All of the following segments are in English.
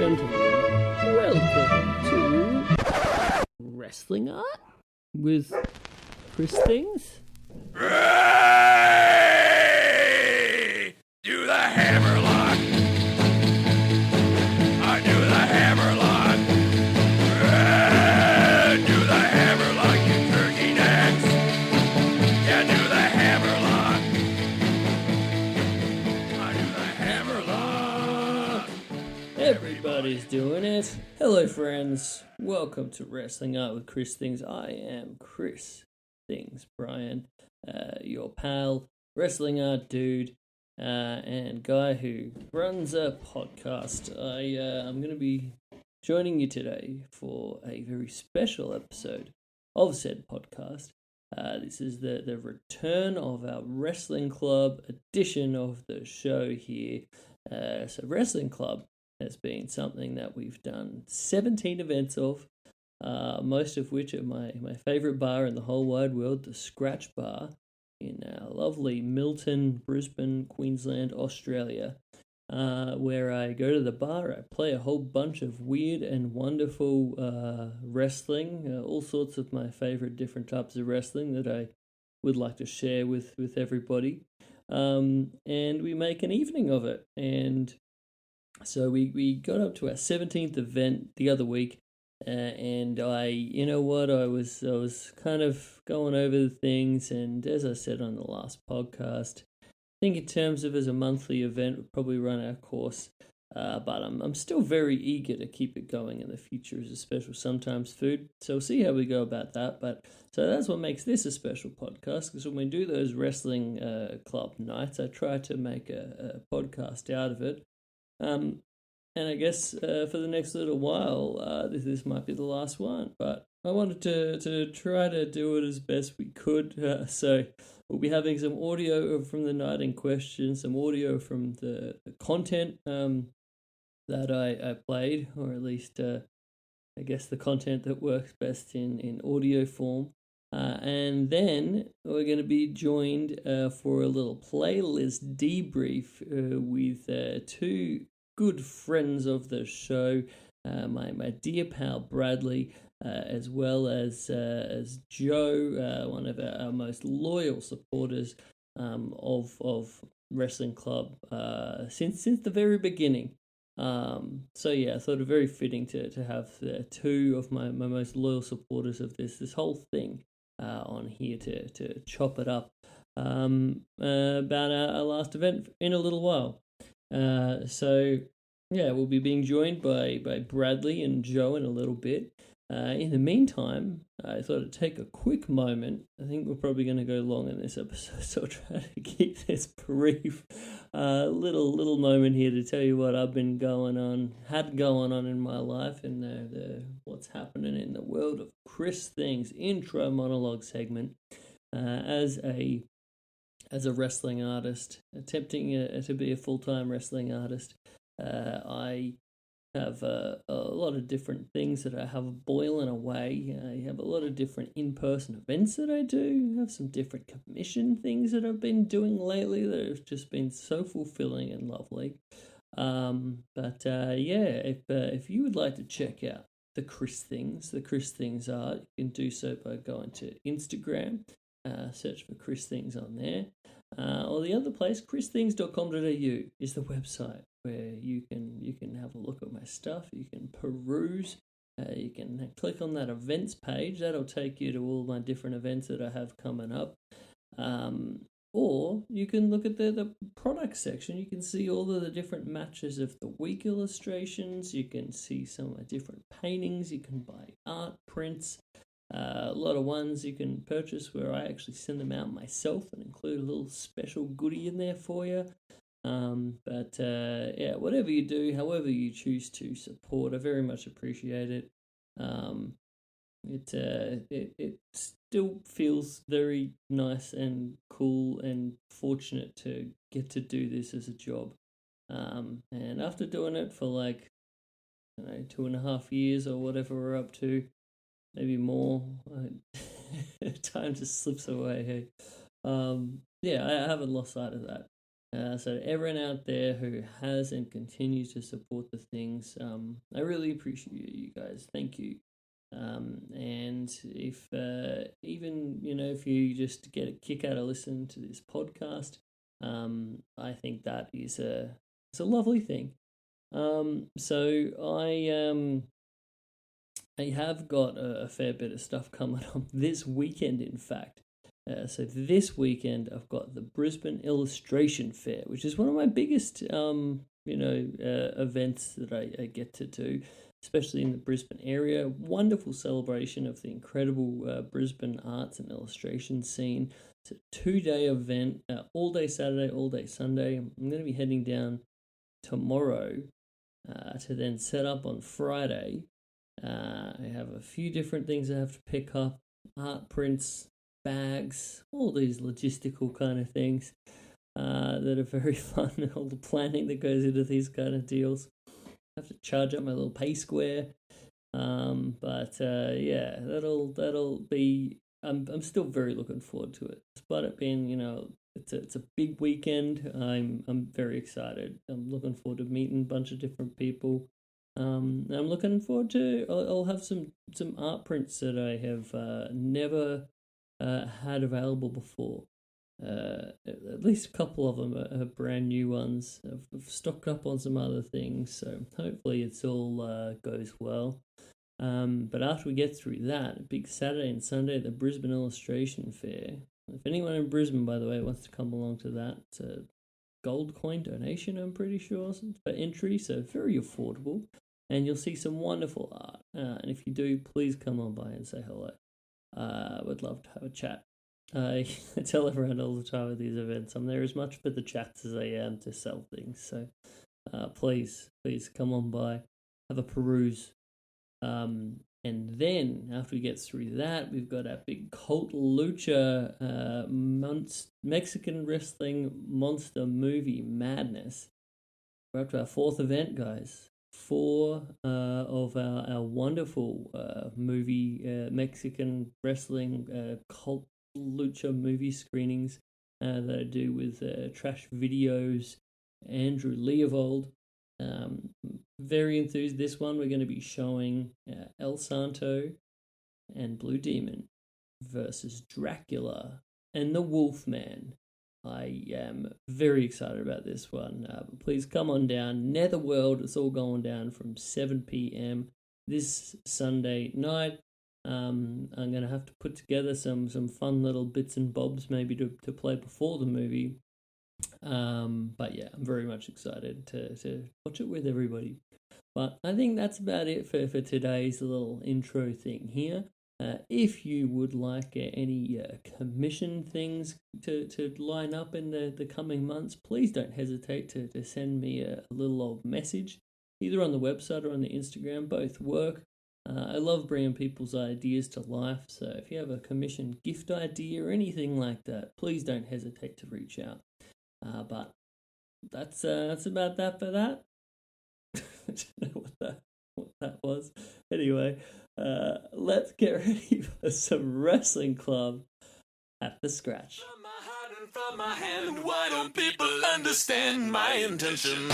gentlemen, welcome to Wrestling Art with Chris Things. Ray! Do the hammerlock! I do the hammerlock! Ray! Do the hammerlock, you turkey necks! Yeah, do the hammerlock! I do the hammerlock! Everybody's doing it. Hello, friends. Welcome to Wrestling Art with Chris Things. I am Chris Things, Brian, your pal, wrestling art dude, and guy who runs a podcast. I'm going to be joining you today for a very special episode of said podcast. This is the return of our Wrestling Club edition of the show here. So Wrestling Club has been something that we've done 17 events of, most of which at my favourite bar in the whole wide world, the Scratch Bar, in lovely Milton, Brisbane, Queensland, Australia, where I go to the bar, I play a whole bunch of weird and wonderful wrestling, all sorts of my favourite different types of wrestling that I would like to share with everybody, and we make an evening of it. And so we got up to our 17th event the other week, and I was kind of going over the things, and as I said on the last podcast, I think in terms of as a monthly event, we'll probably run our course, but I'm still very eager to keep it going in the future as a special Sometimes Food, so we'll see how we go about that. But so that's what makes this a special podcast, because when we do those wrestling club nights, I try to make a podcast out of it. And I guess for the next little while, this might be the last one, but I wanted to try to do it as best we could. So we'll be having some audio from the night in question, some audio from the content that I played, or at least I guess the content that works best in audio form. And then we're going to be joined for a little playlist debrief with two good friends of the show, my dear pal Bradley, as well as Joe, one of our most loyal supporters of Wrestling Club since the very beginning. So yeah, I thought it very fitting to have two of my most loyal supporters of this whole thing on here to chop it up about our last event in a little while. So yeah, we'll be being joined by Bradley and Joe in a little bit. In the meantime, I thought I'd take a quick moment. I think we're probably going to go long in this episode, so I'll try to keep this brief. Little moment here to tell you what I've been had going on in my life, and the what's happening in the world of Chris Things intro monologue segment. As a wrestling artist, attempting to be a full-time wrestling artist, I have a lot of different things that I have boiling away. I have a lot of different in-person events that I do. I have some different commission things that I've been doing lately that have just been so fulfilling and lovely. If you would like to check out the Chris Things art, you can do so by going to Instagram. Search for Chris Things on there. Or the other place, christhings.com.au is the website where you can have a look at my stuff. You can peruse. You can click on that events page. That'll take you to all my different events that I have coming up. Or you can look at the product section. You can see all of the different matches of the week illustrations. You can see some of my different paintings. You can buy art prints. A lot of ones you can purchase where I actually send them out myself and include a little special goodie in there for you. Whatever you do, however you choose to support, I very much appreciate it. It still feels very nice and cool and fortunate to get to do this as a job. And after doing it for 2.5 years or whatever we're up to, maybe more. Time just slips away. Hey, I haven't lost sight of that, So everyone out there who has and continues to support the things, I really appreciate you guys. Thank you. And if even, if you just get a kick out of listening to this podcast, I think that is it's a lovely thing. So I have got a fair bit of stuff coming up this weekend, in fact. So this weekend I've got the Brisbane Illustration Fair, which is one of my biggest, events that I get to do, especially in the Brisbane area. Wonderful celebration of the incredible Brisbane arts and illustration scene. It's a 2-day event, all day Saturday, all day Sunday. I'm going to be heading down tomorrow to then set up on Friday. I have a few different things I have to pick up, art prints, bags, all these logistical kind of things that are very fun, all the planning that goes into these kind of deals. I have to charge up my little pay square, but that'll be. I'm still very looking forward to it, despite it being it's a big weekend. I'm very excited. I'm looking forward to meeting a bunch of different people. I'm looking forward to. I'll have some art prints that I have never had available before. At least a couple of them are brand new ones. I've stocked up on some other things, so hopefully it's all goes well. But after we get through that, big Saturday and Sunday at the Brisbane Illustration Fair. If anyone in Brisbane, by the way, wants to come along to that, it's a gold coin donation, I'm pretty sure, for entry, so very affordable. And you'll see some wonderful art. And if you do, please come on by and say hello. I would love to have a chat. I tell everyone all the time at these events, I'm there as much for the chats as I am to sell things. So please come on by, have a peruse. And then after we get through that, we've got our big Cult Lucha Mexican wrestling monster movie madness. We're up to our 4th event, guys. 4 of our wonderful movie Mexican wrestling Cult Lucha movie screenings that I do with Trash Videos, Andrew Leovold. Very enthused. This one we're going to be showing El Santo and Blue Demon versus Dracula and the Wolfman. I am very excited about this one. Please come on down. Netherworld, it's all going down from 7 p.m. this Sunday night. I'm going to have to put together some fun little bits and bobs maybe to play before the movie. But yeah, I'm very much excited to watch it with everybody. But I think that's about it for today's little intro thing here. If you would like any commission things to line up in the coming months, please don't hesitate to send me a little old message, either on the website or on the Instagram. Both work. I love bringing people's ideas to life, so if you have a commission gift idea or anything like that, please don't hesitate to reach out. But that's about that for that. I don't know what that was. Anyway, let's get ready for some Wrestling Club at the Scratch. From my heart and from my hand, why don't people understand my intention?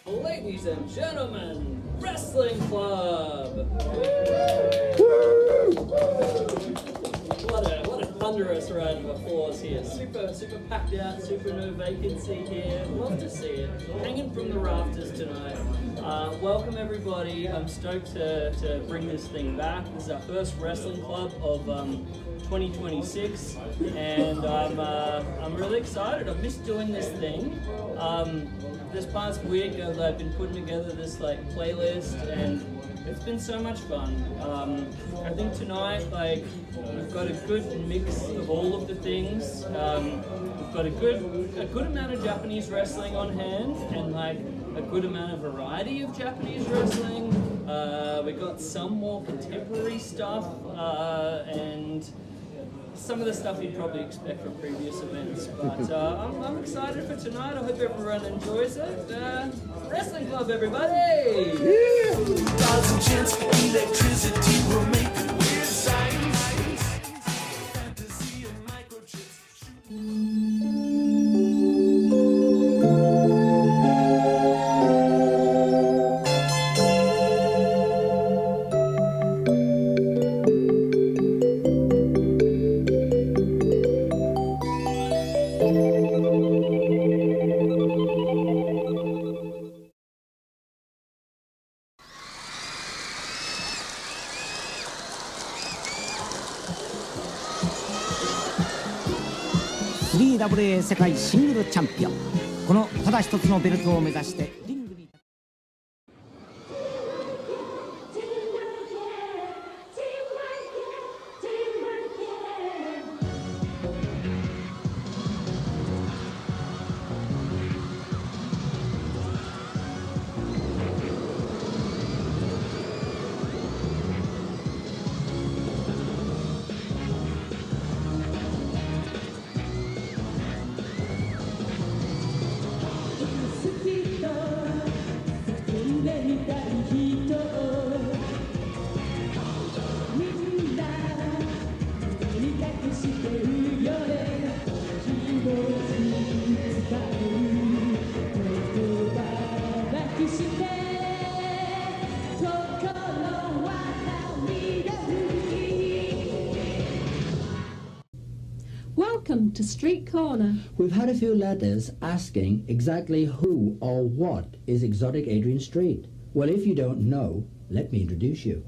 Ladies and gentlemen, Wrestling Club! What a thunderous round of applause here. Super packed out, super no vacancy here. Love to see it. Hanging from the rafters tonight. Welcome everybody. I'm stoked to bring this thing back. This is our first Wrestling Club of 2026, and I'm really excited. I've missed doing this thing. This past week I've been putting together this playlist, and it's been so much fun. I think tonight we've got a good mix of all of the things. We've got a good amount of Japanese wrestling on hand, and a good amount of variety of Japanese wrestling. We've got some more contemporary stuff, and some of the stuff you'd probably expect from previous events, but I'm excited for tonight. I hope everyone enjoys it. Wrestling Club, everybody! Thousand chance, electricity will make weird science. Fantasy and microchips.3WA 世界シングルチャンピオン、このただ一つのベルトを目指してリングにWelcome to Street Corner. We've had a few letters asking exactly who or what is Exotic Adrian Street. Well, if you don't know, let me introduce you.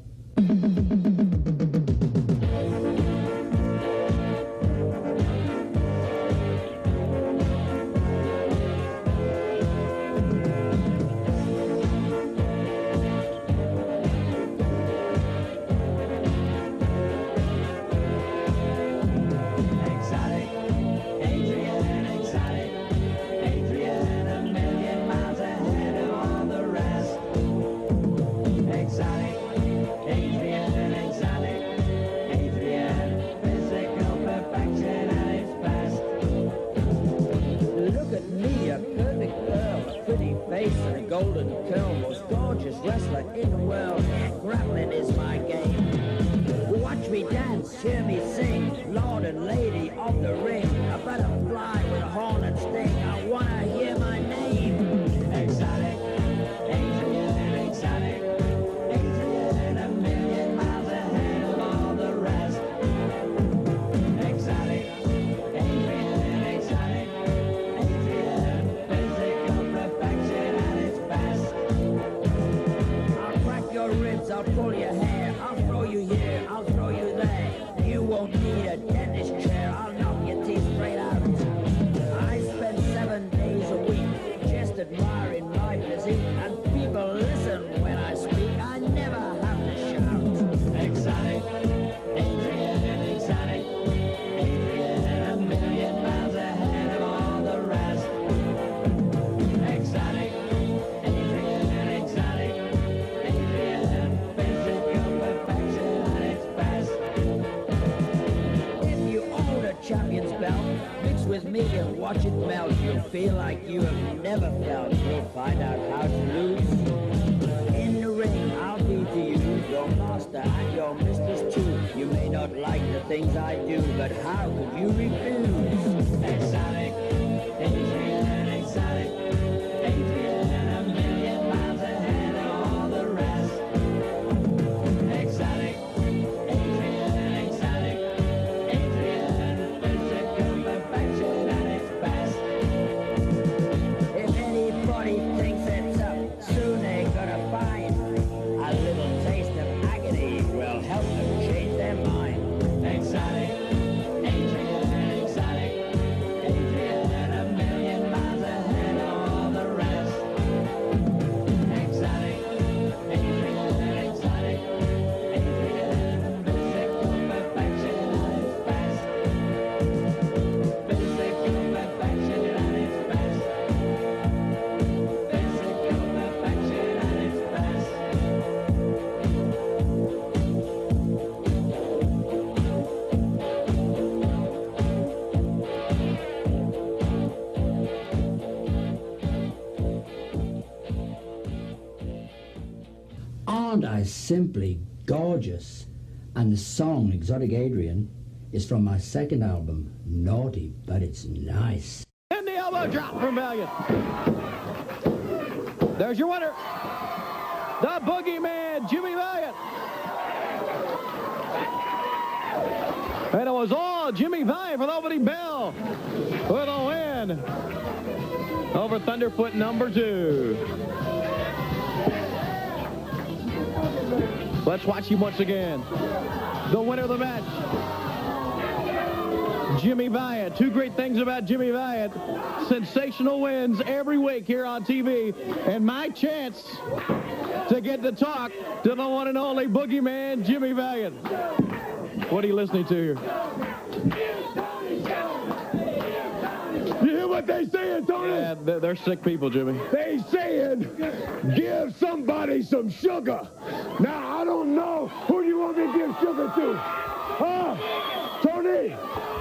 Golden curl, most gorgeous wrestler in the world. Grappling is my game. Watch me dance, hear me sing. Lord and lady of the ring. A butterfly with a horn and sting. I wanna hear my name. Exotic, Adrian, exotic. Adrian, a million miles ahead of all the rest. Exotic, Adrian, exotic. Adrian, physical perfection at its best. I'll crack your ribs, I'll pull your hair. I'll throw you here, I'll throw you there. You won't need a dentist chair. I'll knock your teeth straight out. I spend 7 days a week just admiring my physique, and people listen when I speak. I never have to shout. Exotic, Adrian, exotic. Adrian, a million miles ahead of all the rest. Exotic, Adrian, exotic. Adrian, physical perfection at its best. If you own a champion's belt, mix with me and watch it melt. You'll feel like you have never felt. You'll find out how to lose. In the ring, I'll be to you your master and your mistress too. You may not like the things I do, but how could you refuse? Exotic, Adrian, exotic. Adrian, a million miles ahead of all the rest. Exotic, Adrian, exotic. Adrian, physical perfection at its best. If anybody thinks it's up, soon they're gonna find a little taste of agony will help them change their mind. Exotic, Adrian, exotic. Adrian, a million Aren't I simply gorgeous? And the song Exotic Adrian is from my second album, Naughty But It's Nice. And the elbow drop from Valiant. There's your winner, the Boogeyman, Jimmy Valiant. And it was all Jimmy Valiant for the opening bell with a win over Thunderfoot number 2. Let's watch him once again. The winner of the match, Jimmy Valiant. Two great things about Jimmy Valiant: sensational wins every week here on TV, and my chance to get to talk to the one and only Boogeyman, Jimmy Valiant. What are you listening to here? You hear what they saying, Tony? Yeah, they're sick people, Jimmy. They saying, give somebody some sugar. Now, I don't know. Who do you want me to give sugar to? Huh? Tony?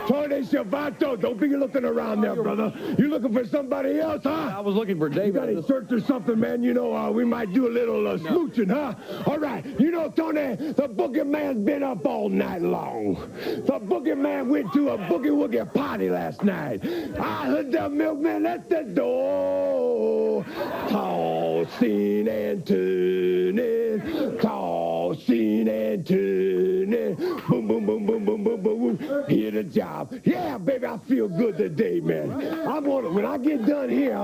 Tony Schiavone. Don't be looking around there, brother. You looking for somebody else, huh? I was looking for You David. got any search or something, man? You know, we might do a little smooching, huh? All right. You know, Tony, the boogeyman's been up all night long. The boogeyman went to a boogie-woogie party last night. I heard the milkman at the door, tossing and turning, tossing and turning. Boom, boom, boom, boom, boom, boom, boom, boom. Hit a job. Yeah, baby, I feel good today, man. When I get done here,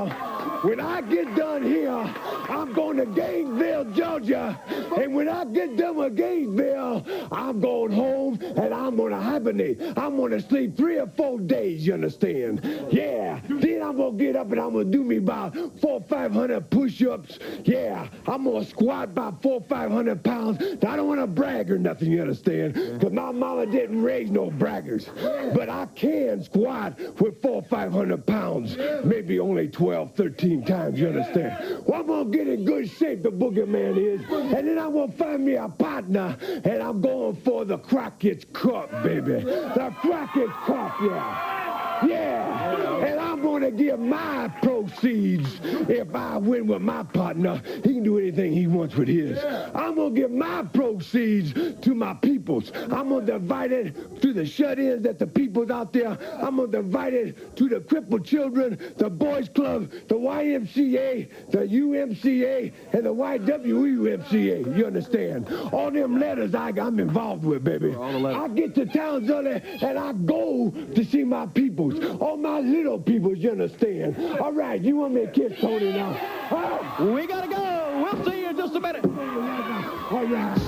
I'm going to Gainesville, Georgia. And when I get done with Gainesville, I'm going home and I'm going to hibernate. I'm going to sleep 3 or 4 days, you understand? Yeah. Then I'm going to get up and I'm going to do me about 400 or 500 push-ups. Yeah. I'm going to squat about 400 or 500 pounds. I don't want to brag or nothing, you understand? Because my mama didn't raise no braggers. But I can squat with 400 or 500 pounds. Maybe only 12, 13 times, you understand? Well, I'm going to get in good shape, the boogeyman is. And then I'm going to find me a partner, and I'm going for the Crockett's Cup, baby. The Crockett's Cup, yeah. Yeah, and I'm going to give my proceeds if I win with my partner. He can do anything he wants with his. I'm going to give my proceeds to my peoples. I'm going to divide it to the shut-ins that the peoples out there. I'm going to divide it to the crippled children, the boys club, the YMCA, the UMCA, and the YWUMCA. You understand? All them letters I'm involved with, baby. I get to towns early and I go to see my peoples. All my little peoples, you understand? All right, you want me to kiss Tony now? We gotta go. We'll see you in just a minute. All right.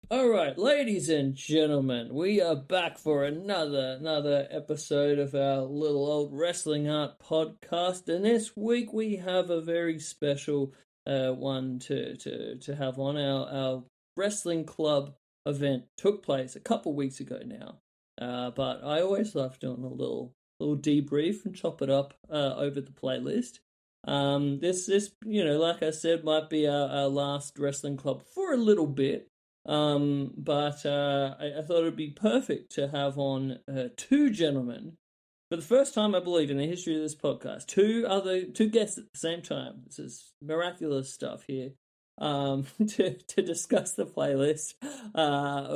All right, ladies and gentlemen, we are back for another episode of our little old wrestling art podcast, and this week we have a very special one to have on. Our wrestling club event took place a couple weeks ago now, but I always love doing a little debrief and chop it up over the playlist. This like I said, might be our last wrestling club for a little bit. But I thought it'd be perfect to have on 2 gentlemen for the first time, I believe, in the history of this podcast. Two guests at the same time. This is miraculous stuff here. To discuss the playlist,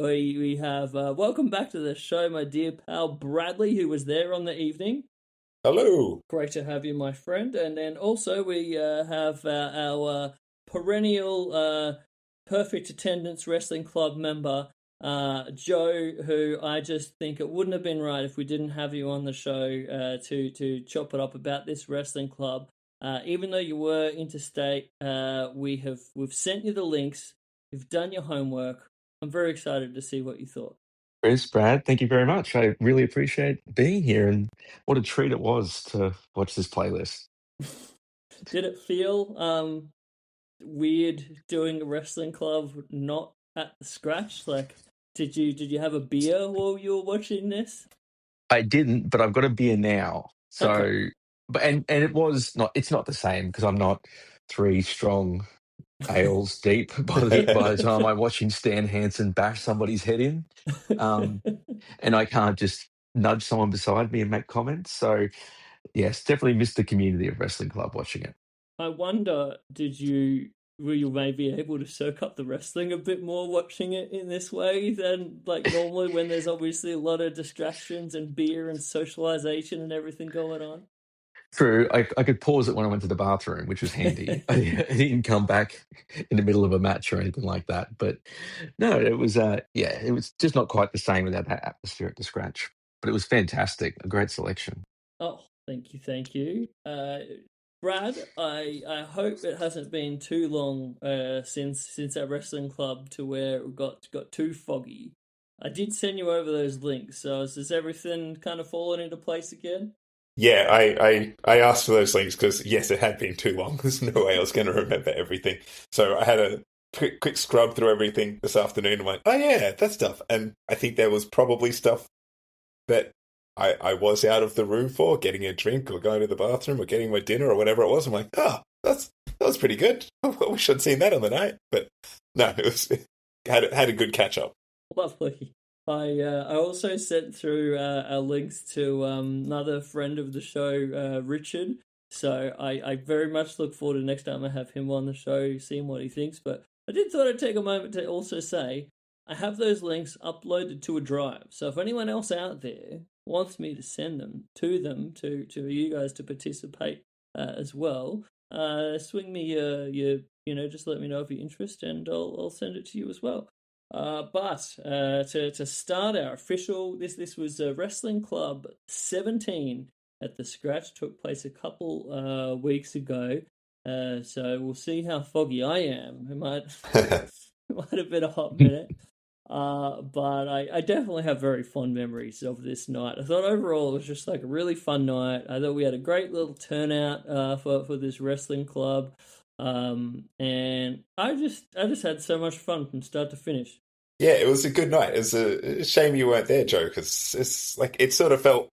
we have welcome back to the show, my dear pal Bradley, who was there on the evening. Hello. Great to have you, my friend. And then also we have our perennial perfect attendance wrestling club member, Joe, who I just think it wouldn't have been right if we didn't have you on the show to chop it up about this wrestling club. Even though you were interstate, we've sent you the links. You've done your homework. I'm very excited to see what you thought. Chris, Brad, thank you very much. I really appreciate being here, and what a treat it was to watch this playlist. Did it feel weird doing a wrestling club not at the scratch? Like, did you have a beer while you were watching this? I didn't, but I've got a beer now. So, Okay. but and it's not the same because I'm not 3 strong ales deep by the time I'm watching Stan Hansen bash somebody's head in. And I can't just nudge someone beside me and make comments. So, yes, definitely missed the community of wrestling club watching it. I wonder, did you were you maybe able to soak up the wrestling a bit more watching it in this way than like normally when there's obviously a lot of distractions and beer and socialization and everything going on? True, I could pause it when I went to the bathroom, which was handy. I didn't come back in the middle of a match or anything like that. But no, it was it was just not quite the same without that atmosphere at the scratch. But it was fantastic, a great selection. Oh, thank you. Brad, I hope it hasn't been too long since our wrestling club to where it got too foggy. I did send you over those links, so has everything kind of fallen into place again? Yeah, I asked for those links because, yes, it had been too long. There's no way I was going to remember everything. So I had a quick scrub through everything this afternoon and went, oh, yeah, that stuff. And I think there was probably stuff that I was out of the room for, getting a drink or going to the bathroom or getting my dinner or whatever it was. I'm like, that was pretty good. I wish I'd seen that on the night. But no, it had a good catch up. Lovely. I also sent through our links to another friend of the show, Richard. So I very much look forward to next time I have him on the show, seeing what he thinks. But I did thought I'd take a moment to also say I have those links uploaded to a drive. So if anyone else out there wants me to send them to you guys to participate as well, swing me just let me know of your interest and I'll send it to you as well. But to start our official, this was Wrestling Club 17 at the Scratch, took place a couple weeks ago. So we'll see how foggy I am. It might have been a hot minute. But I definitely have very fond memories of this night. I thought overall it was just like a really fun night. I thought we had a great little turnout for this wrestling club. And I just had so much fun from start to finish. Yeah, it was a good night. It's a shame you weren't there, Joe, because it's like it sort of felt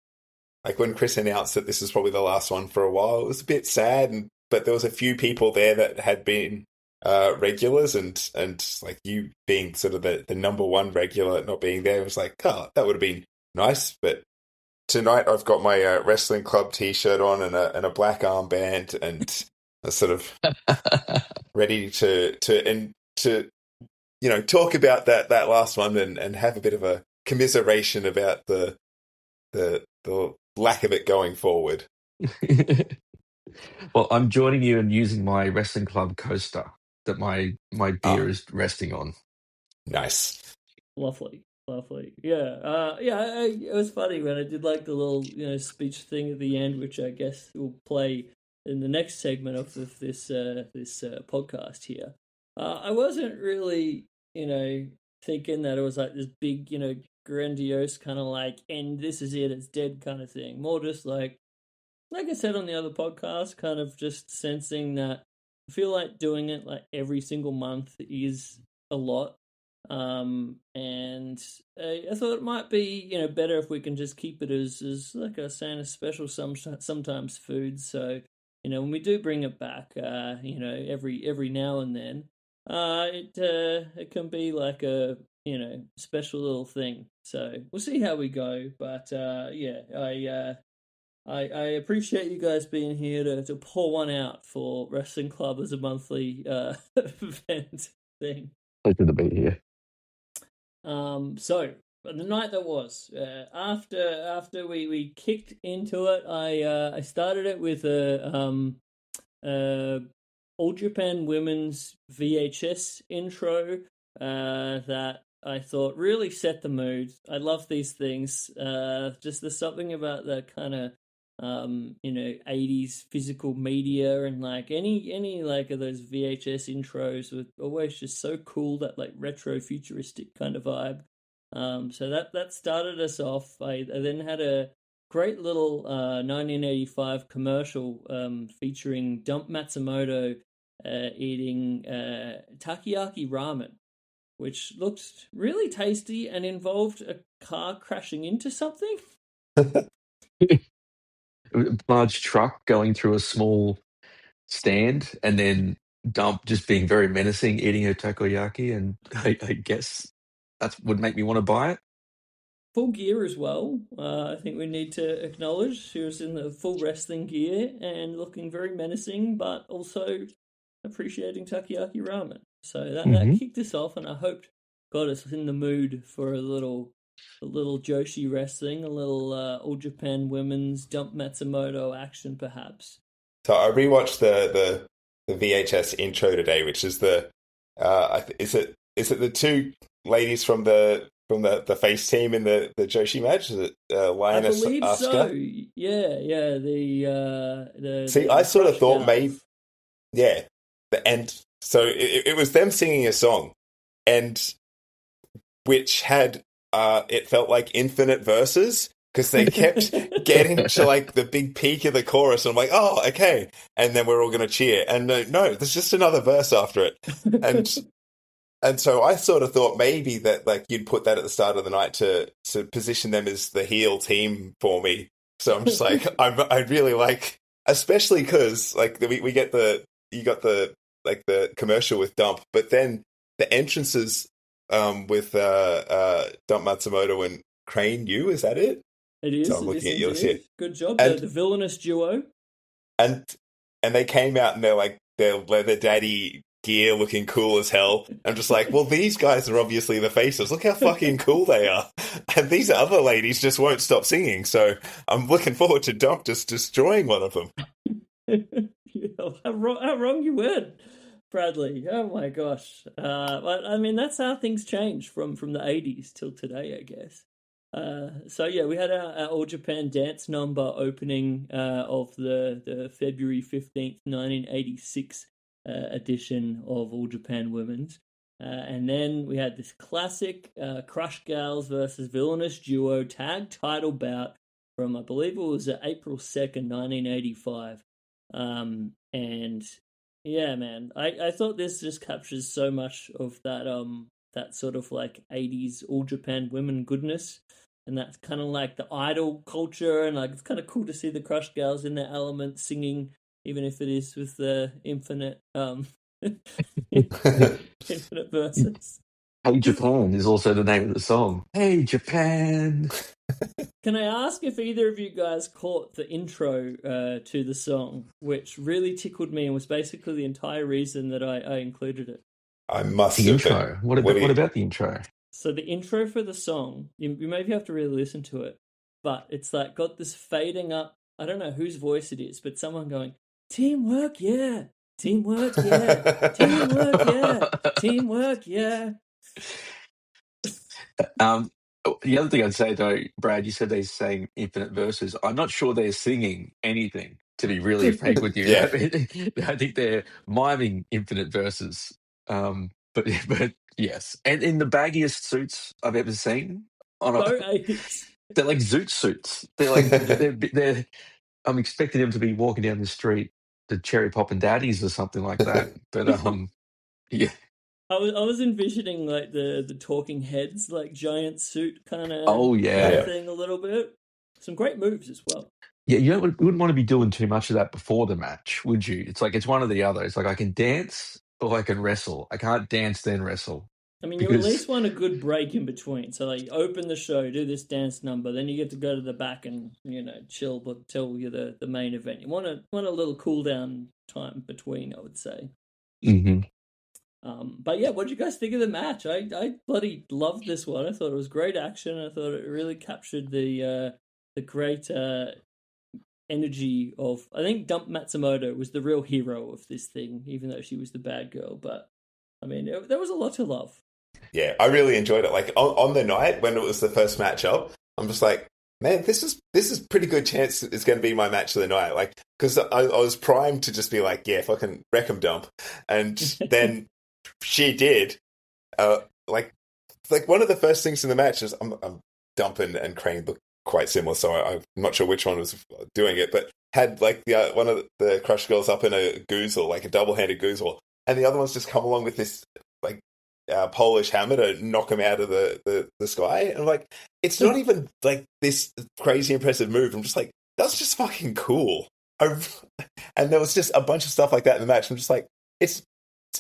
like when Chris announced that this was probably the last one for a while. It was a bit sad, but there was a few people there that had been regulars, and like you being sort of the number one regular not being there, it was like, oh, that would have been nice. But tonight I've got my wrestling club T-shirt on and a black armband and a sort of ready to talk about that last one and have a bit of a commiseration about the lack of it going forward. Well, I'm joining you in using my wrestling club coaster that my beer is resting on. Nice. Lovely. Yeah. It was funny when I did like the little, speech thing at the end, which I guess will play in the next segment of this podcast here. I wasn't really, thinking that it was like this big, grandiose kind of like, and this is it, it's dead kind of thing. More just like I said on the other podcast, kind of just sensing that I feel like doing it like every single month is a lot. And I thought it might be, better if we can just keep it as like I was saying, a special sometimes food. So, when we do bring it back, every now and then, it can be like a, special little thing. So we'll see how we go. But, I appreciate you guys being here to pour one out for Wrestling Club as a monthly event thing. Pleasure to be here. So the night that was after we kicked into it, I started it with a All Japan Women's VHS intro that I thought really set the mood. I love these things. Just there's something about that kind of 80s physical media and like any like of those VHS intros were always just so cool, that like retro futuristic kind of vibe. So that started us off. I then had a great little 1985 commercial featuring Dump Matsumoto eating takoyaki ramen, which looked really tasty and involved a car crashing into something. Large truck going through a small stand, and then Dump just being very menacing, eating her takoyaki, and I guess that would make me want to buy it. Full gear as well. I think we need to acknowledge she was in the full wrestling gear and looking very menacing, but also appreciating takoyaki ramen. So that Mhm. kicked us off, and I hoped got us in the mood for a little Joshi wrestling, a little All Japan Women's Dump Matsumoto action, perhaps. So I rewatched the VHS intro today, which is is it the two ladies from the face team in the Joshi match? Is it Lioness I believe Asuka? so. Yeah. See, the I sort of Crush thought Gals. maybe, yeah, and so it was them singing a song, and which had it felt like infinite verses because they kept getting to like the big peak of the chorus, and I'm like, oh, okay, and then we're all gonna cheer, and no, there's just another verse after it, and so I sort of thought maybe that like you'd put that at the start of the night to position them as the heel team for me. So I'm just like, I really like, especially because like we get you got the commercial with Dump, but then the entrances with Dump Matsumoto and Crane Yu, is that it? It is. So I'm looking at yours indeed. here. Good job. And- The villainous duo. And they came out in their leather daddy gear looking cool as hell. I'm just like, well, these guys are obviously the faces. Look how fucking cool they are. And these other ladies just won't stop singing. So I'm looking forward to Dump just destroying one of them. How wrong you went, Bradley. Oh my gosh. But I mean, that's how things change from the 80s till today, I guess. So yeah, we had our All Japan dance number opening of the February 15th, 1986 edition of All Japan Women's. And then we had this classic Crush Gals versus Villainous Duo tag title bout from, I believe it was April 2nd, 1985. And yeah, man, I thought this just captures so much of that sort of like 80s All Japan women goodness. And that's kind of like the idol culture, and like it's kind of cool to see the Crush Gals in their element singing, even if it is with the infinite infinite verses. Hey Japan is also the name of the song. Hey Japan. Can I ask if either of you guys caught the intro to the song, which really tickled me and was basically the entire reason that I included it? I must The have intro. What about the intro? So the intro for the song, you maybe have to really listen to it, but it's like got this fading up. I don't know whose voice it is, but someone going, "Teamwork, yeah, teamwork, yeah, teamwork, yeah, teamwork, yeah." The other thing I'd say though, Brad, you said they're saying infinite verses. I'm not sure they're singing anything, to be really frank with you. Yeah. I think they're miming infinite verses. But yes, and in the baggiest suits I've ever seen. They're like zoot suits. They're like they're. I'm expecting them to be walking down the street, the Cherry Poppin' Daddies or something like that. But yeah. I was envisioning like the talking heads, like giant suit kind of Oh yeah. thing a little bit. Some great moves as well. Yeah, you wouldn't want to be doing too much of that before the match, would you? It's like it's one or the other. It's like I can dance or I can wrestle. I can't dance then wrestle. I mean, you at least want a good break in between. So, like, open the show, do this dance number, then you get to go to the back and chill, but till you're the main event. You want a little cool down time between, I would say. Mm-hmm. But yeah, what did you guys think of the match? I bloody loved this one. I thought it was great action. I thought it really captured the great energy of. I think Dump Matsumoto was the real hero of this thing, even though she was the bad girl. But I mean, there was a lot to love. Yeah, I really enjoyed it. Like on the night when it was the first match up, I'm just like, man, this is pretty good chance it's going to be my match of the night. Like, because I was primed to just be like, yeah, fucking wreck 'em Dump, and then she did. Like one of the first things in the match is I'm Dump and Crane look quite similar, so I'm not sure which one was doing it, but had like one of the Crush Girls up in a goozle, like a double-handed goozle, and the other one's just come along with this like Polish hammer to knock him out of the sky. And I'm like, it's not even like this crazy impressive move. I'm just like, that's just fucking cool. And there was just a bunch of stuff like that in the match. I'm just like, it's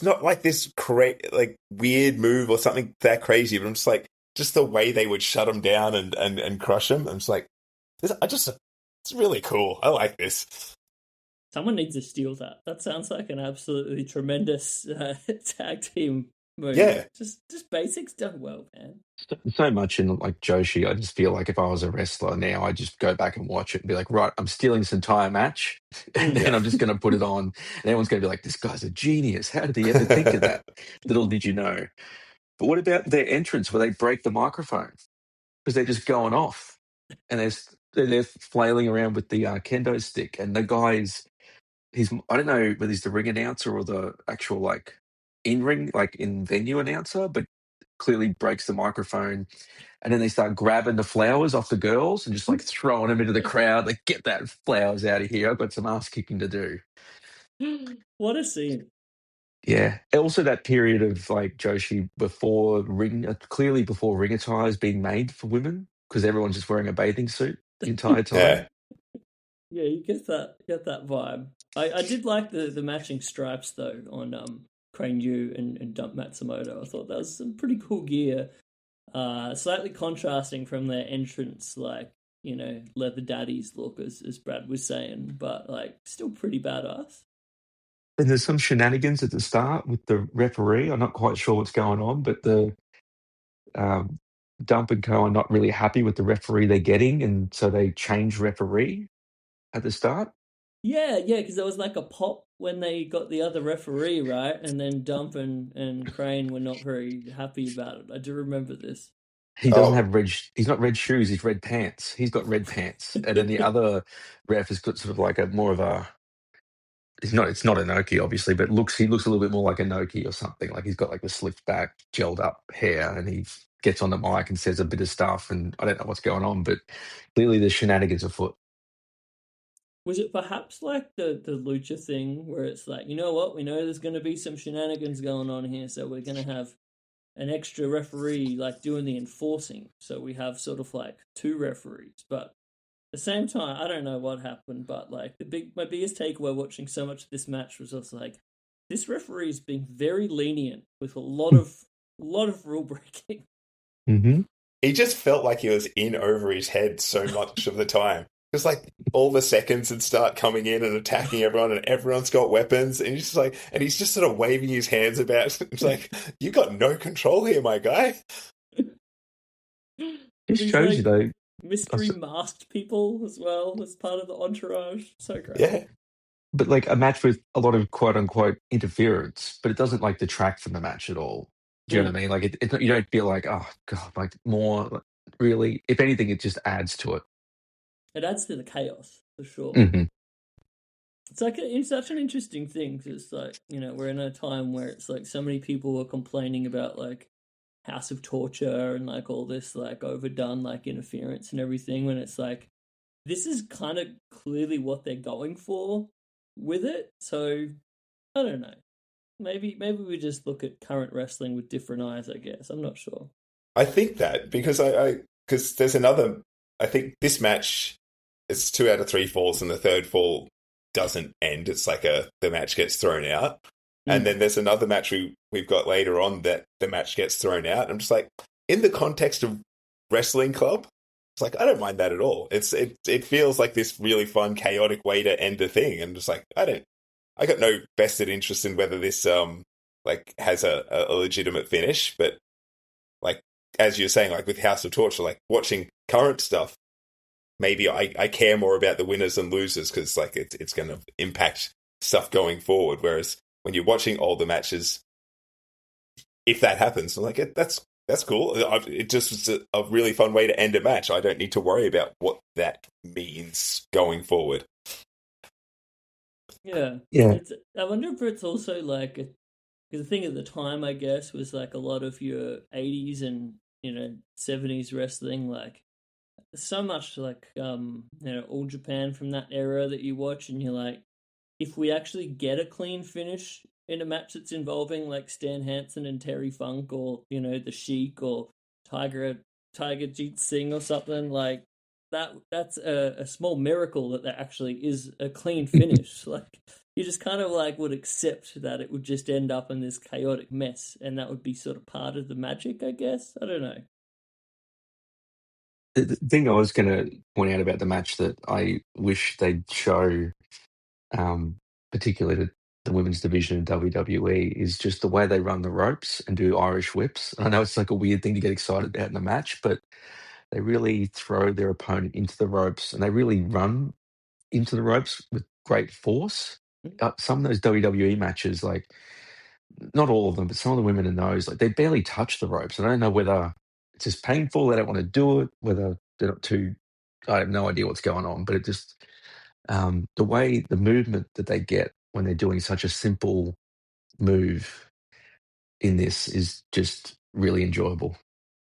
not like this like weird move or something that crazy, but I'm just like, just the way they would shut him down and crush him. I'm just like, it's really cool. I like this. Someone needs to steal that. That sounds like an absolutely tremendous tag team move. Yeah. Just basics done well, man. So much in like Joshi, I just feel like if I was a wrestler now, I'd just go back and watch it and be like, right, I'm stealing this entire match, and then I'm just going to put it on, and everyone's going to be like, this guy's a genius. How did he ever think of that? Little did you know. But what about their entrance where they break the microphone because they're just going off and they're flailing around with the kendo stick, and the guy's I don't know whether he's the ring announcer or the actual like in ring like in venue announcer, but clearly breaks the microphone, and then they start grabbing the flowers off the girls and just like throwing them into the crowd. Like, get that flowers out of here! I've got some ass kicking to do. What a scene! Yeah. Also, that period of like Joshi before clearly before ring attire has been made for women because everyone's just wearing a bathing suit the entire time. Yeah. Yeah, you get that vibe. I did like the matching stripes though on Crane Yu and Dump Matsumoto. I thought that was some pretty cool gear. Slightly contrasting from their entrance, like, you know, leather daddies look as Brad was saying, but like still pretty badass. And there's some shenanigans at the start with the referee. I'm not quite sure what's going on, but the Dump and Co are not really happy with the referee they're getting, and so they change referee at the start. Yeah, because there was like a pop when they got the other referee, right? And then Dump and Crane were not very happy about it. I do remember this. He doesn't have he's not red shoes, he's red pants. He's got red pants. And then the other ref has got sort of like it's not a Noki, obviously, but he looks a little bit more like a Noki or something. Like he's got like the slicked back, gelled up hair, and he gets on the mic and says a bit of stuff, and I don't know what's going on, but clearly there's shenanigans afoot. Was it perhaps like the Lucha thing where it's like, you know what, we know there's going to be some shenanigans going on here, so we're going to have an extra referee like doing the enforcing. So we have sort of like two referees. But at the same time, I don't know what happened, but like my biggest takeaway watching so much of this match was just like, this referee is being very lenient with a lot of rule breaking. Mm-hmm. He just felt like he was in over his head so much of the time. Just like all the seconds would start coming in and attacking everyone, and everyone's got weapons, and he's just sort of waving his hands about. It's like, you got no control here, my guy. Just shows like, you though. Mystery masked people as well as part of the entourage. So great. Yeah. But like a match with a lot of quote unquote interference, but it doesn't like detract from the match at all. Do you know what I mean? Like you don't feel like, oh god, like more. Like, really, if anything, it just adds to it. It adds to the chaos for sure. Mm-hmm. It's such an interesting thing because, like, you know, we're in a time where it's like so many people are complaining about like House of Torture and like all this like overdone like interference and everything. When it's like this is kind of clearly what they're going for with it. So I don't know. Maybe we just look at current wrestling with different eyes. I guess I'm not sure. I think that because because there's another. I think this match. It's 2 out of 3 falls, and the third fall doesn't end. It's like the match gets thrown out. And then there's another match we've got later on that the match gets thrown out. I'm just like, in the context of wrestling club, it's like, I don't mind that at all. It feels like this really fun, chaotic way to end a thing. And just like, I got no vested interest in whether this like has a legitimate finish. But like, as you're saying, like with House of Torture, like watching current stuff, maybe I care more about the winners and losers because like it's going to impact stuff going forward. Whereas when you're watching older matches, if that happens, I'm like, that's cool. It just was a really fun way to end a match. I don't need to worry about what that means going forward. Yeah. I wonder if it's also like because the thing at the time, I guess, was like a lot of your 80s and 70s wrestling, like. So much like All Japan from that era that you watch and you're like, if we actually get a clean finish in a match that's involving like Stan Hansen and Terry Funk or the Sheik or Tiger Jeet Singh or something like that's a small miracle that there actually is a clean finish. Like you just kind of like would accept that it would just end up in this chaotic mess, and that would be sort of part of the magic, I guess. I don't know. The thing I was going to point out about the match that I wish they'd show particularly the women's division in WWE, is just the way they run the ropes and do Irish whips. I know it's like a weird thing to get excited about in a match, but they really throw their opponent into the ropes and they really run into the ropes with great force. Some of those WWE matches, like not all of them, but some of the women in those, like they barely touch the ropes. I don't know whether it's just painful, they don't want to do it, whether they're not too. I have no idea what's going on, but it just the way the movement that they get when they're doing such a simple move in this is just really enjoyable.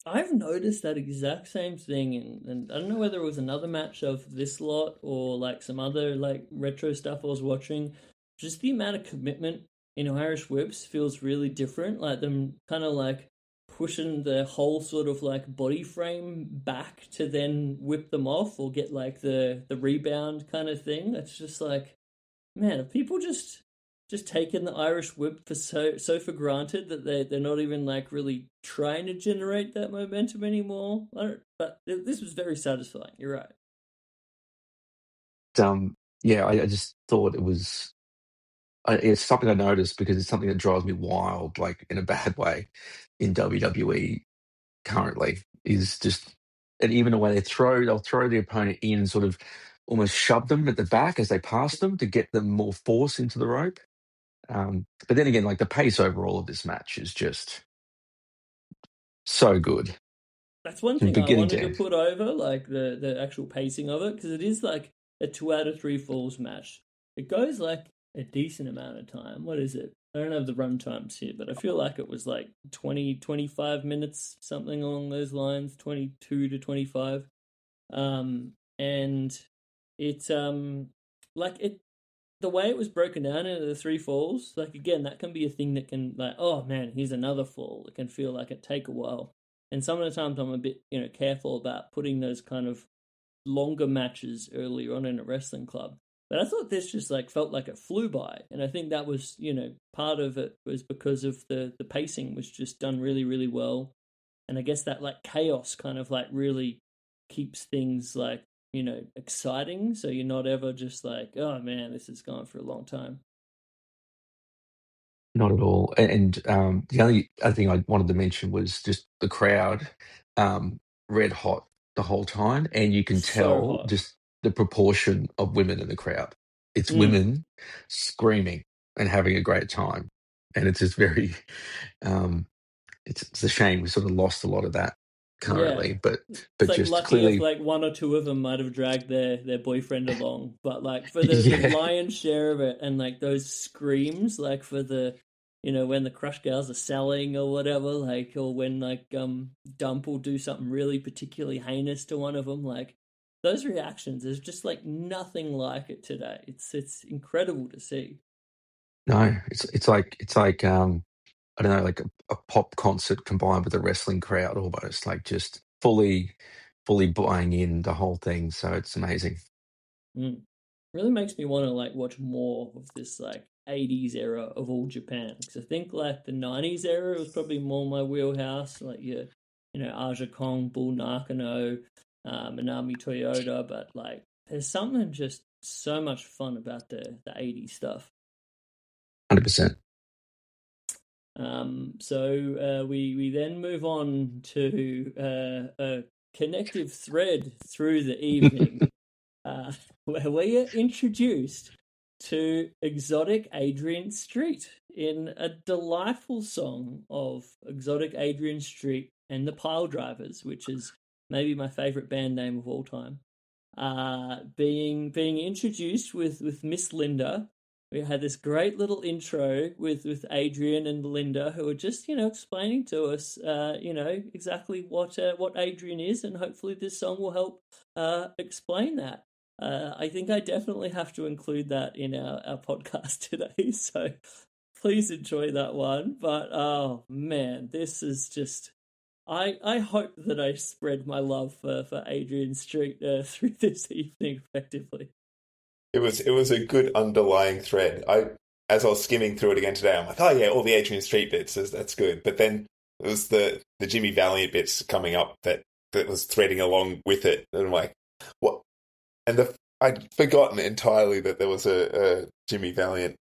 I've noticed that exact same thing, and I don't know whether it was another match of this lot or like some other like retro stuff I was watching. Just the amount of commitment in Irish whips feels really different. Like them kind of like pushing the whole sort of like body frame back to then whip them off or get like the rebound kind of thing. It's just like, man, are people just taking the Irish whip for so for granted that they're not even like really trying to generate that momentum anymore? But this was very satisfying. You're right. Yeah, I just thought it was. It's something I noticed because it's something that drives me wild, like in a bad way, in WWE currently. Is just, and even the way they'll throw the opponent in and sort of almost shove them at the back as they pass them to get them more force into the rope. But then again, like the pace overall of this match is just so good That's one from thing I beginning to wanted to end. put over, like the actual pacing of it, because it is like a 2 out of 3 falls match. It goes like a decent amount of time. What is it? I don't have the run times here, but I feel like it was like 20, 25 minutes, something along those lines, 22 to 25. And it's like it the way it was broken down into the 3 falls, like again, that can be a thing that can like, oh man, here's another fall. It can feel like it take a while. And some of the times I'm a bit, careful about putting those kind of longer matches earlier on in a wrestling club. But I thought this just like felt like it flew by. And I think that was, part of it was because of the pacing was just done really, really well. And I guess that like chaos kind of like really keeps things like, exciting. So you're not ever just like, oh man, this is going for a long time. Not at all. And the only other thing I wanted to mention was just the crowd, red hot the whole time, and you can So tell hot. just the proportion of women in the crowd. It's Mm. women screaming and having a great time, and it's just very. It's a shame we sort of lost a lot of that Yeah. currently, but It's like just lucky if clearly, like one or two of them might have dragged their boyfriend along, but like for the yeah, lion's share of it, and like those screams, like for the when the crush gals are selling or whatever, like or when like Dump will do something really particularly heinous to one of them, like those reactions, there's just like nothing like it today. It's incredible to see. no, it's like I don't know, like a pop concert combined with a wrestling crowd almost, like just fully buying in the whole thing. So it's amazing. Mm. Really makes me want to like watch more of this like 80s era of all Japan, because I think like the 90s era was probably more my wheelhouse, like your Aja Kong, Bull Nakano, Manami Toyota, but like there's something just so much fun about the 80s stuff. 100%. So we then move on to a connective thread through the evening, where we are introduced to exotic Adrian Street in a delightful song of exotic Adrian Street and the Pile Drivers, which is maybe my favorite band name of all time. Being introduced with Miss Linda. We had this great little intro with Adrian and Linda, who are just explaining to us exactly what Adrian is, and hopefully this song will help explain that. I think I definitely have to include that in our podcast today, so please enjoy that one. But oh man, this is just I hope that I spread my love for Adrian Street through this evening effectively. It was a good underlying thread. As I was skimming through it again today, I'm like, oh yeah, all the Adrian Street bits, that's good. But then it was the Jimmy Valiant bits coming up that was threading along with it, and I'm like, what? And I'd forgotten entirely that there was a Jimmy Valiant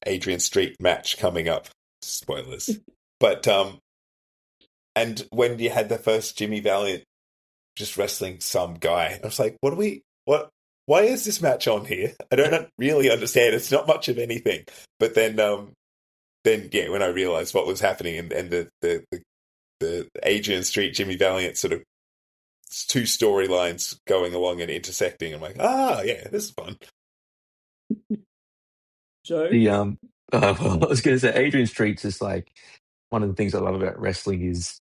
Adrian Street match coming up. Spoilers. But and when you had the first Jimmy Valiant just wrestling some guy, I was like, why is this match on here? I don't really understand. It's not much of anything. But then yeah, when I realized what was happening and the Adrian Street Jimmy Valiant sort of two storylines going along and intersecting, I'm like, yeah, this is fun. Joe? I was going to say Adrian Street's is like one of the things I love about wrestling is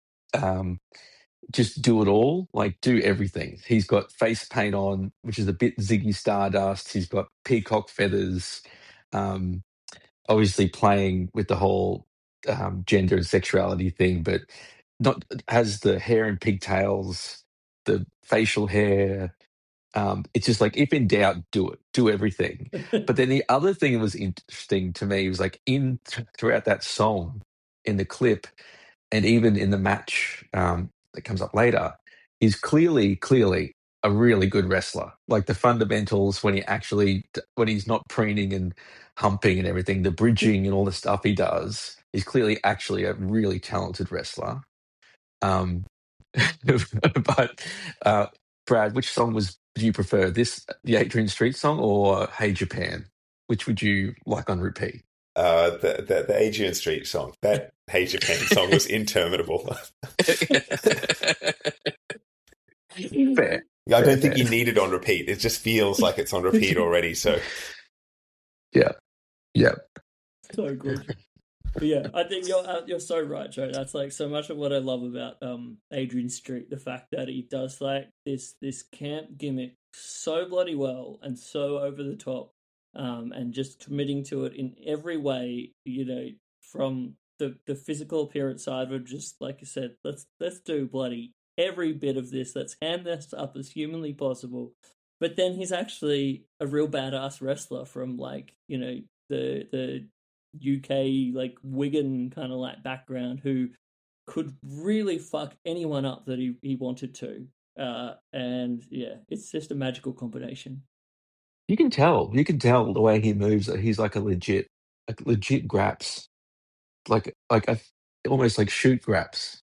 just do it all, like do everything. He's got face paint on, which is a bit Ziggy Stardust. He's got peacock feathers, obviously playing with the whole gender and sexuality thing, but not has the hair and pigtails, the facial hair. It's just like, if in doubt, do it, do everything. But then the other thing that was interesting to me was like throughout that song, in the clip, and even in the match that comes up later, he's clearly a really good wrestler. Like the fundamentals when he's not preening and humping and everything, the bridging and all the stuff he does, he's clearly actually a really talented wrestler. But Brad, which song do you prefer, the Adrian Street song or Hey Japan? Which would you like on repeat? The Adrian Street song. That Hey Japan song was interminable. Fair. I don't think you need it on repeat. It just feels like it's on repeat already. So yeah. So good. But yeah, I think you're so right, Joe. That's like so much of what I love about Adrian Street. The fact that he does like this camp gimmick so bloody well and so over the top, and just committing to it in every way. You know, from the physical appearance side of just like you said, let's do bloody every bit of this. Let's ham this up as humanly possible. But then he's actually a real badass wrestler from like, you know, the UK like Wigan kind of like background, who could really fuck anyone up that he wanted to. And yeah, it's just a magical combination. You can tell the way he moves that he's like a legit graps, like almost like shoot graps.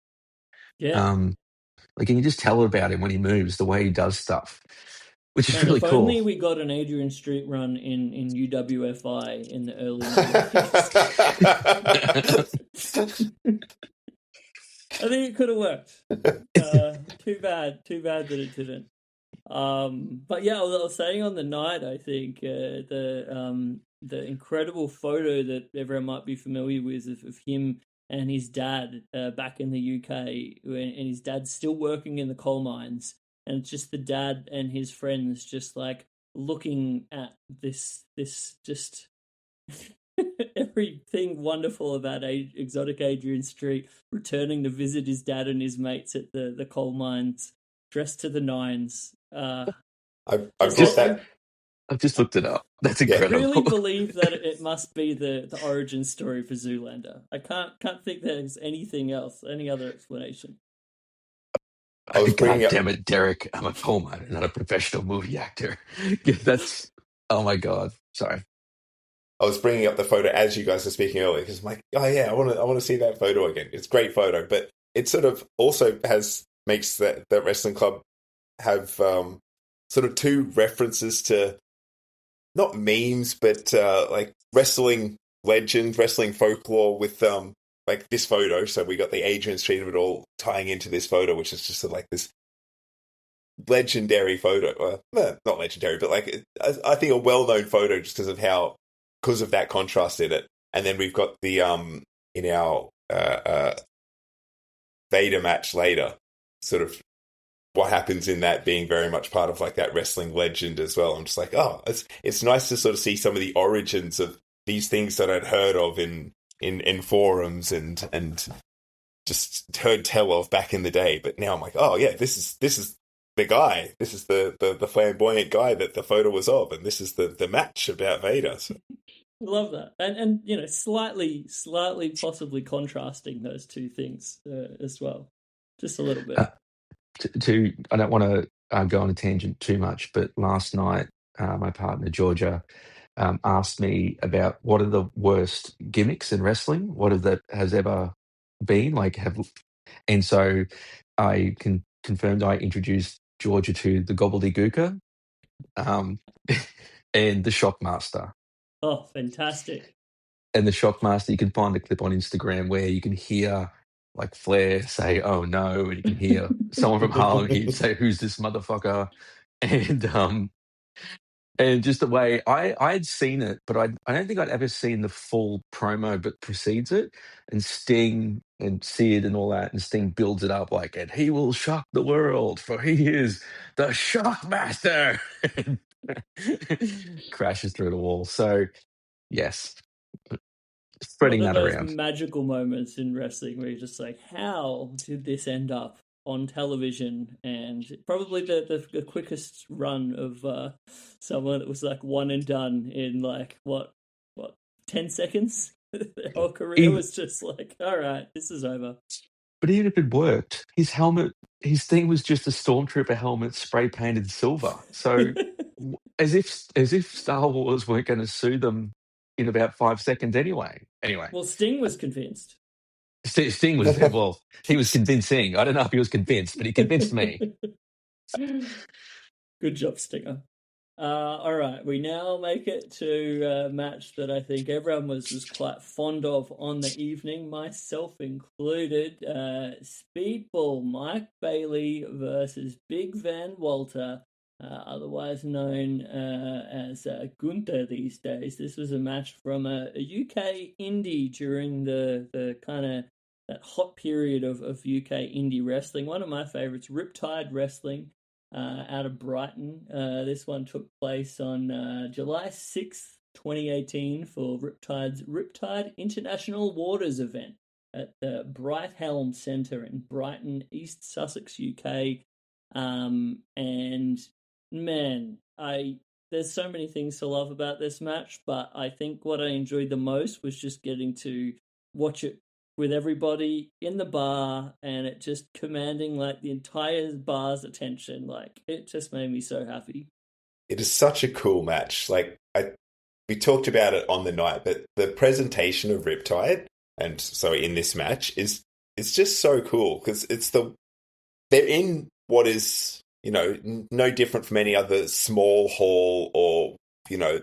Yeah. Like you can just tell about him when he moves, the way he does stuff, which is And really if cool. only we got an Adrian Street run in UWFI in the early 90s. I think it could have worked. Too bad that it didn't. But yeah, I was saying on the night, I think the incredible photo that everyone might be familiar with of him and his dad back in the UK, and his dad's still working in the coal mines, and it's just the dad and his friends just like looking at this just everything wonderful about exotic Adrian Street, returning to visit his dad and his mates at the coal mines, dressed to the nines. I've just looked it up. That's incredible. I really believe that it must be the origin story for Zoolander. I can't think there's anything else, any other explanation. God damn it, Derek! I'm a coal miner, not a professional movie actor. That's oh my god. Sorry. I was bringing up the photo as you guys were speaking earlier because I'm like, oh yeah, I want to see that photo again. It's a great photo, but it sort of also makes that wrestling club have sort of two references to not memes, but like wrestling legend, wrestling folklore with like this photo. So we got the Adrian Street of it all tying into this photo, which is just sort of like this legendary photo. Not legendary, but like I think a well-known photo just because of that contrast in it. And then we've got the in our Vader match later, sort of what happens in that being very much part of like that wrestling legend as well. I'm just like, oh, it's nice to sort of see some of the origins of these things that I'd heard of in forums and just heard tell of back in the day. But now I'm like, oh yeah, this is the guy. This is the flamboyant guy that the photo was of, and this is the match about Vader. So. Love that, and you know, slightly possibly contrasting those two things as well, just a little bit. I don't want to go on a tangent too much, but last night my partner Georgia asked me about what are the worst gimmicks in wrestling, what have that has ever been like. And so I confirmed I introduced Georgia to the Gobbledygooker um, and the Shockmaster. Oh, fantastic. And the Shockmaster, you can find a clip on Instagram where you can hear like Flair say, "Oh no," and you can hear someone from Harlem here say, "Who's this motherfucker?" And just the way I had seen it, but I don't think I'd ever seen the full promo, but precedes it. And Sting and Sid and all that, and Sting builds it up like, and he will shock the world, for he is the Shockmaster. Crashes through the wall. So yes, One spreading of that those around. magical moments in wrestling where you're just like, how did this end up on television? And probably the quickest run of someone that was like one and done in like what 10 seconds. Their whole career was just like, all right, this is over. But even if it worked, his thing was just a stormtrooper helmet spray painted silver. So as if Star Wars weren't going to sue them in about 5 seconds anyway. Anyway, Well, Sting was convinced. Sting was he was convincing. I don't know if he was convinced, but he convinced me. Good job, Stinger. All right, we now make it to a match that I think everyone was quite fond of on the evening, myself included. Speedball Mike Bailey versus Big Van Walter, otherwise known as Gunther these days. This was a match from a UK indie during the kind of that hot period of UK indie wrestling. One of my favorites, Riptide Wrestling. Out of Brighton. This one took place on July 6th, 2018 for Riptide's Riptide International Waters event at the Brighthelm Centre in Brighton, East Sussex, UK. And man, there's so many things to love about this match, but I think what I enjoyed the most was just getting to watch it with everybody in the bar and it just commanding like the entire bar's attention. Like it just made me so happy. It is such a cool match. Like we talked about it on the night, but the presentation of Riptide and so in this match it's just so cool because they're in what is, you know, no different from any other small hall or, you know,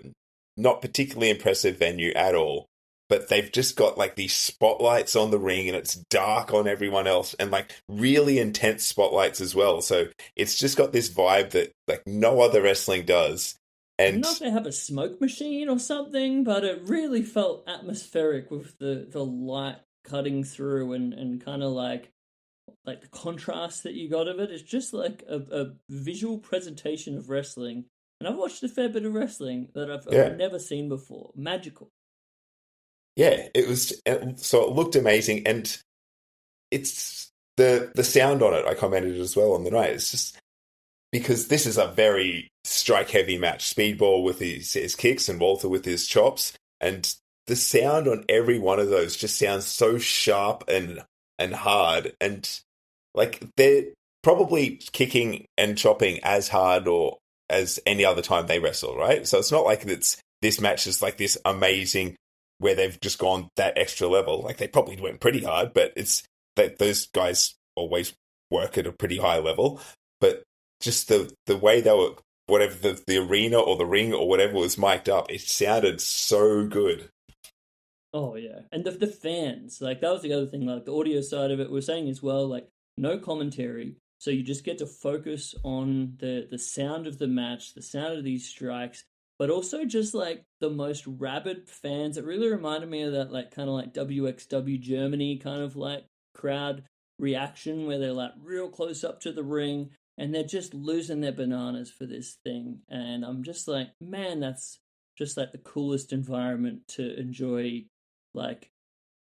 not particularly impressive venue at all. But they've just got like these spotlights on the ring and it's dark on everyone else and like really intense spotlights as well. So it's just got this vibe that like no other wrestling does. And I don't know if they have a smoke machine or something, but it really felt atmospheric with the light cutting through and kind of like the contrast that you got of it. It's just like a visual presentation of wrestling. And I've watched a fair bit of wrestling that I've never seen before. Magical. Yeah, so it looked amazing, and it's the sound on it. I commented as well on the night. It's just because this is a very strike-heavy match. Speedball with his kicks and Walter with his chops, and the sound on every one of those just sounds so sharp and hard, and like they're probably kicking and chopping as hard or as any other time they wrestle, right? So it's not like this match is like this amazing where they've just gone that extra level. Like they probably went pretty hard, but it's that those guys always work at a pretty high level. But just the way they were, whatever the arena or the ring or whatever was mic'd up, it sounded so good. Oh yeah, and the fans, like that was the other thing. Like the audio side of it, we're saying as well, like no commentary, so you just get to focus on the sound of the match, the sound of these strikes. But also just like the most rabid fans. It really reminded me of that like kind of like WXW Germany kind of like crowd reaction where they're like real close up to the ring and they're just losing their bananas for this thing. And I'm just like, man, that's just like the coolest environment to enjoy like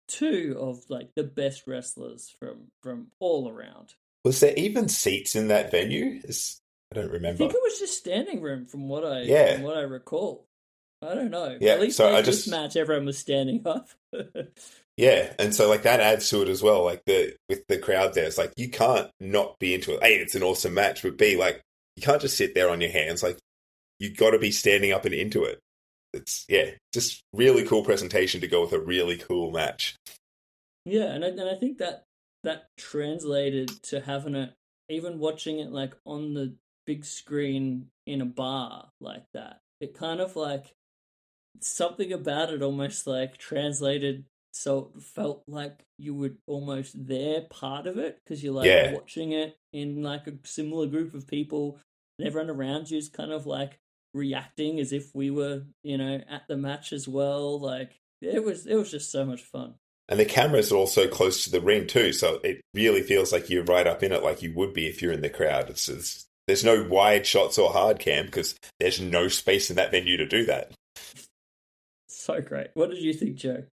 two of like the best wrestlers from all around. Was there even seats in that venue? I don't remember. I think it was just standing room from what I recall. I don't know. Yeah, At least so this match, everyone was standing up. Yeah, and so like that adds to it as well. Like with the crowd there, it's like you can't not be into it. A, it's an awesome match, but B, like you can't just sit there on your hands. Like, you got to be standing up and into it. It's, just really cool presentation to go with a really cool match. Yeah, and I think that translated to having it, even watching it like on the big screen in a bar like that. It kind of like, something about it almost like translated, so it felt like you were almost there, part of it, because you're like watching it in like a similar group of people, and everyone around you is kind of like reacting as if we were, at the match as well. Like, it was just so much fun. And the cameras are also close to the ring too, so it really feels like you're right up in it, like you would be if you're in the crowd. There's no wide shots or hard cam because there's no space in that venue to do that. So great. What did you think, Joe?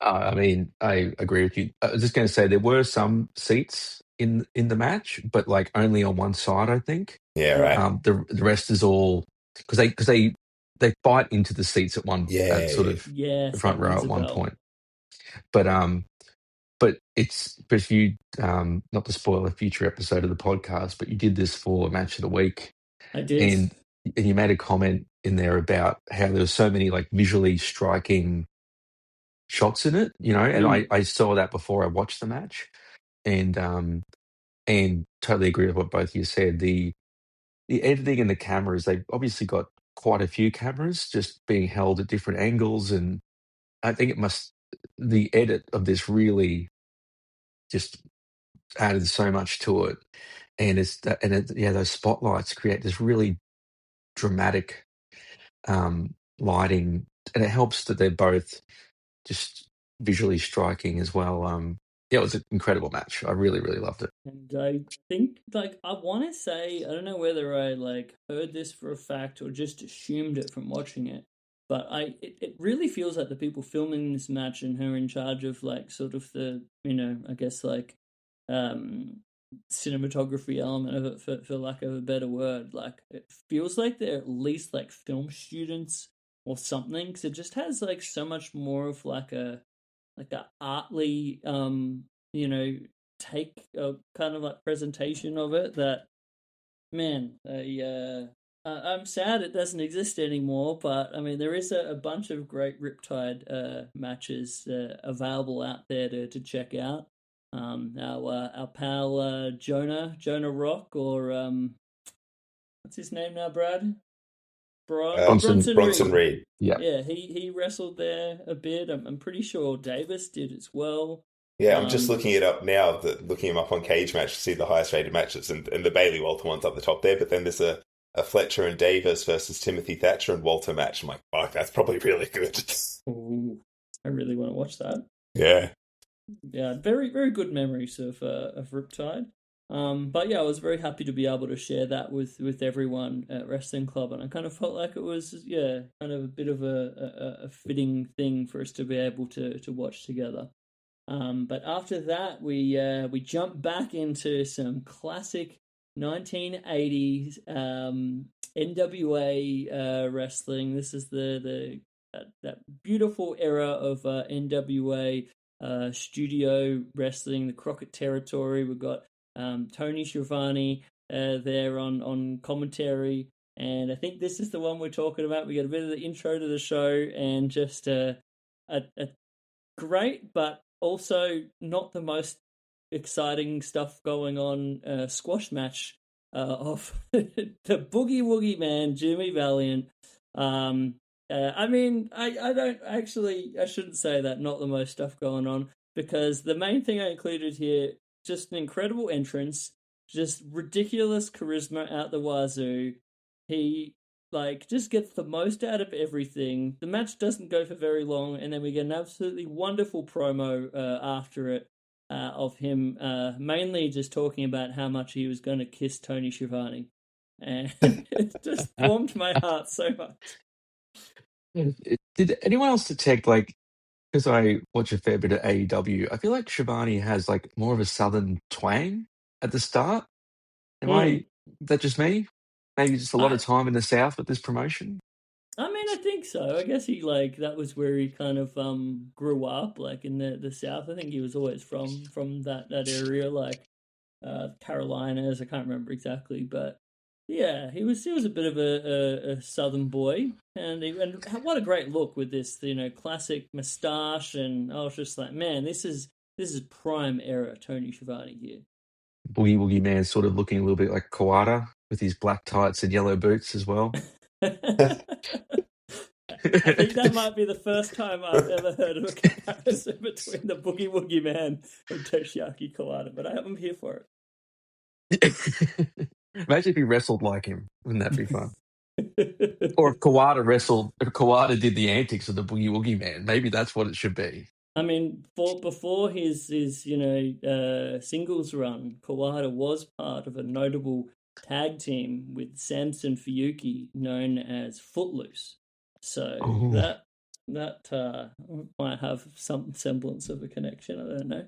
I mean, I agree with you. I was just going to say there were some seats in the match, but like only on one side, I think. Yeah, right. The rest is all because they fight into the seats at one sort of the front row at one point. But if you not to spoil a future episode of the podcast, but you did this for Match of the Week. I did, and you made a comment in there about how there were so many like visually striking shots in it, and I saw that before I watched the match, and totally agree with what both of you said. The editing and the cameras, they've obviously got quite a few cameras just being held at different angles, and I think the edit of this really just added so much to it, and those spotlights create this really dramatic lighting, and it helps that they're both just visually striking as well. It was an incredible match. I really, really loved it. And I think, like, I want to say, I don't know whether I like heard this for a fact or just assumed it from watching it, but it really feels like the people filming this match and who are in charge of like sort of the, I guess like cinematography element of it, for lack of a better word, like it feels like they're at least like film students or something, because it just has like so much more of like a artly take, kind of like presentation of it, that, man, I'm sad it doesn't exist anymore, but I mean there is a bunch of great Riptide matches available out there to check out. Our pal Jonah Rock, or what's his name now, Brad? Bronson Reed. Yeah, he wrestled there a bit. I'm pretty sure Davis did as well. Yeah, I'm just looking it up now, looking him up on Cage Match to see the highest rated matches, and the Bailey Walter one's up the top there, but then there's a Fletcher and Davis versus Timothy Thatcher and Walter match. I'm like, fuck, that's probably really good. Ooh, I really want to watch that. Yeah. Yeah, very, very good memories of Riptide. But yeah, I was very happy to be able to share that with everyone at Wrestling Club, and I kind of felt like it was, kind of a bit of a fitting thing for us to be able to watch together. But after that, we jump back into some classic 1980s NWA wrestling. This is that beautiful era of NWA studio wrestling, the Crockett territory. We've got Tony Schiavone there on commentary, and I think this is the one we're talking about. We got a bit of the intro to the show, and just a great, but also not the most exciting stuff going on, squash match of the Boogie Woogie Man, Jimmy Valiant. I mean, I shouldn't say that, not the most stuff going on, because the main thing I included here, just an incredible entrance, just ridiculous charisma out the wazoo. He, like, just gets the most out of everything. The match doesn't go for very long, and then we get an absolutely wonderful promo after it of him mainly just talking about how much he was going to kiss Tony Schiavone. And it just warmed my heart so much. Did anyone else detect, like, because I watch a fair bit of AEW, I feel like Schiavone has like more of a southern twang at the start. Is that just me? Maybe just a lot of time in the South with this promotion? I mean, I think so. I guess he, like, that was where he kind of grew up, like in the South. I think he was always from that area, like Carolinas. I can't remember exactly, but Yeah, he was a bit of a southern boy, and what a great look with this, classic moustache, and I was just like, man, this is prime era Tony Schiavone here. Boogie Woogie Man sort of looking a little bit like Kawada with his black tights and yellow boots as well. I think that might be the first time I've ever heard of a comparison between the Boogie Woogie Man and Toshiaki Kawada, but I'm here for Imagine if he wrestled like him. Wouldn't that be fun? it. Or if Kawada did the antics of the Boogie Woogie Man. Maybe that's what it should be. I mean, before his singles run, Kawada was part of a notable tag team with Samson Fuyuki, known as Footloose. So Oh. that might have some semblance of a connection. I don't know.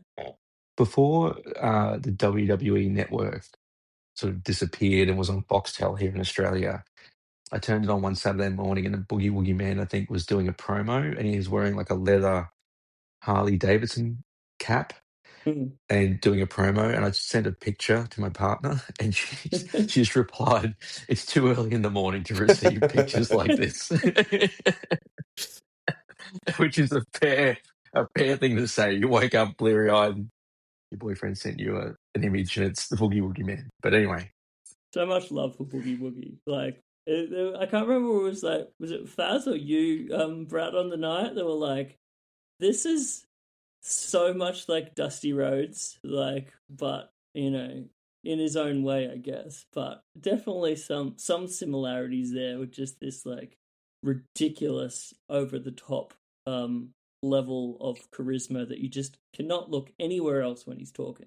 Before the WWE network sort of disappeared and was on Foxtel here in Australia, I turned it on one Saturday morning and the Boogie Woogie Man, I think, was doing a promo and he was wearing like a leather Harley Davidson cap Mm. and doing a promo. And I just sent a picture to my partner and she just replied, "It's too early in the morning to receive pictures like this," which is a fair thing to say. You wake up bleary eyed and your boyfriend sent you an image and it's the Boogie Woogie Man. But anyway. So much love for Boogie Woogie. Like, I can't remember what it was like. Was it Faz or you, Brad, on the night? They were like, this is so much like Dusty Rhodes, like, but, in his own way, I guess. But definitely some similarities there with just this, like, ridiculous, over-the-top level of charisma that you just cannot look anywhere else when he's talking.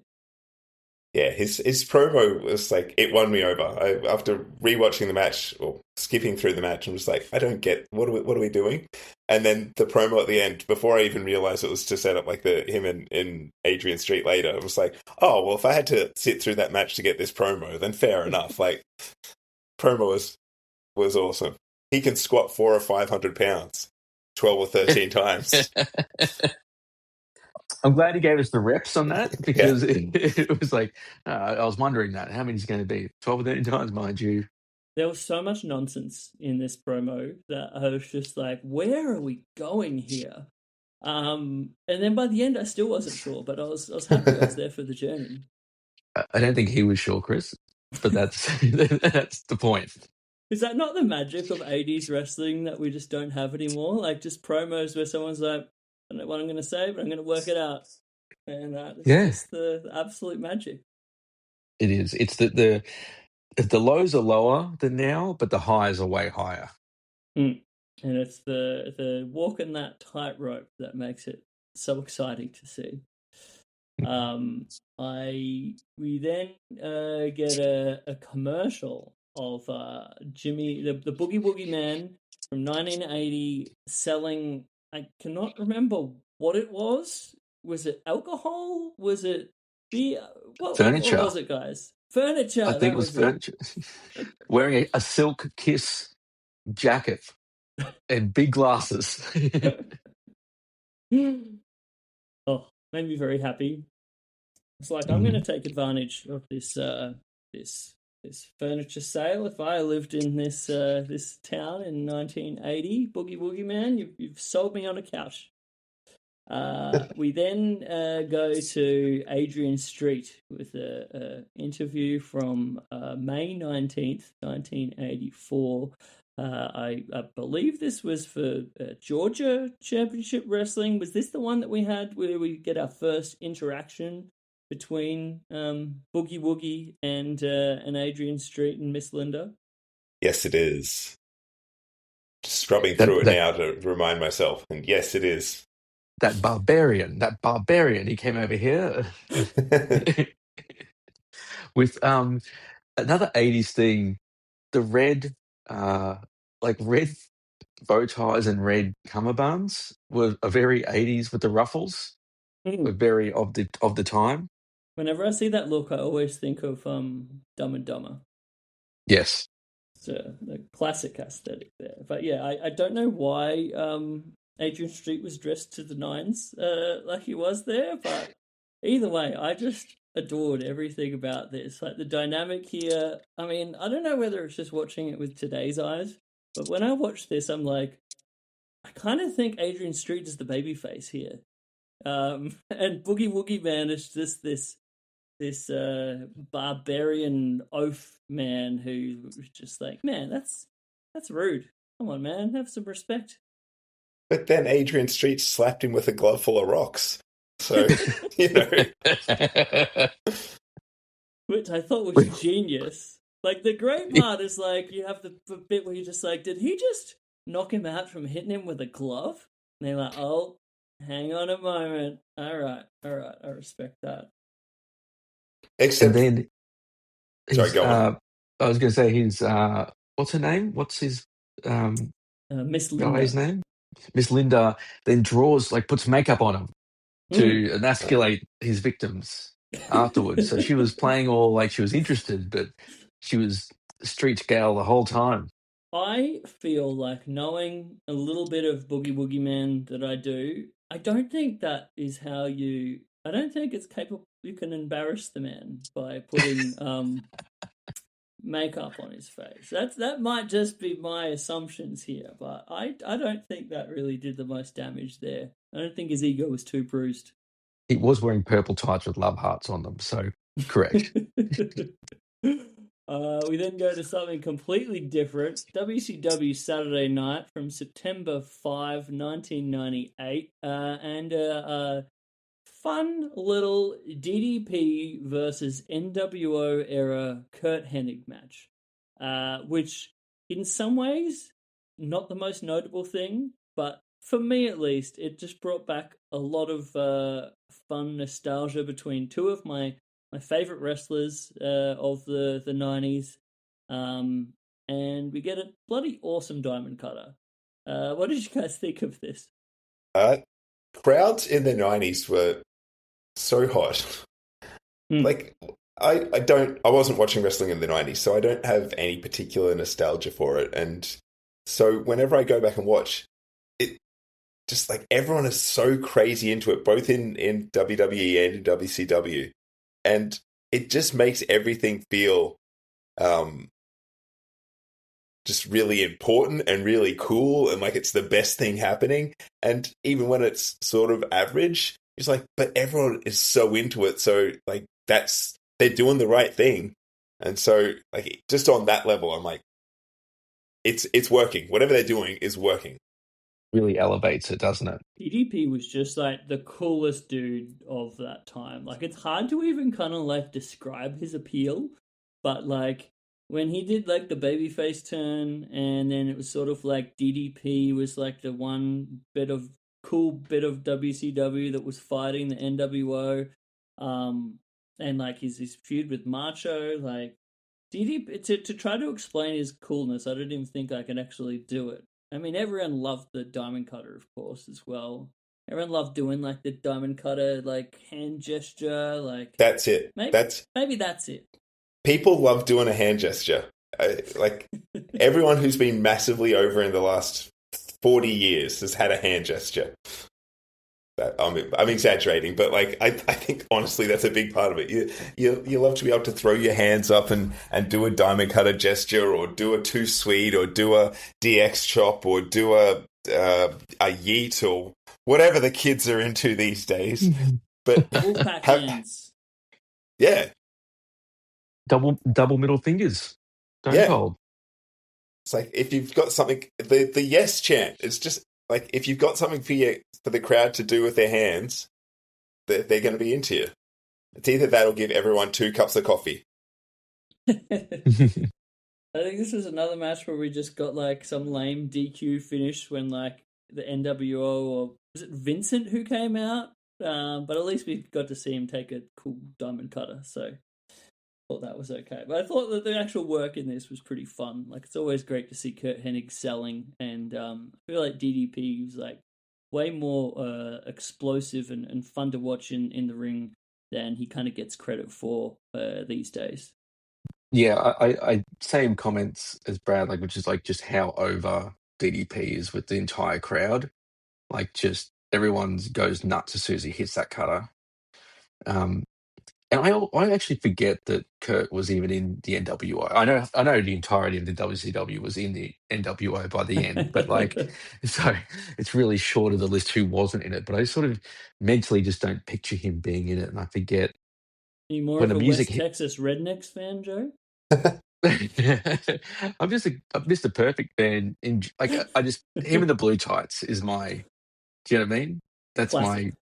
Yeah, his promo was like, it won me over. After rewatching the match or skipping through the match, I'm just like, I don't get what are we doing? And then the promo at the end, before I even realized it was to set up like him and Adrian Street later, I was like, oh well, if I had to sit through that match to get this promo, then fair enough. Like, promo was awesome. He can squat 400 or 500 pounds 12 or 13 times. I'm glad he gave us the reps on that because it was like, I was wondering that. How many is going to be? 12 or 13 times, mind you. There was so much nonsense in this promo that I was just like, where are we going here? And then by the end, I still wasn't sure, but I was happy I was there for the journey. I don't think he was sure, Chris, but that's that's the point. Is that not the magic of 80s wrestling that we just don't have anymore? Like, just promos where someone's like, I don't know what I'm going to say, but I'm going to work it out. And it's just the absolute magic. It is. It's the lows are lower than now, but the highs are way higher. And it's the walking that tightrope that makes it so exciting to see. We then get a commercial of Jimmy, the Boogie Woogie Man from 1980, selling, I cannot remember what it was. Was it alcohol? Was it beer? Furniture. What was it, guys? Furniture. I think it was furniture. Wearing a silk kiss jacket and big glasses. Oh, made me very happy. It's like, I'm going to take advantage of this this furniture sale. If I lived in this town in 1980, Boogie Woogie Man, you've sold me on a couch. We then go to Adrian Street with an interview from May 19th, 1984. I believe this was for Georgia Championship Wrestling. Was this the one that we had where we get our first interaction between Boogie Woogie and Adrian Street and Miss Linda? Yes, it is. Just scrubbing through it now to remind myself. And yes, it is. That barbarian, he came over here with another 80s thing, the red red bow ties and red cummerbunds were very 80s with the ruffles. Were very of the time. Whenever I see that look, I always think of Dumb and Dumber. Yes. It's the classic aesthetic there. But yeah, I don't know why Adrian Street was dressed to the nines like he was there, but either way, I just adored everything about this. Like the dynamic here. I mean, I don't know whether it's just watching it with today's eyes, but when I watch this, I'm like, I kind of think Adrian Street is the babyface here, and Boogie Woogie Man is just this barbarian oaf man who was just like, man, that's rude. Come on, man, have some respect. But then Adrian Street slapped him with a glove full of rocks. So, you know. Which I thought was genius. Like, the great part is, like, you have the bit where you're just like, did he just knock him out from hitting him with a glove? And they're like, oh, hang on a moment. All right, I respect that. Except And then, sorry, go on. I was going to say his, what's her name? What's his Miss Linda. guy's name? Miss Linda then puts makeup on him to emasculate his victims afterwards. So she was playing all like she was interested, but she was street gal the whole time. I feel like, knowing a little bit of Boogie Woogie Man that I do, I don't think that is how you... I don't think it's capable... You can embarrass the man by putting makeup on his face. That might just be my assumptions here, but I don't think that really did the most damage there. I don't think his ego was too bruised. He was wearing purple tights with love hearts on them, so correct. We then go to something completely different. WCW Saturday Night from September 5, 1998. And a fun little DDP versus NWO era Kurt Hennig match. Which, in some ways, not the most notable thing, but for me at least, it just brought back a lot of fun nostalgia between two of my favorite wrestlers of the 90s. And we get a bloody awesome diamond cutter. What did you guys think of this? Crowds in the 90s were so hot. Like, I wasn't watching wrestling in the 90s, so I don't have any particular nostalgia for it. And so whenever I go back and watch it, just like everyone is so crazy into it, both in WWE and in WCW. And it just makes everything feel just really important and really cool, and like it's the best thing happening. And even when it's sort of average, it's like, but everyone is so into it. So like they're doing the right thing. And so like just on that level, I'm like, it's working. Whatever they're doing is working. Really elevates it, doesn't it? DDP was just like the coolest dude of that time. Like, it's hard to even kind of like describe his appeal, but like when he did like the babyface turn, and then it was sort of like DDP was like the one cool bit of WCW that was fighting the NWO, and like his feud with Macho, like DDP, to try to explain his coolness, I don't even think I can actually do it. I mean, everyone loved the diamond cutter, of course, as well. Everyone loved doing like the diamond cutter, like hand gesture, like that's it. Maybe that's it. People love doing a hand gesture. Like everyone who's been massively over in the last 40 years has had a hand gesture. I'm exaggerating, but like I think honestly that's a big part of it. You love to be able to throw your hands up and do a diamond cutter gesture, or do a too sweet, or do a DX chop, or do a yeet, or whatever the kids are into these days. But Wolfpack hands. Yeah. Double middle fingers. Don't hold. It's like if you've got something, the yes chant. It's just like if you've got something for the crowd to do with their hands, they're going to be into you. It's either that or give everyone 2 cups of coffee. I think this was another match where we just got like some lame DQ finish when like the NWO, or was it Vincent who came out? But at least we got to see him take a cool diamond cutter, so I thought that was okay. But I thought that the actual work in this was pretty fun. Like, it's always great to see Kurt Hennig selling, and I feel like DDP was like way more explosive and fun to watch in the ring than he kind of gets credit for these days. Yeah, I same comments as Brad, like, which is like just how over DDP is with the entire crowd. Like, just everyone goes nuts as soon as he hits that cutter. And I actually forget that Kurt was even in the NWO. I know the entirety of the WCW was in the NWO by the end, but like, so it's really short of the list who wasn't in it. But I sort of mentally just don't picture him being in it, and I forget You more when of the a music West Texas Rednecks fan, Joe? I'm just a Mr. Perfect fan. I just him in the blue tights is my. Do you know what I mean? That's Classic.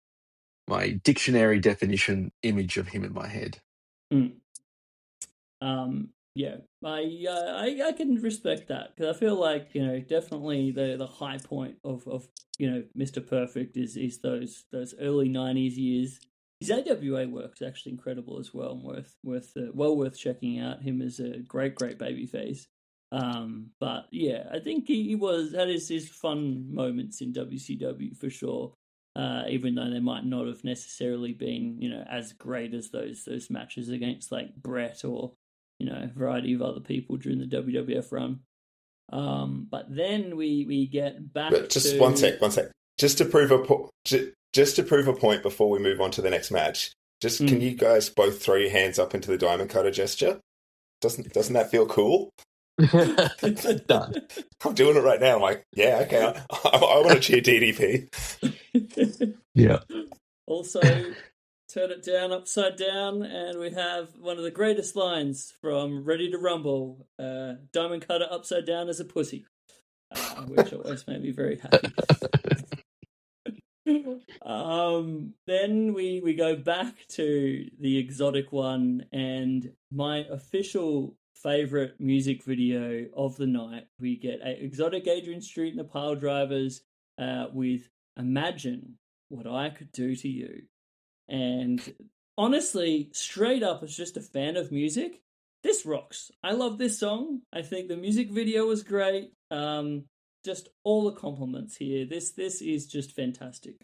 my dictionary definition image of him in my head. Mm. Yeah, I can respect that because I feel like definitely the high point of Mr. Perfect is those early '90s years. His AWA work's actually incredible as well, and worth checking out. Him as a great babyface. But yeah, I think he had his fun moments in WCW for sure. Even though they might not have necessarily been as great as those matches against like Brett or a variety of other people during the WWF run. But then we get back But just to... one sec. Just to prove a point before we move on to the next match. Can you guys both throw your hands up into the diamond cutter gesture? Doesn't that feel cool? Done. I'm doing it right now. I'm like, yeah, okay. I want to cheer DDP. Yeah. Also, turn it down upside down, and we have one of the greatest lines from Ready to Rumble: "Diamond cutter upside down as a pussy," which always made me very happy. Then we go back to the exotic one, and my official favorite music video of the night. We get exotic Adrian Street and the Pile Drivers with "Imagine What I Could Do to You." And honestly, straight up, as just a fan of music, this rocks. I love this song. I think the music video was great. Just all the compliments here. This is just fantastic.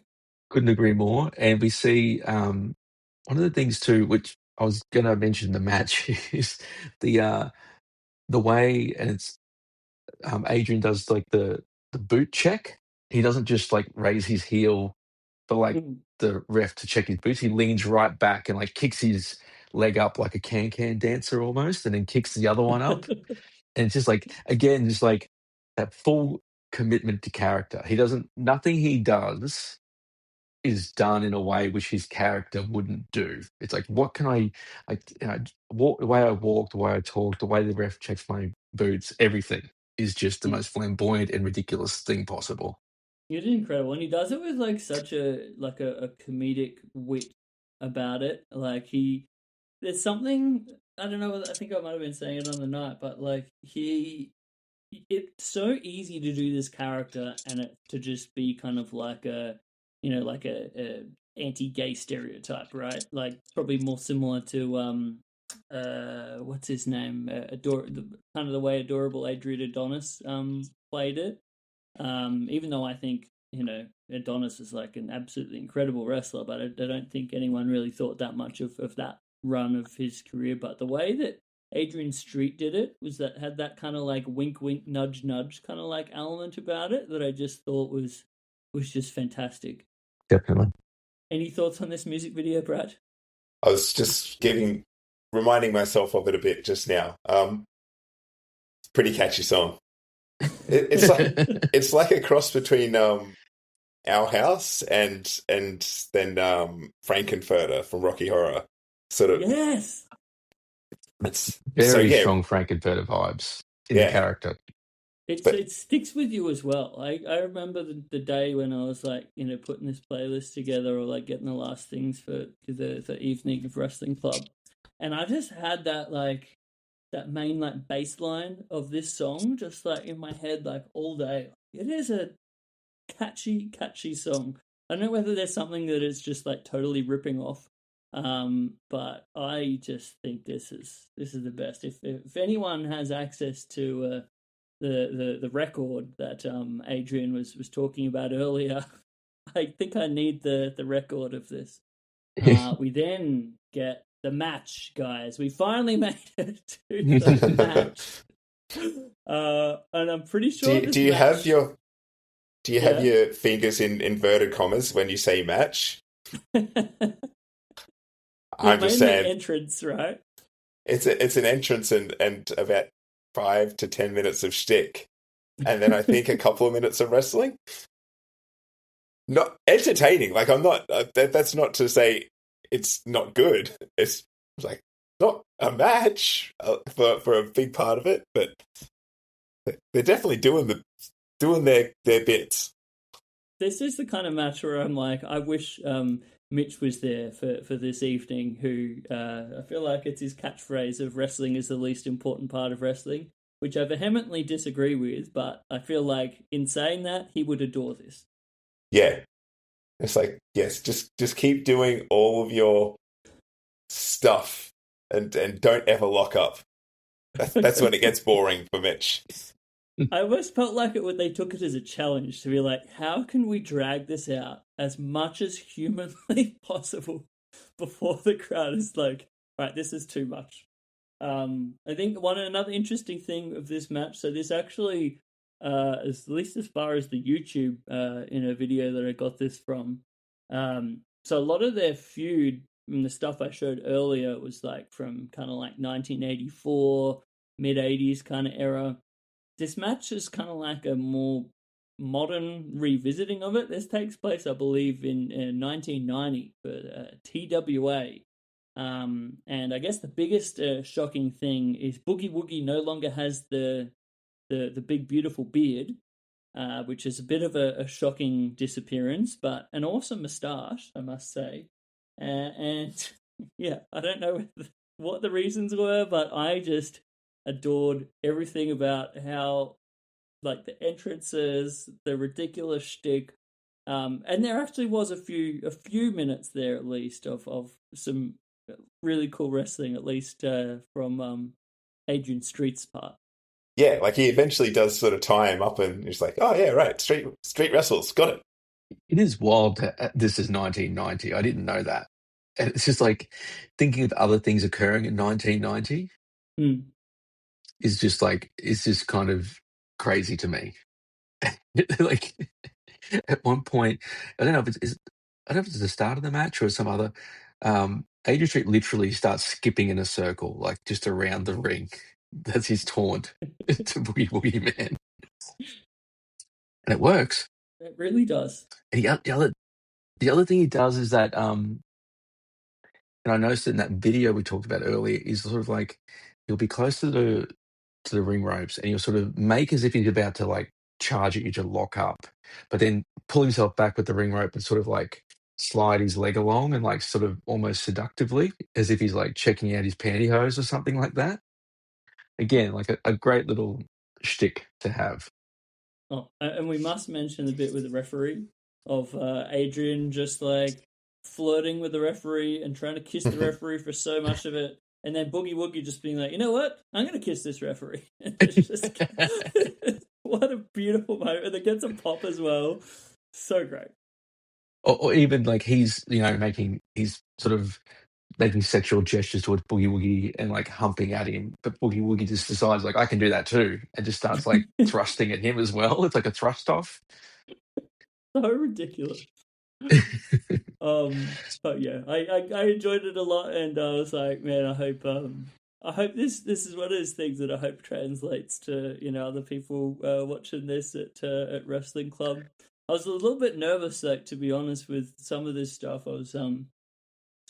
Couldn't agree more. And we see one of the things too, which I was going to mention in the match, is the way, and it's Adrian does like the boot check. He doesn't just like raise his heel for like the ref to check his boots. He leans right back and like kicks his leg up like a can dancer almost, and then kicks the other one up. And it's just like, again, just like that full commitment to character. Nothing he does is done in a way which his character wouldn't do. It's like, what can the way I walk, the way I talk, the way the ref checks my boots, everything is just the most flamboyant and ridiculous thing possible. It is incredible, and he does it with like such a comedic wit about it. Like there's something, I don't know. I think I might have been saying it on the night, but like it's so easy to do this character and it to just be kind of like a anti-gay stereotype, right? Like probably more similar to what's his name? Kind of the way adorable Adrian Adonis played it. Even though I think Adonis is like an absolutely incredible wrestler, but I don't think anyone really thought that much of that run of his career. But the way that Adrian Street did it had that kind of like wink wink nudge nudge kind of like element about it that I just thought was just fantastic. Definitely. Any thoughts on this music video, Brad? I was just reminding myself of it a bit just now. Pretty catchy song. It's like a cross between Our House and then Frankenfurter from Rocky Horror. Sort of. Yes. It's very strong Frankenfurter vibes in the character. It sticks with you as well. I remember the day when I was like, putting this playlist together or like getting the last things for the evening of wrestling club, and I just had that like that main like bass line of this song just like in my head like all day. It is a catchy song. I don't know whether there's something that it's just like totally ripping off, but I just think this is the best. If anyone has access to the record that Adrian was talking about earlier, I think I need the record of this. We then get the match, guys. We finally made it to the match. And I'm pretty sure do you have your fingers in inverted commas when you say match? I'm just mainly saying entrance, right? it's an entrance and about 5 to 10 minutes of shtick, and then I think a couple of minutes of wrestling. Not entertaining. Like I'm not. That's not to say it's not good. It's like not a match for a big part of it, but they're definitely doing their bits. This is the kind of match where I'm like, I wish Mitch was there for this evening, who I feel like it's his catchphrase of wrestling is the least important part of wrestling, which I vehemently disagree with, but I feel like in saying that, he would adore this. Yeah. It's like, yes, just keep doing all of your stuff and don't ever lock up. That's when it gets boring for Mitch. I almost felt like it when they took it as a challenge to be like, how can we drag this out as much as humanly possible before the crowd is like, right, this is too much. I think another interesting thing of this match, so this actually, at least as far as the YouTube video that I got this from, so a lot of their feud and the stuff I showed earlier was like from kind of like 1984, mid-80s kind of era. This match is kind of like a more modern revisiting of it. This takes place, I believe, in 1990 for TWA. And I guess the biggest shocking thing is Boogie Woogie no longer has the big beautiful beard, which is a bit of a shocking disappearance, but an awesome moustache, I must say. And yeah, I don't know what the reasons were, but I just adored everything about how, like, the entrances, the ridiculous shtick, and there actually was a few minutes there at least of some really cool wrestling, at least from Adrian Street's part. Yeah, like he eventually does sort of tie him up, and he's like, "Oh yeah, right, street wrestles, got it." It is wild that this is 1990. I didn't know that. And it's just like thinking of other things occurring in 1990 is just like, it's just kind of crazy to me. Like at one point, I don't know if it's the start of the match or some other, Adrian Street literally starts skipping in a circle, like just around the ring. That's his taunt to Boogie Woogie Man. And it works. It really does. And the other thing he does is that, and I noticed in that video we talked about earlier, is sort of like he'll be close to the ring ropes and he'll sort of make as if he's about to like charge at you to lock up, but then pull himself back with the ring rope and sort of like slide his leg along and like sort of almost seductively, as if he's like checking out his pantyhose or something like that. Again, like a great little shtick to have. Oh, and we must mention the bit with the referee of Adrian just like flirting with the referee and trying to kiss the referee for so much of it, and then Boogie Woogie just being like, you know what, I'm going to kiss this referee. It's just what a beautiful moment. And it gets a pop as well. So great. Or even like he's sort of making sexual gestures towards Boogie Woogie and like humping at him, but Boogie Woogie just decides like, I can do that too, and just starts like thrusting at him as well. It's like a thrust off. So ridiculous. But yeah, I enjoyed it a lot, and I was like, man, I hope this is one of those things that I hope translates to other people watching this at Wrestling Club. I was a little bit nervous, like, to be honest, with some of this stuff. I was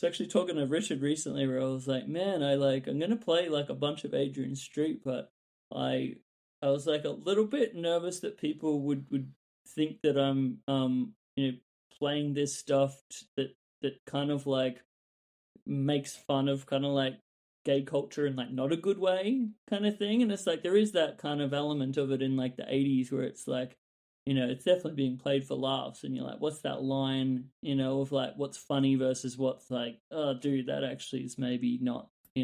actually talking to Richard recently, where I was like, man, I'm gonna play like a bunch of Adrian Street, but I was like a little bit nervous that people would think that I'm playing this stuff that kind of like makes fun of kind of like gay culture in like not a good way kind of thing. And it's like there is that kind of element of it in like the 80s where it's like, it's definitely being played for laughs, and you're like, what's that line, of like what's funny versus what's like, oh dude, that actually is maybe not the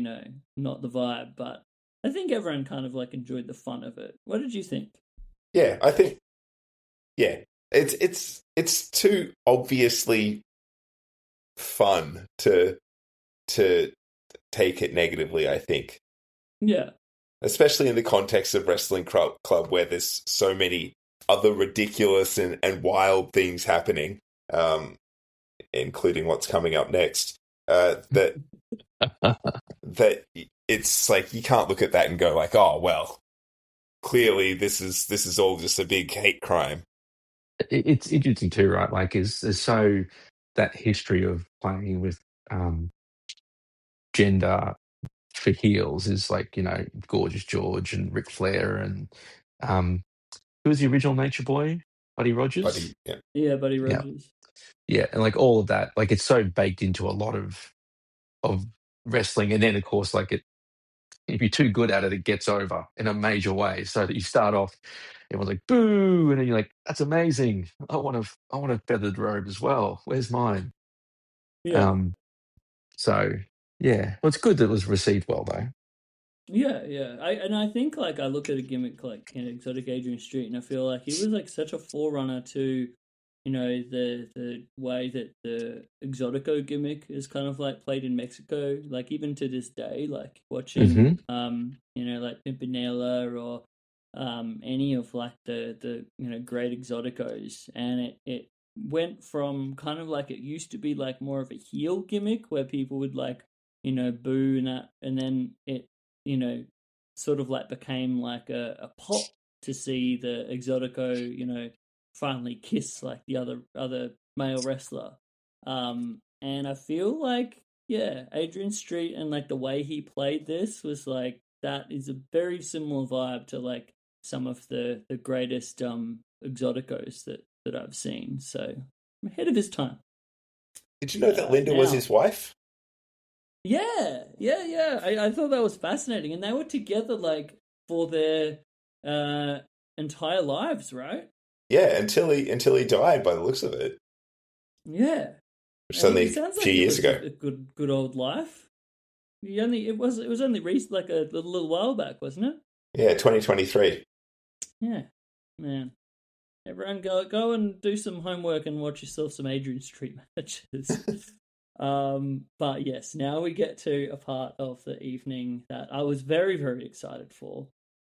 vibe. But I think everyone kind of like enjoyed the fun of it. What did you think? Yeah, I think it's too obviously fun to take it negatively, I think. Yeah. Especially in the context of Wrestling Club where there's so many other ridiculous and wild things happening, including what's coming up next. that it's like you can't look at that and go like, oh well, clearly this is all just a big hate crime. It's interesting too, right? Like, is so that history of playing with gender for heels is like, Gorgeous George and Ric Flair and um, who was the original Nature Boy? Buddy Rogers. Buddy, yeah. Yeah, Buddy Yeah. Rogers. Yeah, and like all of that, like it's so baked into a lot of wrestling, and then of course, like if you're too good at it, it gets over in a major way. So that you start off, everyone's like boo, and then you're like, that's amazing. I want a feathered robe as well. Where's mine? Yeah. So yeah, well, it's good that it was received well though. Yeah. I think like I look at a gimmick like Exotic Adrian Street, and I feel like he was like such a forerunner to, the way that the Exotico gimmick is kind of like played in Mexico. Like even to this day, like watching like Pimpinela or any of like the great Exoticos, and it went from kind of like it used to be like more of a heel gimmick where people would like boo and that, and then it sort of like became like a pop to see the Exotico finally kiss like the other male wrestler, and I feel like Adrian Street and like the way he played this was like that is a very similar vibe to like some of the greatest Exoticos that I've seen, so I'm ahead of his time. Did you know that Linda was his wife? Yeah. I thought that was fascinating, and they were together like for their entire lives, right? Yeah, until he died, by the looks of it. Yeah, Which is only a few years ago. A good old life. It was only recent, like a little while back, wasn't it? Yeah, 2023. Yeah, man. Everyone go and do some homework and watch yourself some Adrian Street matches. But yes, now we get to a part of the evening that I was very, very excited for.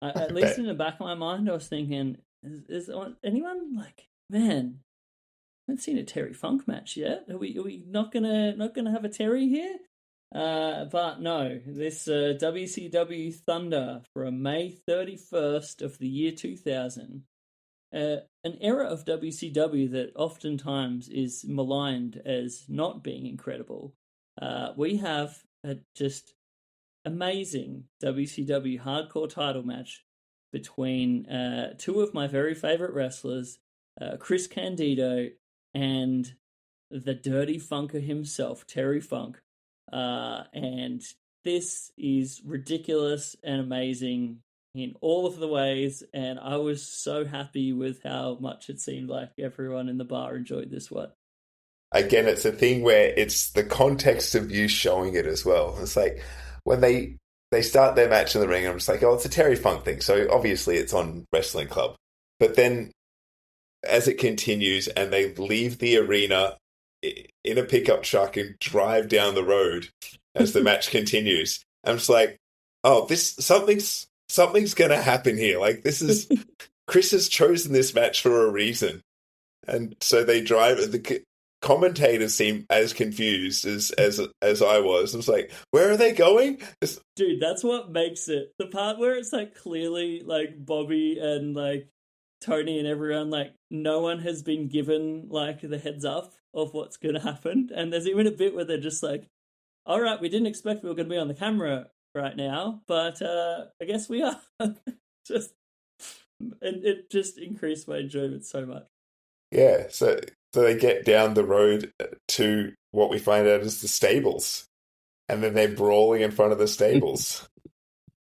At least in the back of my mind, I was thinking, is anyone like, man, I haven't seen a Terry Funk match yet. Are we not gonna have a Terry here? But no, this WCW Thunder from May 31st of the year 2000. An era of WCW that oftentimes is maligned as not being incredible. We have a just amazing WCW hardcore title match between two of my very favorite wrestlers, Chris Candido and the Dirty Funker himself, Terry Funk. And this is ridiculous and amazing in all of the ways, and I was so happy with how much it seemed like everyone in the bar enjoyed this one. Again, it's a thing where it's the context of you showing it as well. It's like when they start their match in the ring, I'm just like, oh, it's a Terry Funk thing, so obviously it's on Wrestling Club. But then as it continues and they leave the arena in a pickup truck and drive down the road as the match continues, I'm just like, oh, something's going to happen here. Like, this is... Chris has chosen this match for a reason. And so they drive... The commentators seem as confused as I was. I was like, where are they going? Dude, that's what makes it. The part where it's, like, clearly, like, Bobby and, like, Tony and everyone, like, no one has been given, like, the heads up of what's going to happen. And there's even a bit where they're just like, all right, we didn't expect we were going to be on the camera right now, but I guess we are. It just increased my enjoyment so much. Yeah, so they get down the road to what we find out is the stables, and then they're brawling in front of the stables.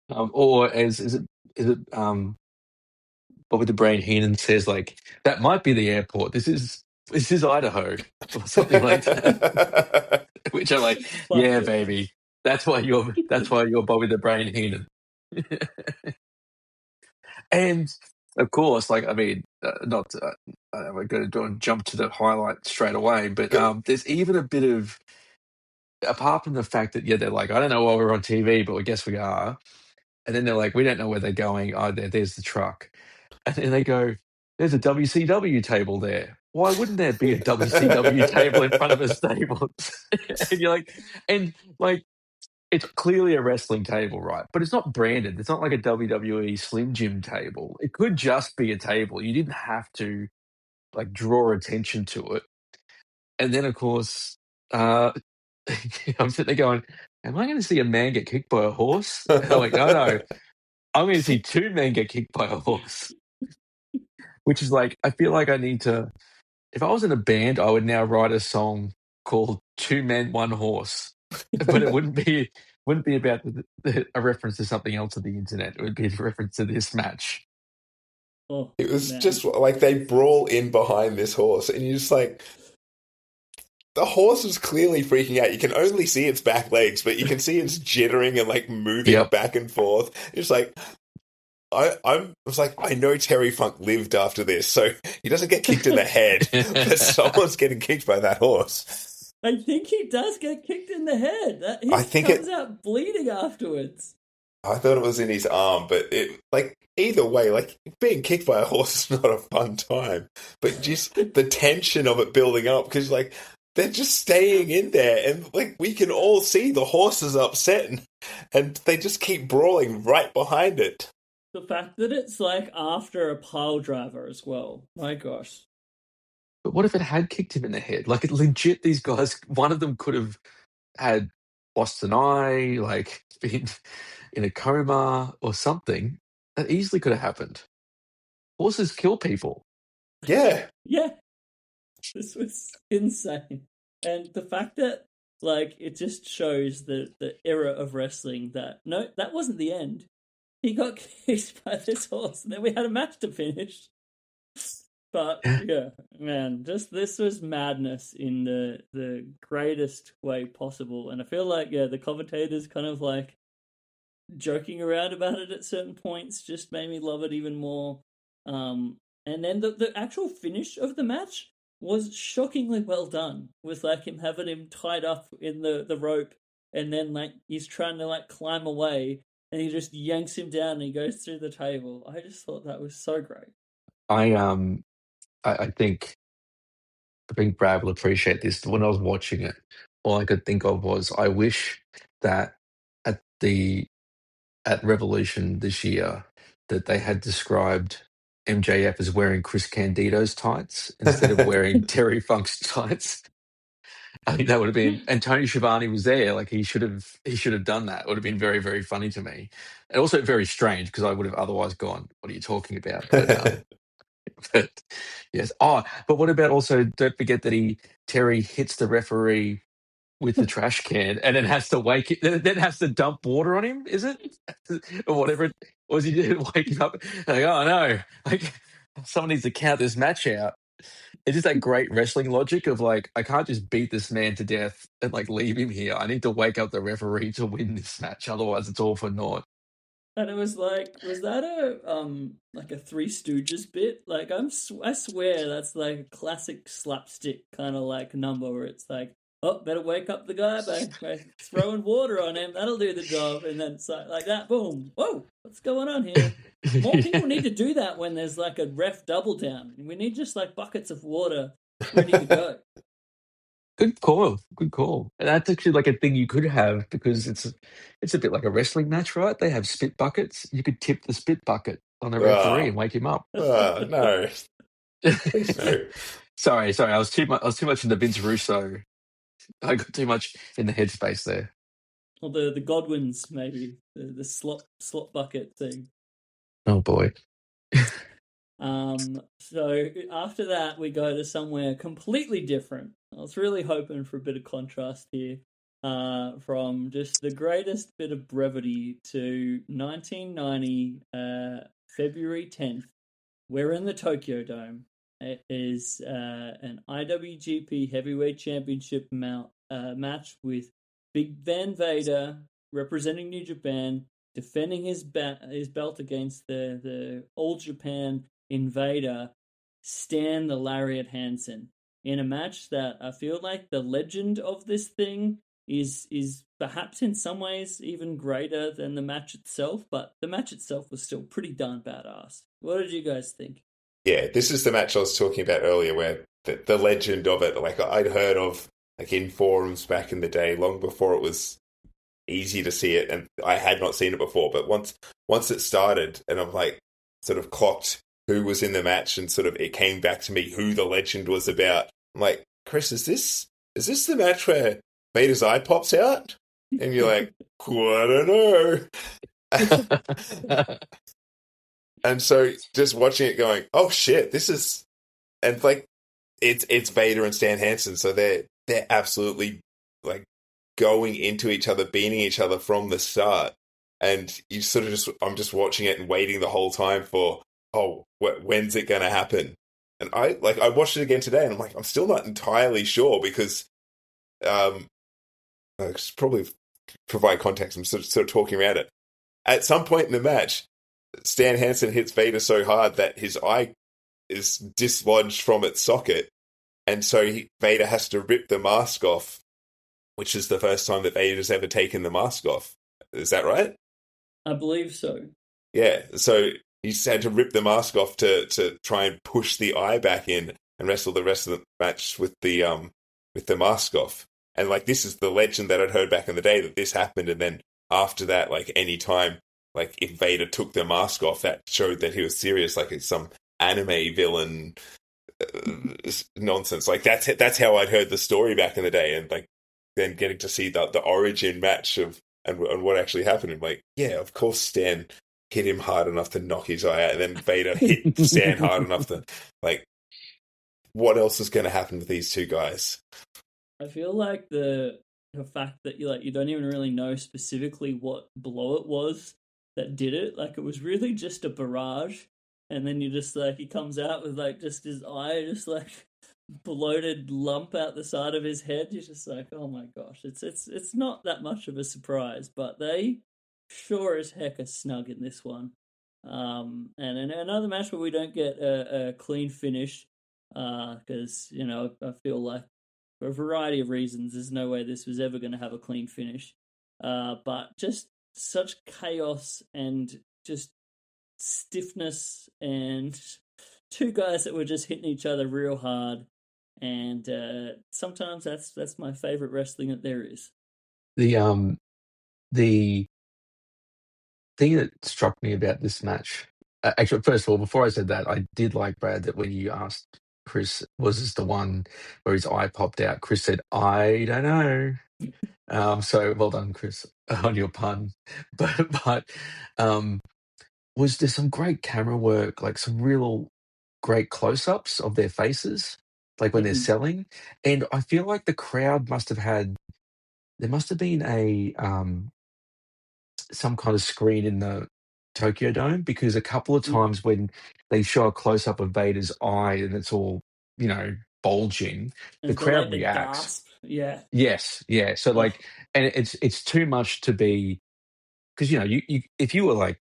Or is it Bobby the Brain Heenan says, like, that might be the airport. This is Idaho, or something like that. Which I'm like, yeah, baby. That's why you're Bobby the Brain Heenan. And of course, like, I mean, we're going to jump to the highlight straight away, but there's even a bit of, apart from the fact that, they're like, I don't know why we're on TV, but I guess we are. And then they're like, we don't know where they're going. Oh, there's the truck. And then they go, there's a WCW table there. why wouldn't there be a WCW table in front of a stable? And you're like, and like, it's clearly a wrestling table, right? But it's not branded. It's not like a WWE Slim Jim table. It could just be a table. You didn't have to like draw attention to it. And then, of course, I'm sitting there going, "Am I going to see a man get kicked by a horse?" And I'm like, no, I'm going to see two men get kicked by a horse. Which is like, I feel like I need to. If I was in a band, I would now write a song called Two Men, One Horse. But it wouldn't be about a reference to something else on the internet. It would be a reference to this match. Oh, It was man. just like they brawl in behind this horse, and you're just like, the horse is clearly freaking out. You can only see its back legs, but you can see it's jittering and like moving back and forth. It's like, I was like, I know Terry Funk lived after this, so he doesn't get kicked in the head, but someone's getting kicked by that horse. I think he does get kicked in the head. I think comes out bleeding afterwards. I thought it was in his arm, but it like either way, like being kicked by a horse is not a fun time. But just the tension of it building up, because like they're just staying in there, and like we can all see the horse is upset, and they just keep brawling right behind it. The fact that it's like after a pile driver as well. My gosh. But what if it had kicked him in the head? Like, it legit, these guys, one of them could have had lost an eye, like been in a coma or something. That easily could have happened. Horses kill people. Yeah. Yeah. This was insane. And the fact that, like, it just shows the era of wrestling that, no, that wasn't the end. He got kicked by this horse, and then we had a match to finish. But, yeah, man, just this was madness in the greatest way possible. And I feel like, yeah, the commentators kind of, like, joking around about it at certain points just made me love it even more. And then the actual finish of the match was shockingly well done, with, like, him having him tied up in the rope, and then, like, he's trying to, like, climb away, and he just yanks him down and he goes through the table. I just thought that was so great. I think Brad will appreciate this. When I was watching it, all I could think of was, I wish that at Revolution this year that they had described MJF as wearing Chris Candido's tights instead of wearing Terry Funk's tights. I think that would have been, and Tony Schiavone was there. Like, he should have done that. It would have been very, very funny to me, and also very strange, because I would have otherwise gone, "What are you talking about?" But yes. Oh, but what about also? Don't forget that Terry hits the referee with the trash can, and then has to dump water on him. Is it or whatever? Or is he wake him up like, oh no, like someone needs to count this match out? It's just that great wrestling logic of like, I can't just beat this man to death and like leave him here. I need to wake up the referee to win this match, otherwise it's all for naught. And it was like, was that like a Three Stooges bit? Like, I swear that's like a classic slapstick kind of like number where it's like, oh, better wake up the guy by throwing water on him. That'll do the job. And then it's like that, boom. Whoa, what's going on here? More people need to do that when there's like a ref double down. We need just like buckets of water ready to go. Good call. Good call. And that's actually like a thing you could have, because it's a bit like a wrestling match, right? They have spit buckets. You could tip the spit bucket on the referee and wake him up. No. Please no. Sorry. I was too much into Vince Russo. I got too much in the headspace there. Or the Godwins, maybe. The slot bucket thing. Oh boy. So after that, we go to somewhere completely different. I was really hoping for a bit of contrast here, from just the greatest bit of brevity to 1990, February 10th. We're in the Tokyo Dome. It is an IWGP Heavyweight Championship match with Big Van Vader representing New Japan, defending his belt against the All Japan Invader, Stan the Lariat Hansen, in a match that I feel like the legend of this thing is perhaps in some ways even greater than the match itself, but the match itself was still pretty darn badass. What did you guys think? yeah, this is the match I was talking about earlier, where the legend of it, like I'd heard of, like in forums back in the day, long before it was easy to see it, and I had not seen it before. But once it started, and I'm like, sort of clocked who was in the match, and sort of it came back to me who the legend was about. I'm like, Chris, is this the match where Vader's eye pops out? And you're like, well, I don't know. And so just watching it, going, oh shit, this is, and like it's Vader and Stan Hansen, so they're absolutely like going into each other, beating each other from the start, and you sort of I'm just watching it and waiting the whole time for, when's it going to happen? And I watched it again today, and I'm like, I'm still not entirely sure, because I should probably provide context. I'm sort of talking around it. At some point in the match, Stan Hansen hits Vader so hard that his eye is dislodged from its socket, and so Vader has to rip the mask off, which is the first time that Vader's ever taken the mask off. Is that right? I believe so. Yeah, so he's had to rip the mask off to try and push the eye back in and wrestle the rest of the match with the mask off. And like, this is the legend that I'd heard back in the day, that this happened, and then after that, like any time, like if Vader took the mask off, that showed that he was serious, like it's some anime villain nonsense. Like that's how I'd heard the story back in the day, and like then getting to see the origin match of and what actually happened. I'm like, yeah, of course Stan hit him hard enough to knock his eye out, and then Vader hit Stan hard enough to, like, what else is going to happen with these two guys? I feel like the fact that you don't even really know specifically what blow it was that did it. Like, it was really just a barrage, and then you just like, he comes out with like just his eye, just like bloated lump out the side of his head. You're just like, oh my gosh, it's not that much of a surprise, but they sure as heck are snug in this one. And in another match where we don't get a clean finish, because I feel like, for a variety of reasons, there's no way this was ever going to have a clean finish. But just such chaos and just stiffness, and two guys that were just hitting each other real hard. And sometimes that's my favorite wrestling that there is. The thing that struck me about this match, actually, first of all, before I said that, I did like, Brad, that when you asked Chris, was this the one where his eye popped out, Chris said, I don't know. So well done, Chris, on your pun. But was there some great camera work, like some real great close-ups of their faces, like when they're selling? And I feel like the crowd there must have been a some kind of screen in the Tokyo Dome, because a couple of times when they show a close-up of Vader's eye and it's all, bulging, the crowd reacts. Gasp. Yeah. Yes, yeah. So like, and it's too much to be, because you if you were like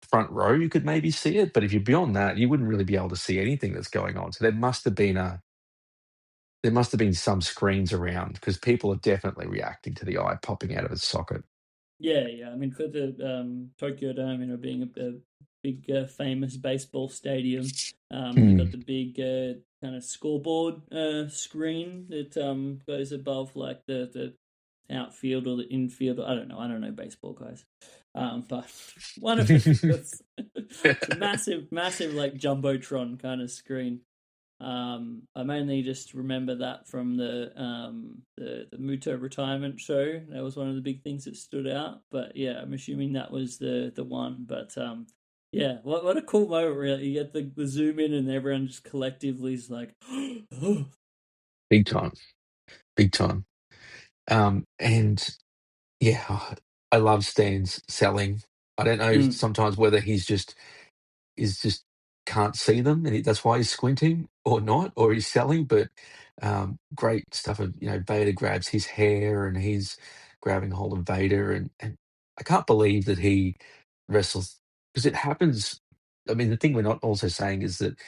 front row, you could maybe see it, but if you're beyond that, you wouldn't really be able to see anything that's going on. So there must have been some screens around, because people are definitely reacting to the eye popping out of its socket. Yeah. I mean, for the Tokyo Dome, being a big famous baseball stadium, they've got the big kind of scoreboard screen that goes above like the outfield or the infield. I don't know baseball, guys. But one of it's a massive like jumbotron kind of screen. I mainly just remember that from the Muto retirement show. That was one of the big things that stood out. But yeah, I'm assuming that was the one. But yeah, what a cool moment! Really, you get the zoom in, and everyone just collectively is like, big time. And yeah, I love Stan's selling. I don't know sometimes whether he's just can't see them, and that's why he's squinting, or not, or he's selling. But great stuff of, Vader grabs his hair and he's grabbing hold of Vader, and I can't believe that he wrestles, because it happens. I mean, the thing we're not also saying is that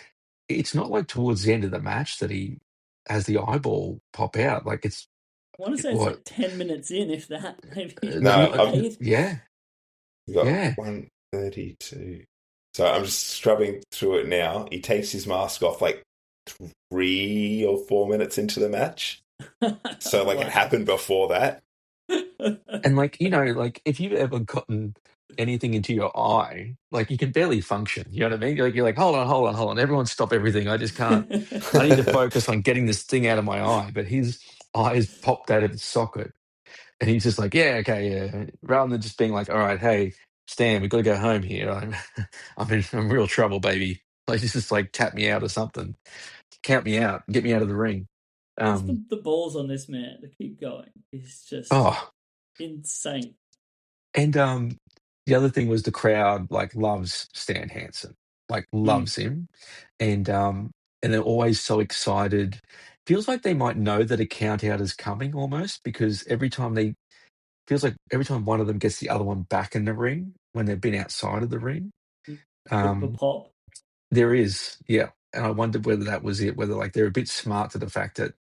it's not like towards the end of the match that he has the eyeball pop out. Like, it's, I want to say it's like 10 minutes in, if that. Maybe. No, yeah, you got yeah. 1:32. So I'm just scrubbing through it now. He takes his mask off like 3 or 4 minutes into the match. So like it Wow. happened before that. And like, like if you've ever gotten anything into your eye, like you can barely function. You know what I mean? You're like, hold on. Everyone stop everything. I just can't. I need to focus on getting this thing out of my eye. But his eyes popped out of its socket. And he's just like, yeah, okay, yeah. Rather than just being like, all right, hey, Stan, we've got to go home here. I'm in real trouble, baby. Like, just like tap me out or something. Count me out. Get me out of the ring. Just the balls on this man to keep going is just Oh, insane. and the other thing was the crowd like loves Stan Hansen, like loves him, and they're always so excited. Feels like they might know that a count out is coming almost because every time one of them gets the other one back in the ring when they've been outside of the ring, The um, pop. there is, yeah. And I wondered whether that was it, whether like they're a bit smart to the fact that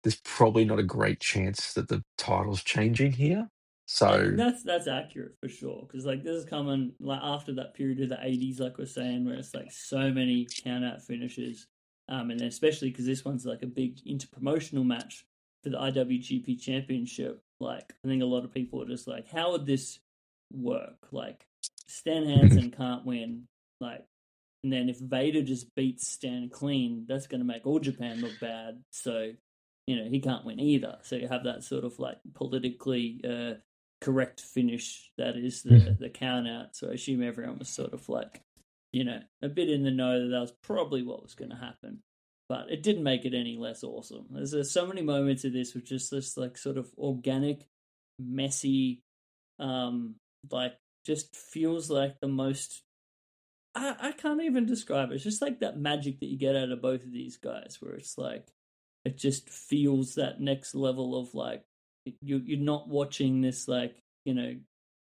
there's probably not a great chance that the title's changing here. So And that's accurate for sure, because like this is coming like after that period of the '80s, like we're saying, where it's like so many count out finishes, and then especially because this one's like a big interpromotional match for the IWGP Championship. Like I think a lot of people are just like, how would this work? Like Stan Hansen can't win, like, and then if Vader just beats Stan clean, that's going to make all Japan look bad. So he can't win either. So you have that sort of like politically correct finish that is the count out. So I assume everyone was sort of like, a bit in the know that was probably what was going to happen. But it didn't make it any less awesome. There's so many moments of this with just this like sort of organic, messy, like just feels like the most. I can't even describe it. It's just like that magic that you get out of both of these guys, where it's like it just feels that next level of like you're not watching this like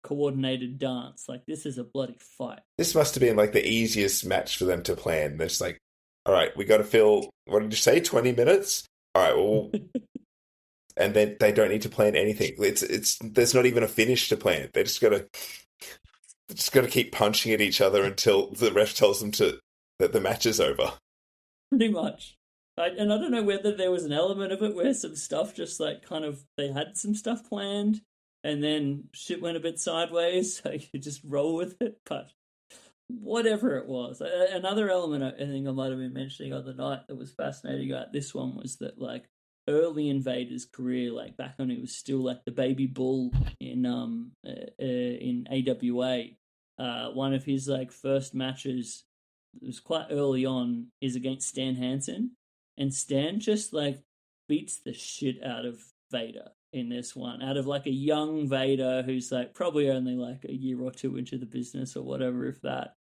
coordinated dance. Like this is a bloody fight. This must have been like the easiest match for them to plan. It's like, all right, we got to fill, what did you say, 20 minutes? All right, well, and then they don't need to plan anything. It's there's not even a finish to plan. They just got to keep punching at each other until the ref tells them that the match is over. Pretty much. And I don't know whether there was an element of it where some stuff just like kind of they had some stuff planned and then shit went a bit sideways, so you just roll with it. But whatever it was, another element I think I might have been mentioning on the night that was fascinating about this one was that like early in Vader's career, like back when he was still like the baby bull in AWA, one of his like first matches, it was quite early on, is against Stan Hansen. And Stan just like beats the shit out of Vader in this one, out of like a young Vader who's like probably only like a year or two into the business or whatever, if that.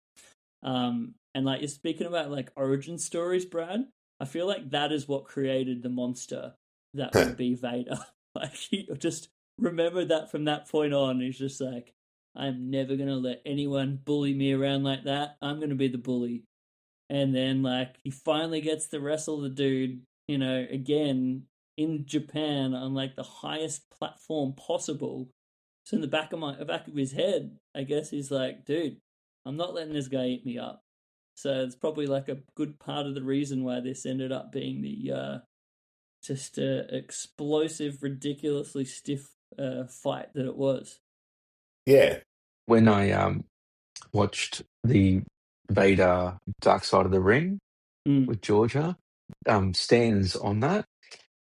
And like you're speaking about like origin stories, Brad. I feel like that is what created the monster that would be Vader. Like he just remembered that from that point on. He's just like, I'm never gonna let anyone bully me around like that. I'm gonna be the bully. And then, like, he finally gets to wrestle the dude, again in Japan on like the highest platform possible. So in the back of his head, I guess he's like, dude, I'm not letting this guy eat me up. So it's probably like a good part of the reason why this ended up being the just explosive, ridiculously stiff fight that it was. Yeah. when I watched the Vader Dark Side of the Ring with Georgia, Stan's on that.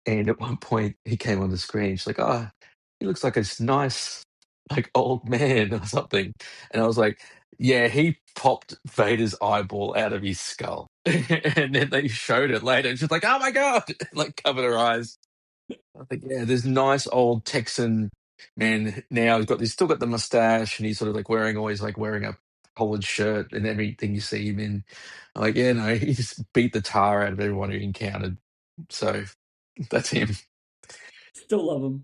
And at one point he came on the screen. She's like, "Oh, he looks like a nice, like old man or something." And I was like, "Yeah, he popped Vader's eyeball out of his skull." And then they showed it later. And she's like, "Oh my god!" Like covered her eyes. I think, yeah, there's nice old Texan man now. He's still got the mustache, and he's sort of like always like wearing a collared shirt and everything you see him in. I'm like, yeah, no, he just beat the tar out of everyone he encountered. So that's him. Still love him.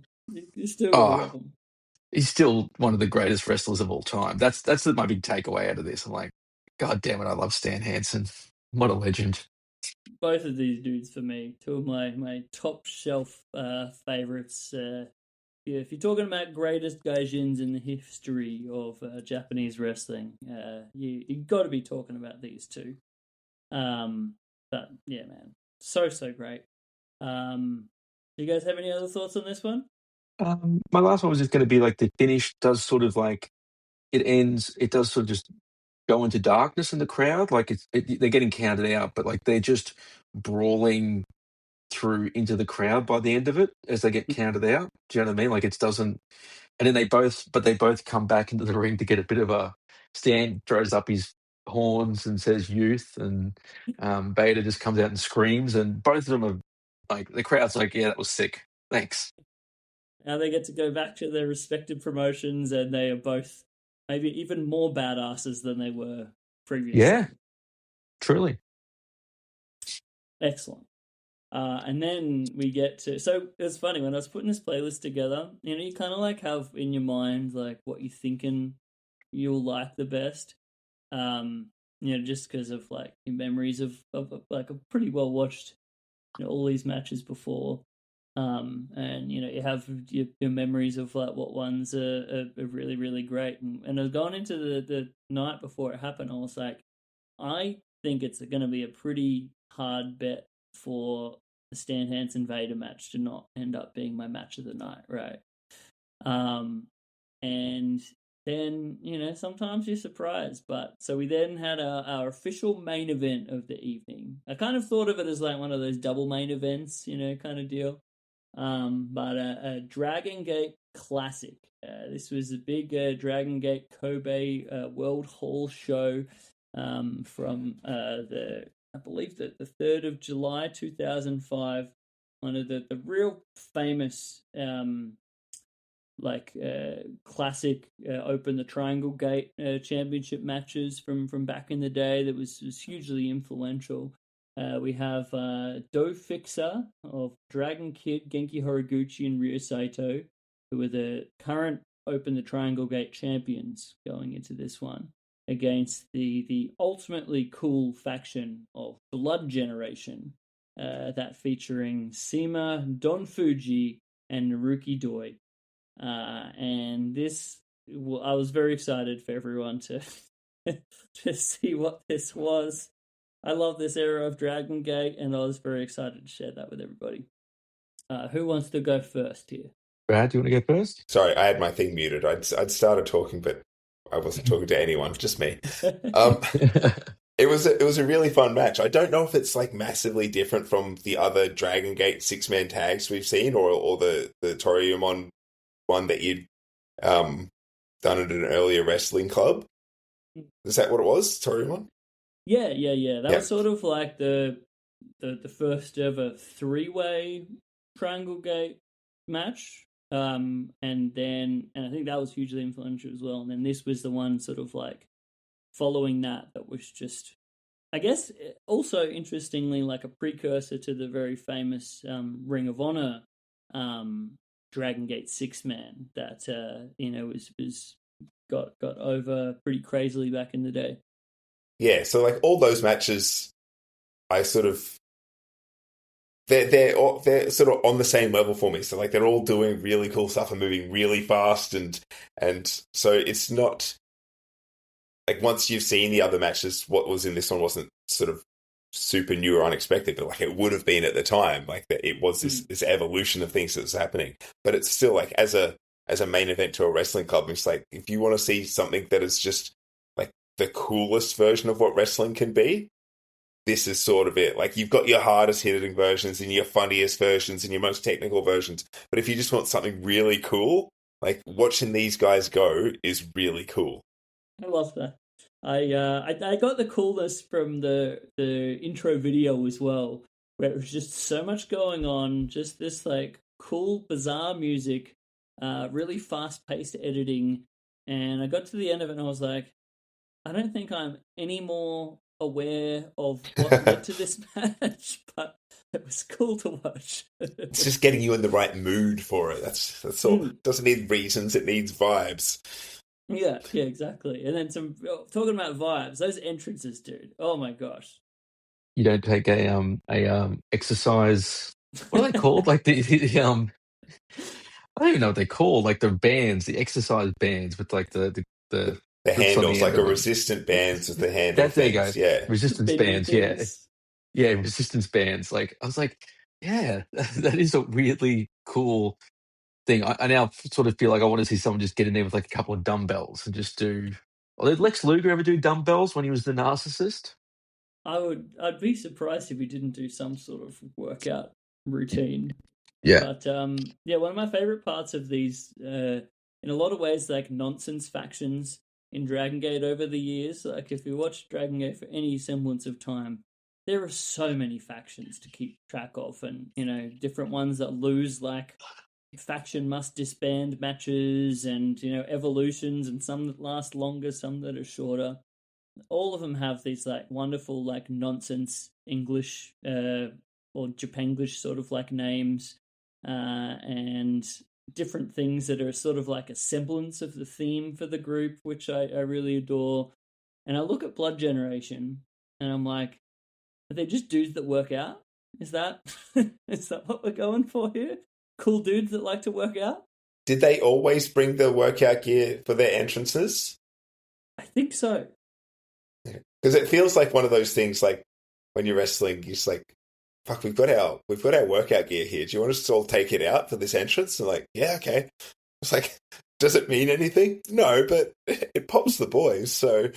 You still gotta Oh, love him. he's still one of the greatest wrestlers of all time. That's my big takeaway out of this. I'm like, God damn it, I love Stan Hansen. What a legend. Both of these dudes for me, two of my top shelf favorites. if you're talking about greatest gaijins in the history of Japanese wrestling, you got to be talking about these two. But yeah, man, so great. Do you guys have any other thoughts on this one? My last one was just going to be like the finish does sort of like it ends. It does sort of just go into darkness in the crowd. Like they're getting counted out, but like they're just brawling through into the crowd by the end of it as they get counted out. Do you know what I mean? Like it doesn't. And then they both come back into the ring to get a bit of a Stan throws up his horns and says youth, and Beta just comes out and screams, and both of them are like the crowd's like, yeah, that was sick. Thanks. Now they get to go back to their respective promotions, and they are both maybe even more badasses than they were previously. Yeah, truly. Excellent. And then we get to, so it's funny when I was putting this playlist together, you kind of like have in your mind like what you're thinking you'll like the best, just because of like your memories of like a pretty well watched all these matches before, and you have your memories of like what ones are really really great, and I was going into the night before it happened, I was like, I think it's going to be a pretty hard bet for the Stan Hansen Vader match to not end up being my match of the night, right? And then, sometimes you're surprised. But so we then had our official main event of the evening. I kind of thought of it as like one of those double main events, kind of deal. But a Dragon Gate classic. This was a big Dragon Gate Kobe World Hall show from I believe that the 3rd of July 2005, one of the real famous classic Open the Triangle Gate championship matches from back in the day that was hugely influential. We have Do Fixer of Dragon Kid, Genki Horiguchi, and Ryo Saito, who are the current Open the Triangle Gate champions going into this one, against the ultimately cool faction of Blood Generation, that featuring Sema, Don Fuji, and Naruki Doi. And this, I was very excited for everyone to to see what this was. I love this era of Dragon Gate, and I was very excited to share that with everybody. Who wants to go first here? Brad, do you want to go first? Sorry, I had my thing muted. I'd started talking, but I wasn't talking to anyone, just me. It was a really fun match. I don't know if it's like massively different from the other Dragon Gate 6-man tags we've seen, or the Toriumon one that you'd done at an earlier wrestling club. Is that what it was, Toriumon? Yeah. That was sort of like the first ever 3-way Triangle Gate match. And I think that was hugely influential as well. And then this was the one sort of like following that was just, I guess, also interestingly like a precursor to the very famous Ring of Honor Dragon Gate 6-man that was got over pretty crazily back in the day. Yeah, so like all those matches, I sort of they're sort of on the same level for me. So like they're all doing really cool stuff and moving really fast, and so it's not like once you've seen the other matches, what was in this one wasn't sort of super new or unexpected, but like it would have been at the time. Like that it was this evolution of things that was happening. But it's still like as a main event to a wrestling club, it's like if you want to see something that is just like the coolest version of what wrestling can be, this is sort of it. Like you've got your hardest hitting versions and your funniest versions and your most technical versions. But if you just want something really cool, like watching these guys go is really cool. I love that. I got the coolness from the intro video as well, where it was just so much going on, just this like cool, bizarre music, really fast-paced editing, and I got to the end of it and I was like, I don't think I'm any more aware of what led to this match, but it was cool to watch. It's just getting you in the right mood for it. That's all. It doesn't need reasons, it needs vibes. Yeah, exactly. And then talking about vibes, those entrances, dude. Oh my gosh. You don't take a exercise. What are they called? Like the I don't even know what they're called, like the bands, the exercise bands with like the The hooks on the handles, end like of a them. resistant bands with the handle That there you go. things. Yeah. Resistance Bendy bands, yeah. things. Yeah, resistance bands. Like I was like, yeah, that is a weirdly cool thing. I now sort of feel like I want to see someone just get in there with like a couple of dumbbells and just do. Well, did Lex Luger ever do dumbbells when he was the narcissist? I'd be surprised if he didn't do some sort of workout routine. Yeah. But yeah, one of my favorite parts of these, in a lot of ways, like nonsense factions in Dragon Gate over the years. Like if you watch Dragon Gate for any semblance of time, there are so many factions to keep track of, and different ones that lose like faction must disband matches, and evolutions, and some that last longer, some that are shorter. All of them have these like wonderful like nonsense English or Japanglish sort of like names, and different things that are sort of like a semblance of the theme for the group, which I really adore. And I look at Blood Generation and I'm like, are they just dudes that work out? Is that what we're going for here? Cool dudes that like to work out? Did they always bring the workout gear for their entrances? I think so. Because it feels like one of those things, like when you're wrestling, you're just like, "Fuck, we've got our workout gear here. Do you want us to all take it out for this entrance?" And like, yeah, okay. It's like, does it mean anything? No, but it pops the boys. So,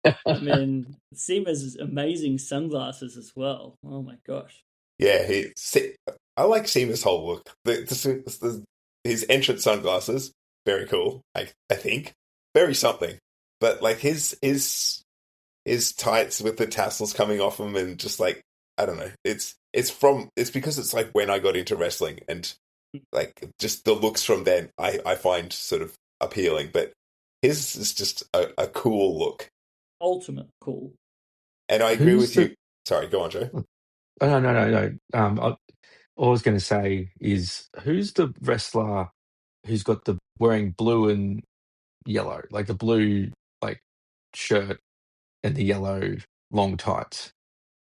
I mean, Seema's amazing sunglasses as well. Oh my gosh. yeah, I like Seema's whole look. His entrance sunglasses, very cool. I think very something. But like his tights with the tassels coming off them, and just like, I don't know. It's because it's like when I got into wrestling, and like just the looks from then I find sort of appealing. But his is just a cool look. Ultimate cool. And I agree with you. Sorry, go on, Joe. Oh, no. All I was going to say is, who's the wrestler who's got the wearing blue and yellow, like the blue like shirt and the yellow long tights?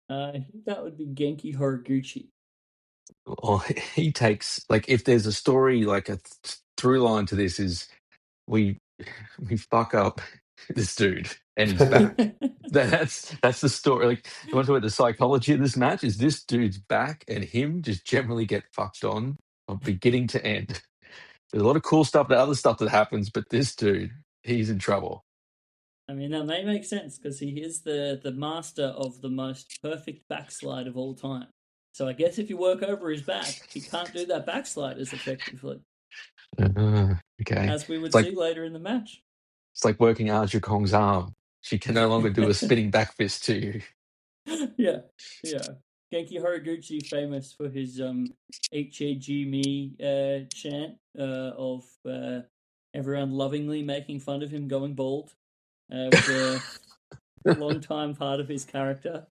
I think that would be Genki Horiguchi. Or he takes, like, if there's a story, like a through line to this is we fuck up this dude and he's back. That's the story. Like, you want to talk about the psychology of this match? Is this dude's back and him just generally get fucked on from beginning to end. There's a lot of cool stuff, the other stuff that happens, but this dude, he's in trouble. I mean, that may make sense because he is the master of the most perfect backslide of all time. So I guess if you work over his back, he can't do that backslide as effectively. Okay. As we would It's like, see later in the match. it's like working Aja Kong's arm. She can no longer do a spinning back fist to you. Yeah. Genki Horiguchi, famous for his H-A-G me chant of everyone lovingly making fun of him going bald. Was a long time part of his character.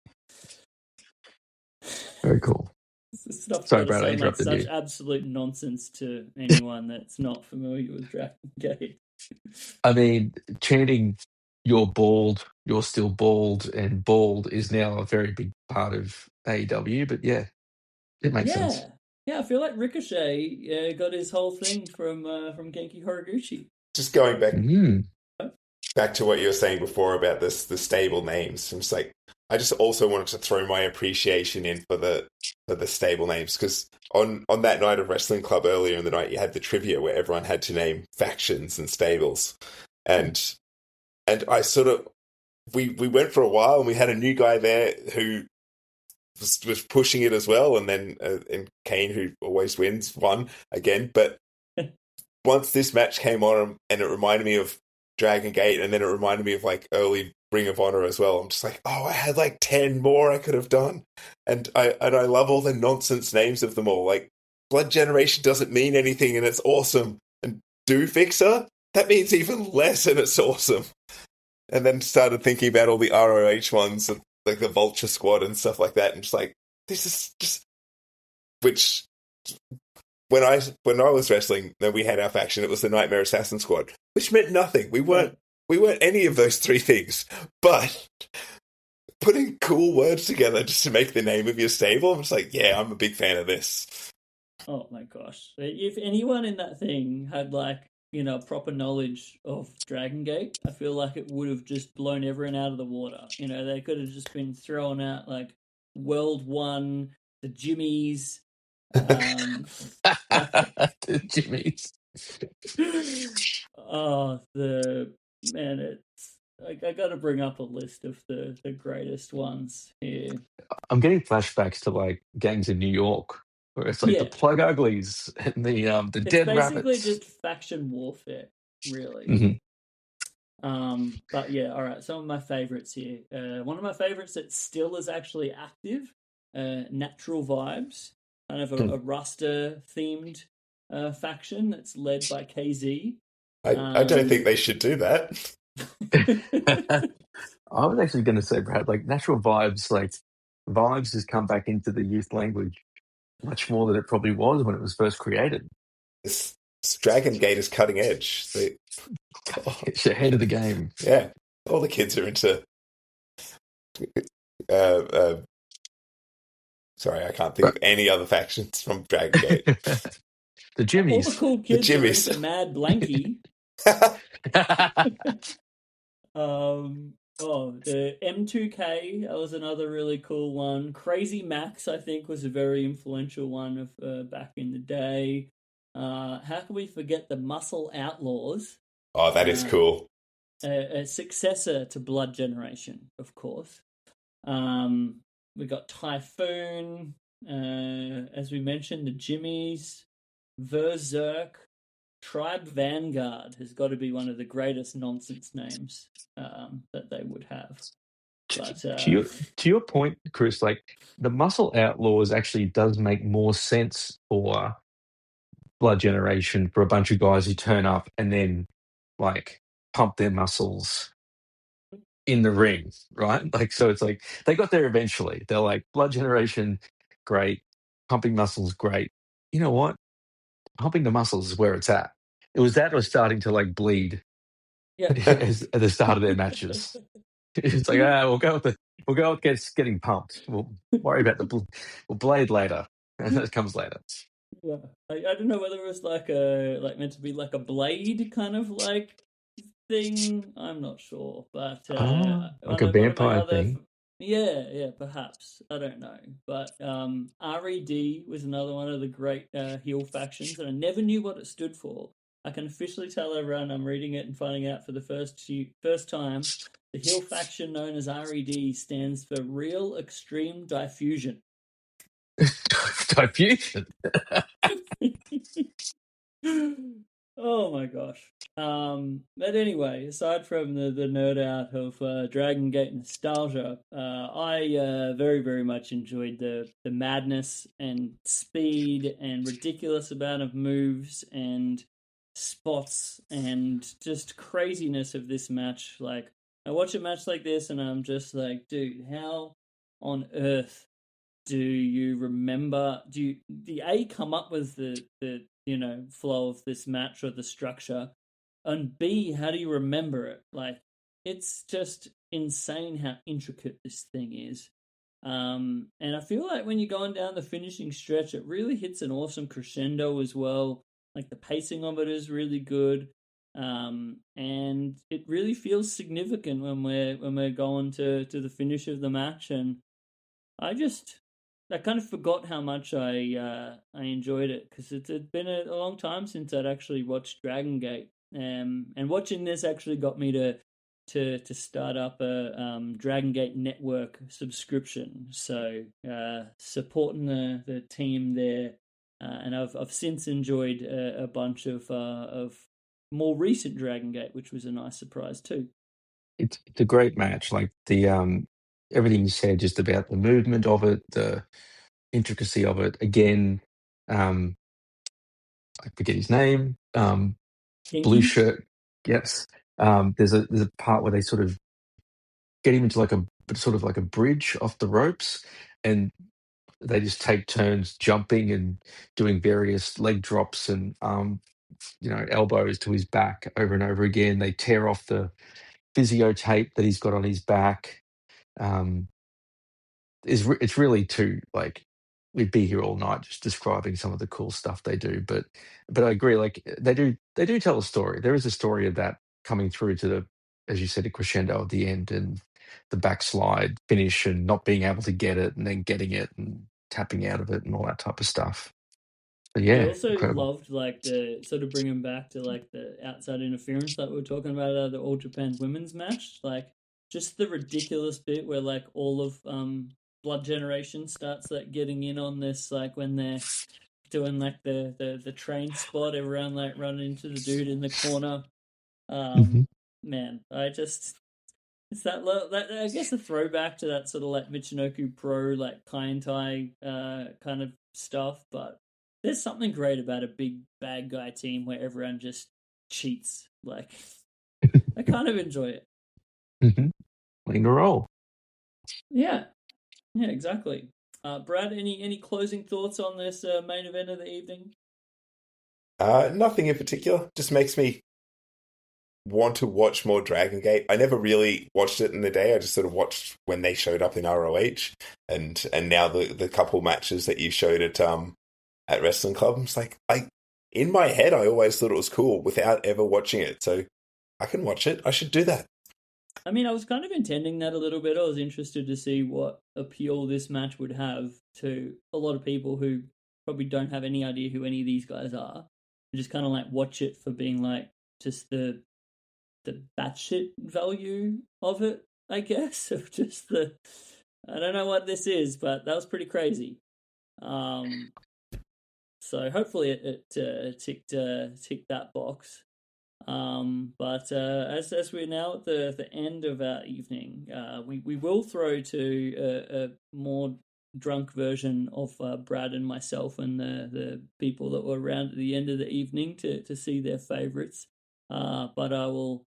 Very cool. Stuff Sorry, that Brad, I sound like interrupted such you. absolute nonsense to anyone that's not familiar with Dragon Gate. I mean, chanting "you're bald, you're still bald," and "bald" is now a very big part of AEW. But yeah, it makes sense. Yeah, I feel like Ricochet got his whole thing from Genki Horiguchi. Just going back to what you were saying before about the stable names. I'm just like, I just also wanted to throw my appreciation in for the stable names, because on that night of Wrestling Club earlier in the night, you had the trivia where everyone had to name factions and stables, and I sort of we went for a while, and we had a new guy there who was pushing it as well, and then and Kane, who always wins, won again. But once this match came on, and it reminded me of Dragon Gate, and then it reminded me of like early Ring of Honor as well. I'm just like, oh, I had like 10 more I could have done, and I love all the nonsense names of them all. Like Blood Generation doesn't mean anything, and it's awesome. And Do Fixer, that means even less, and it's awesome. And then started thinking about all the ROH ones, like the Vulture Squad and stuff like that, and just like, this is just, which when I was wrestling, then we had our faction. It was the Nightmare Assassin Squad, which meant nothing. We weren't any of those three things, but putting cool words together just to make the name of your stable, I'm just like, yeah, I'm a big fan of this. Oh my gosh! If anyone in that thing had proper knowledge of Dragon Gate, I feel like it would have just blown everyone out of the water. They could have just been throwing out like World One, the Jimmies, like Jimmy's. oh the man, it's I got to bring up a list of the greatest ones here. I'm getting flashbacks to like gangs in New York, where it's like the Yeah, Plug Uglies and the it's Dead basically Rabbits. just faction warfare, really. Mhm. But yeah, all right. Some of my favorites here. One of my favorites that still is actually active. Natural Vibes, kind of a Rasta themed faction that's led by KZ. I don't think they should do that. I was actually going to say, Brad, like Natural Vibes, like Vibes has come back into the youth language much more than it probably was when it was first created. This Dragon Gate is cutting edge. It's ahead of the game. Yeah, all the kids are into. Sorry, I can't think of any other factions from Dragon Gate. The All Jimmies. the cool kids are Jimmies. into Mad Blanky. The M2K, that was another really cool one. Crazy Max, I think, was a very influential one of back in the day. How can we forget the Muscle Outlaws? Oh, that is cool. A successor to Blood Generation, of course. We got Typhoon, as we mentioned, the Jimmies, Verzerk, Tribe Vanguard has got to be one of the greatest nonsense names that they would have. But to your point, Chris, like the Muscle Outlaws actually does make more sense for Blood Generation for a bunch of guys who turn up and then like pump their muscles in the ring, right? Like, so it's like they got there eventually. They're like, Blood Generation, great. Pumping muscles, great. You know what? Pumping the muscles is where it's at. It was that or starting to like bleed yeah, at the start of their matches. It's like, we'll go with getting pumped. We'll worry about we'll blade later. And that comes later. yeah. I don't know whether it was like meant to be like a blade kind of like thing. I'm not sure, but Like a vampire thing. Yeah, perhaps. I don't know. But RED was another one of the great heel factions, and I never knew what it stood for. I can officially tell everyone I'm reading it and finding out for the first time. The heel faction known as RED stands for Real Extreme Diffusion. Diffusion. Oh my gosh. But anyway, aside from the nerd out of Dragon Gate nostalgia, I very, very much enjoyed the madness and speed and ridiculous amount of moves and spots and just craziness of this match. Like, I watch a match like this and I'm just like, dude, how on earth do you remember? Do you come up with the flow of this match or the structure, and B, how do you remember it? Like, it's just insane how intricate this thing is. And I feel like when you're going down the finishing stretch, it really hits an awesome crescendo as well. Like, the pacing of it is really good. And it really feels significant when we're going to the finish of the match. And I kind of forgot how much I enjoyed it, because it had been a long time since I'd actually watched Dragon Gate, and watching this actually got me to start up a Dragon Gate Network subscription. So supporting the team there, and I've since enjoyed a bunch of more recent Dragon Gate, which was a nice surprise too. It's a great match. Like the everything you said just about the movement of it, the intricacy of it. Again, I forget his name. Blue Genki? shirt. Yes. There's a part where they sort of get him into like a bridge off the ropes, and they just take turns jumping and doing various leg drops and elbows to his back over and over again. They tear off the physio tape that he's got on his back. It's really too like we'd be here all night just describing some of the cool stuff they do. But I agree, like they do tell a story. There is a story of that coming through to the, as you said, a crescendo at the end and the backslide finish and not being able to get it and then getting it and tapping out of it and all that type of stuff. But I yeah, also incredible. loved like the sort of bringing back to like the outside interference that we were talking about the All Japan women's match, like just the ridiculous bit where like all of Blood Generation starts like getting in on this, like when they're doing like the train spot, everyone like running into the dude in the corner. Mhm. Man, I just it's that I guess a throwback to that sort of like Michinoku Pro like Kaientai kind of stuff, but there's something great about a big bad guy team where everyone just cheats. Like I kind of enjoy it. Mhm. Playing the role. Yeah, yeah, exactly. Brad, any closing thoughts on this main event of the evening? Nothing in particular. Just makes me want to watch more Dragon Gate. I never really watched it in the day. I just sort of watched when they showed up in ROH, and now the couple matches that you showed at Wrestling Club. It's like in my head I always thought it was cool without ever watching it. So I can watch it. I should do that. I mean, I was kind of intending that a little bit. I was interested to see what appeal this match would have to a lot of people who probably don't have any idea who any of these guys are. And just kind of like watch it for being like just the batshit value of it, I guess. Of just I don't know what this is, but that was pretty crazy. So hopefully it ticked that box. But as we're now at the end of our evening, we will throw to a more drunk version of Brad and myself and the people that were around at the end of the evening to see their favorites. But I'll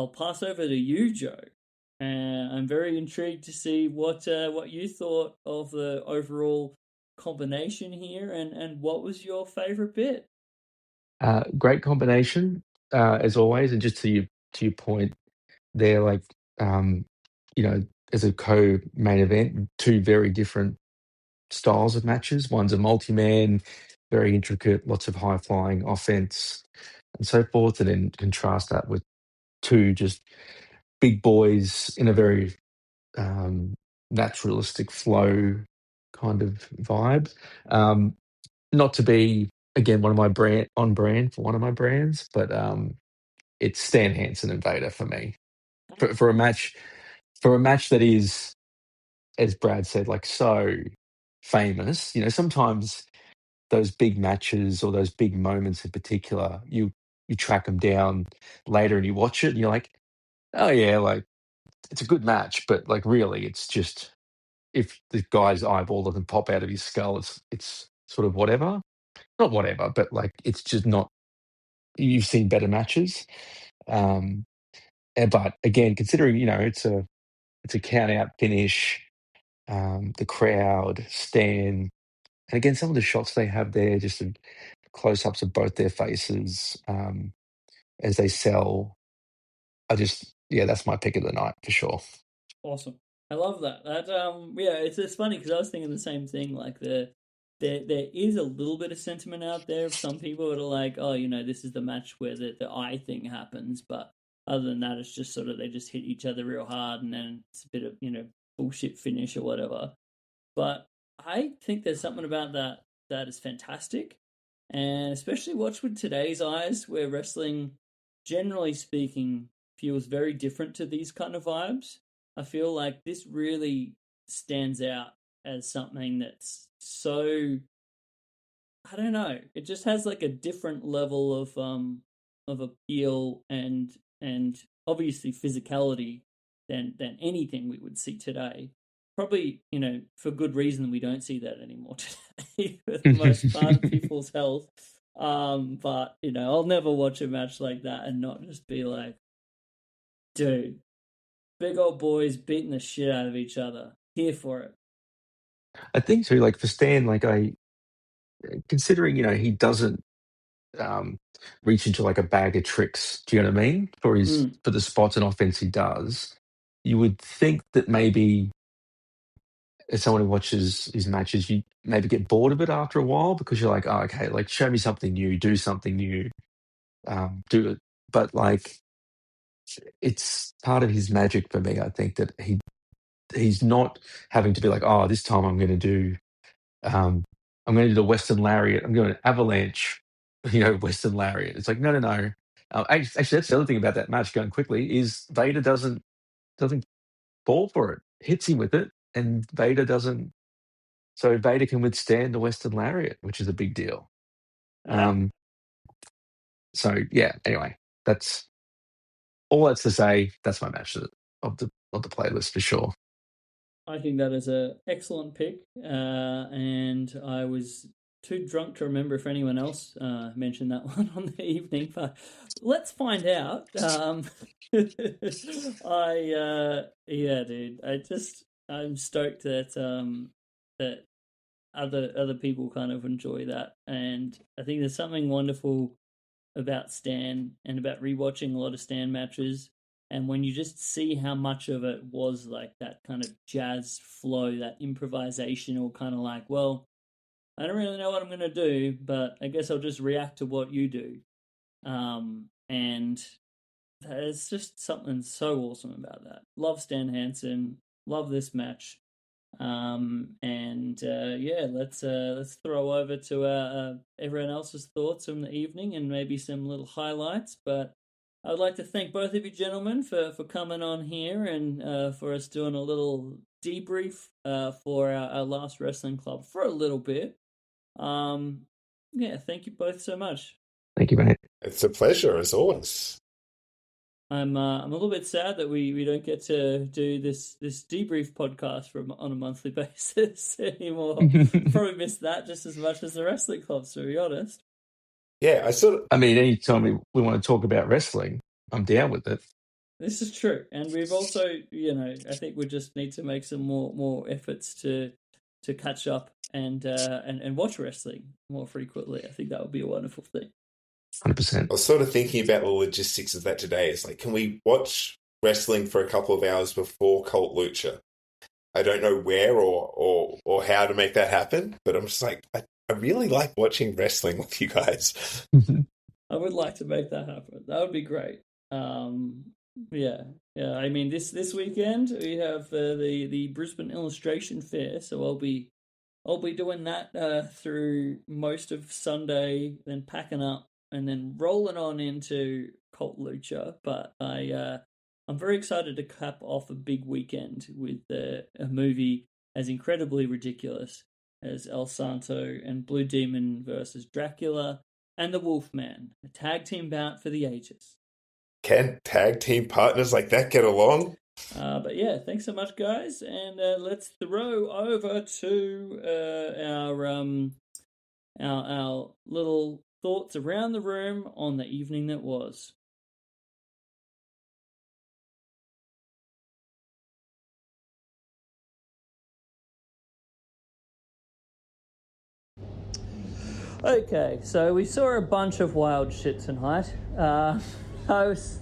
pass over to you, Joe. I'm very intrigued to see what you thought of the overall combination here, and what was your favorite bit. Great combination, as always, and just to your point, they're like, um, as a co-main event, two very different styles of matches. One's a multi-man, very intricate, lots of high-flying offense and so forth, and then contrast that with two just big boys in a very naturalistic flow kind of vibe. Not to be again one of my brand for one of my brands, but it's Stan Hansen and Vader for me for a match that is, as Brad said, like so famous. Sometimes those big matches or those big moments in particular, you track them down later and you watch it and you're like, oh yeah, like it's a good match, but like really, it's just if the guy's eyeball doesn't pop out of his skull, it's sort of whatever. Not whatever, but like it's just not. You've seen better matches, but again, considering it's a count out finish, the crowd, Stan, and again some of the shots they have there, just close ups of both their faces as they sell. That's my pick of the night for sure. Awesome. I love that. Yeah, it's funny because I was thinking the same thing. Like there is a little bit of sentiment out there of some people that are like, oh, this is the match where the eye thing happens, but other than that, it's just sort of they just hit each other real hard, and then it's a bit of bullshit finish or whatever. But I think there's something about that is fantastic, and especially watched with today's eyes, where wrestling, generally speaking, feels very different to these kind of vibes. I feel like this really stands out as something that's so, I don't know, it just has like a different level of appeal and obviously physicality than anything we would see today. Probably, for good reason we don't see that anymore today for the most part of people's health. But I'll never watch a match like that and not just be like, dude, big old boys beating the shit out of each other. Here for it. I think too, like for Stan, like considering he doesn't reach into like a bag of tricks. Do you know what I mean? For the spots and offense he does, you would think that maybe as someone who watches his matches, you maybe get bored of it after a while because you're like, oh, okay, like show me something new, do something new, do it. But like, it's part of his magic for me. I think that he's not having to be like, oh, this time I'm going to do, I'm going to do the Western Lariat. I'm going to avalanche, Western Lariat. It's like, no, no, no. Actually, that's the other thing about that match. Going quickly is Vader doesn't fall for it, hits him with it, and Vader doesn't. So Vader can withstand the Western Lariat, which is a big deal. So yeah. Anyway, that's all that's to say. That's my match of the playlist for sure. I think that is an excellent pick, and I was too drunk to remember if anyone else mentioned that one on the evening, but let's find out. I'm stoked that that other people kind of enjoy that, and I think there's something wonderful about Stan and about rewatching a lot of Stan matches. And when you just see how much of it was like that kind of jazz flow, that improvisational kind of like, well, I don't really know what I'm going to do, but I guess I'll just react to what you do. And there's just something so awesome about that. Love Stan Hansen. Love this match. Let's throw over to everyone else's thoughts from the evening and maybe some little highlights, but I'd like to thank both of you gentlemen for coming on here and for us doing a little debrief for our last wrestling club for a little bit. Thank you both so much. Thank you, mate. It's a pleasure as always. I'm a little bit sad that we don't get to do this debrief podcast on a monthly basis anymore. Probably missed that just as much as the wrestling clubs, to be honest. Yeah, I mean, anytime we want to talk about wrestling, I'm down with it. This is true, and we've also, I think we just need to make some more efforts to catch up and watch wrestling more frequently. I think that would be a wonderful thing. 100%. I was sort of thinking about the logistics of that today. It's like, can we watch wrestling for a couple of hours before Cult Lucha? I don't know where or how to make that happen, but I'm just like, I really like watching wrestling with you guys. I would like to make that happen. That would be great. Yeah. I mean, this weekend we have the Brisbane Illustration Fair, so I'll be doing that through most of Sunday, then packing up and then rolling on into Cult Lucha. But I'm very excited to cap off a big weekend with a movie as incredibly ridiculous as El Santo and Blue Demon versus Dracula and the Wolfman, a tag team bout for the ages. Can tag team partners like that get along? But yeah, thanks so much, guys, and let's throw over to our little thoughts around the room on the evening that was. Okay, so we saw a bunch of wild shit tonight. I was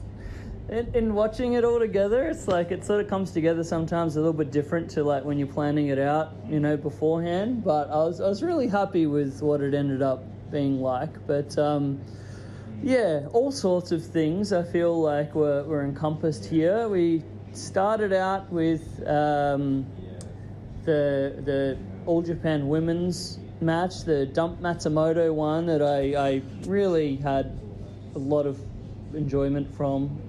in watching it all together. It's like it sort of comes together sometimes a little bit different to like when you're planning it out, beforehand. But I was really happy with what it ended up being like. But all sorts of things I feel like were encompassed here. We started out with the All Japan Women's match, the Dump Matsumoto one that I really had a lot of enjoyment from.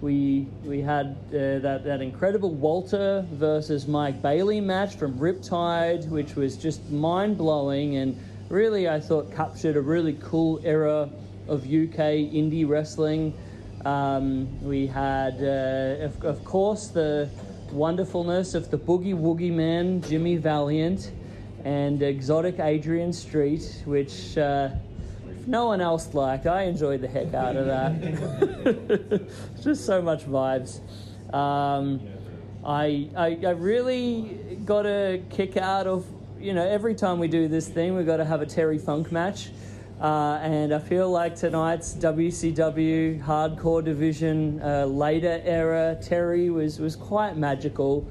We had that incredible Walter versus Mike Bailey match from Riptide, which was just mind-blowing and really, I thought, captured a really cool era of UK indie wrestling. We had, of course, the wonderfulness of the Boogie Woogie Man, Jimmy Valiant, and Exotic Adrian Street, which if no one else liked, I enjoyed the heck out of that. Just so much vibes. I really got a kick out of, every time we do this thing, we've got to have a Terry Funk match. And I feel like tonight's WCW hardcore division later era Terry was quite magical.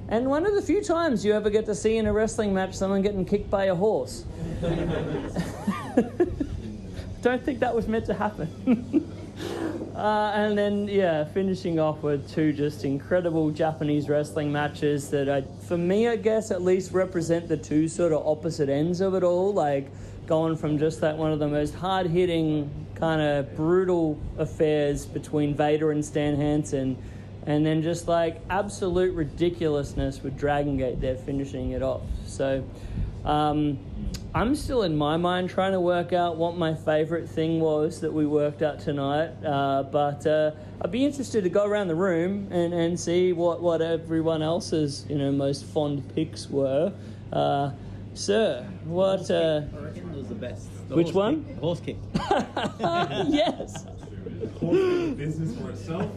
And one of the few times you ever get to see in a wrestling match someone getting kicked by a horse. Don't think that was meant to happen. And then, finishing off with 2 just incredible Japanese wrestling matches that, for me, I guess, at least represent the 2 sort of opposite ends of it all. Like, going from just that one of the most hard-hitting, kind of brutal affairs between Vader and Stan Hansen, and then just, like, absolute ridiculousness with Dragon Gate there finishing it off. So, I'm still in my mind trying to work out what my favourite thing was that we worked out tonight, but I'd be interested to go around the room and see what everyone else's most fond picks were. Sir, what? I reckon it was the best. Which one? The horse kick. Yes. Business for itself.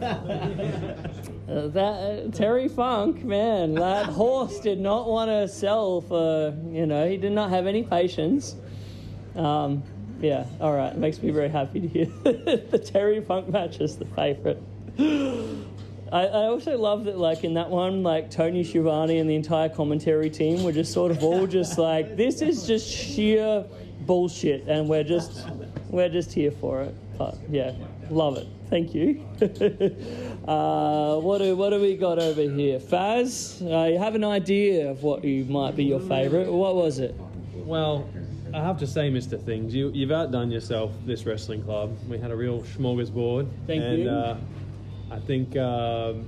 Terry Funk, man, that horse did not want to sell for, he did not have any patience. Yeah, all right, makes me very happy to hear the Terry Funk match is the favourite. I also love that, like, in that one, like, Tony Schiavone and the entire commentary team were just sort of all just like, this is just sheer bullshit, and we're just here for it. But, yeah, love it. Thank you. What do we got over here? Faz, you have an idea of what might be your favourite? What was it? Well, I have to say, Mr. Things, you've outdone yourself, this wrestling club. We had a real smorgasbord. Thank you. I think the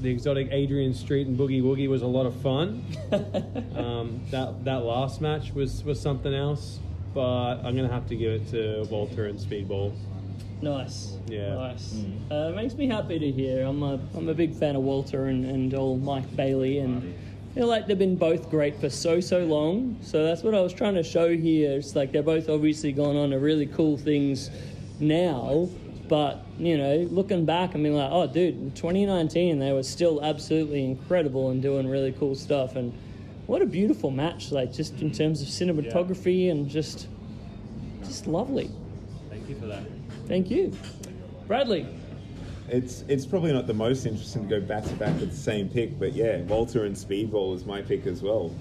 exotic Adrian Street and Boogie Woogie was a lot of fun. That last match was something else, but I'm going to have to give it to Walter and Speedball. Nice. Yeah. Nice. Makes me happy to hear. I'm a big fan of Walter and old Mike Bailey, and I feel like they've been both great for so long. So that's what I was trying to show here. It's like they're both obviously gone on to really cool things now, but looking back and being like, oh dude, in 2019 they were still absolutely incredible and doing really cool stuff. And what a beautiful match, like just in terms of cinematography and just lovely. Thank you for that. Thank you. Bradley. It's probably not the most interesting to go back to back with the same pick, but yeah, Walter and Speedball is my pick as well.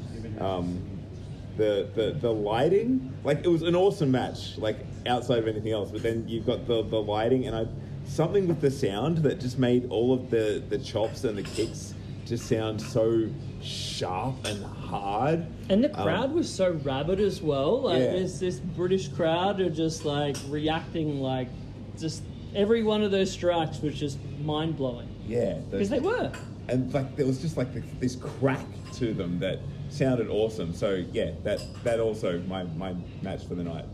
The lighting, like, it was an awesome match, like, outside of anything else, but then you've got the lighting and something with the sound that just made all of the chops and the kicks just sound so sharp and hard. And the crowd was so rabid as well. Like, yeah. There's this British crowd are just, like, reacting, like, just every one of those strikes was just mind-blowing. Yeah. Because they were. And, like, there was just, like, this crack to them that sounded awesome. So, yeah, that also my match for the night.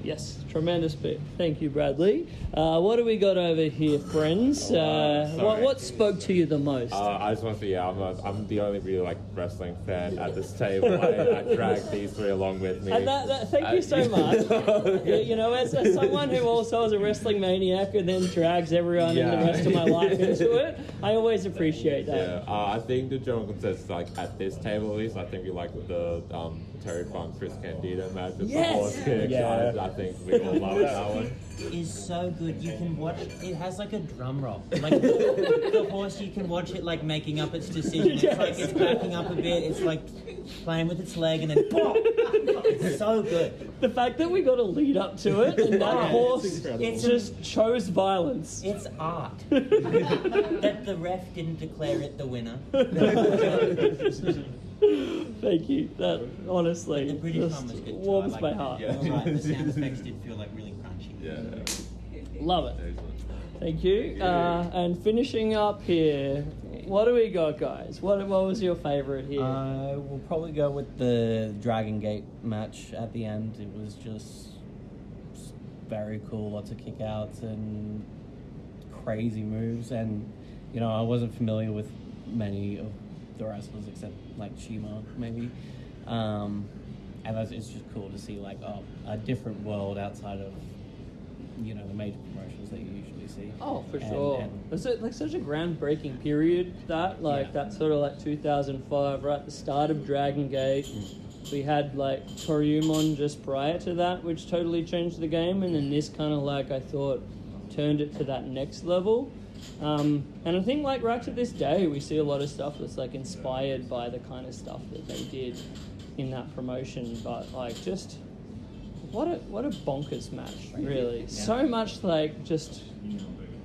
Yes, tremendous pick. Thank you, Bradley. What do we got over here, friends? What spoke to you the most? I just want to say, I'm the only really wrestling fan at this table. I dragged these 3 along with me. Thank you so much. As someone who also is a wrestling maniac and then drags everyone in the rest of my life into it, I always appreciate that. Yeah, I think the general consensus, at this table at least, I think we like the Terry Funk, Chris Candido match with the horse kick. Yeah. I think we all love that one. Is so good. You can watch it has like a drum roll. Like the horse, you can watch it like making up its decision. It's like it's backing up a bit, it's like playing with its leg and then boom! It's so good. The fact that we got a lead up to it and that horse just chose violence. It's art. That the ref didn't declare it the winner. Thank you. That honestly the British one was good warms my heart. Yeah. Right. The sound effects did feel like really crunchy. Yeah. Love it. Thank you. And finishing up here, what do we got, guys? What was your favourite here? We'll probably go with the Dragon Gate match at the end. It was just very cool. Lots of kickouts and crazy moves. And I wasn't familiar with many of the wrestlers except like Shima maybe, and it's just cool to see a different world outside of the major promotions that you usually see. Oh, for sure. Was it like such a groundbreaking period that sort of like 2005, right at the start of Dragon Gate. We had like Toryumon just prior to that, which totally changed the game, and then this kind of I thought turned it to that next level. And I think like right to this day, we see a lot of stuff that's like inspired by the kind of stuff that they did in that promotion. But like, just what a bonkers match, really. Yeah. So much like just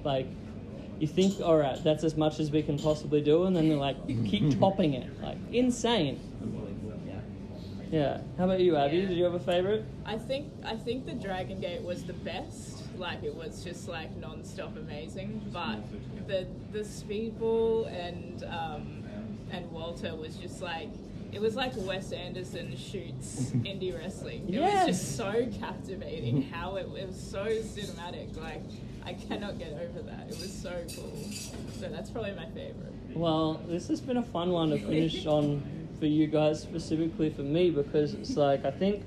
like you think, all right, that's as much as we can possibly do, and then they're like, keep topping it, like insane. Yeah. How about you, Abby? Did you have a favorite? I think the Dragon Gate was the best. Like, it was just like non-stop amazing. But the Speedball and Walter was just like, it was like Wes Anderson shoots indie wrestling. It was just so captivating. How it was so cinematic. Like, I cannot get over that. It was so cool. So that's probably my favorite. Well, this has been a fun one to finish on for you guys, specifically for me, because it's like, I think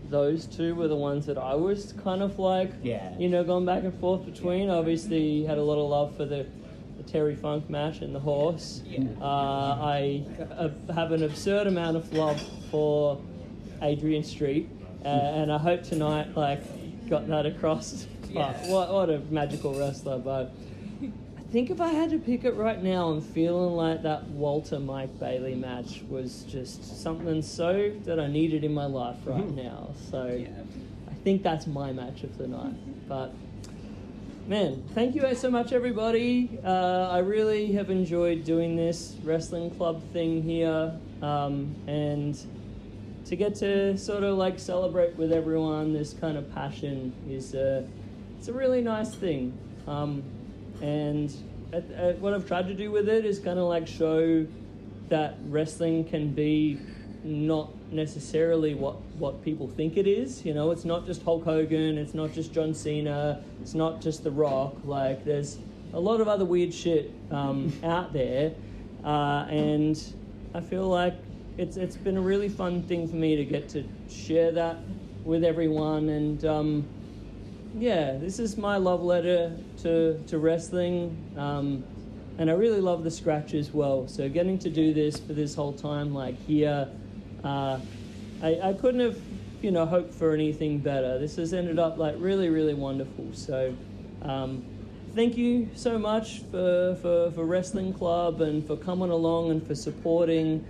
those two were the ones that I was kind of like, you know, going back and forth between. Obviously, had a lot of love for the Terry Funk match and the horse. I have an absurd amount of love for Adrian Street, and I hope tonight, like, got that across. What a magical wrestler. But I think if I had to pick it right now, I'm feeling like that Walter Mike Bailey match was just something so that I needed in my life right now. So I think that's my match of the night. But man, thank you so much, everybody. I really have enjoyed doing this wrestling club thing here, and to get to sort of like celebrate with everyone this kind of passion is it's a really nice thing. And what I've tried to do with it is kind of like show that wrestling can be not necessarily what people think it is. You know, it's not just Hulk Hogan, it's not just John Cena, it's not just The Rock. Like, there's a lot of other weird shit out there, and I feel like it's been a really fun thing for me to get to share that with everyone. And this is my love letter to wrestling, and I really love the scratch as well. So getting to do this for this whole time, like here, I couldn't have, hoped for anything better. This has ended up like really, really wonderful. So thank you so much for Wrestling Club and for coming along and for supporting.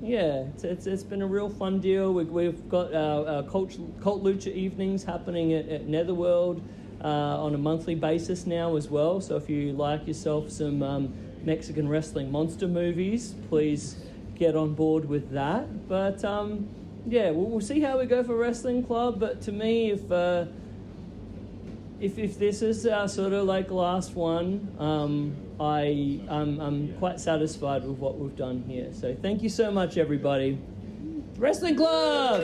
It's been a real fun deal. We've got our Cult Lucha evenings happening at Netherworld on a monthly basis now as well. So if you like yourself some Mexican wrestling monster movies, please get on board with that. But we'll see how we go for Wrestling Club. But to me, if this is our sort of like last one, I'm quite satisfied with what we've done here. So thank you so much, everybody. Wrestling Club!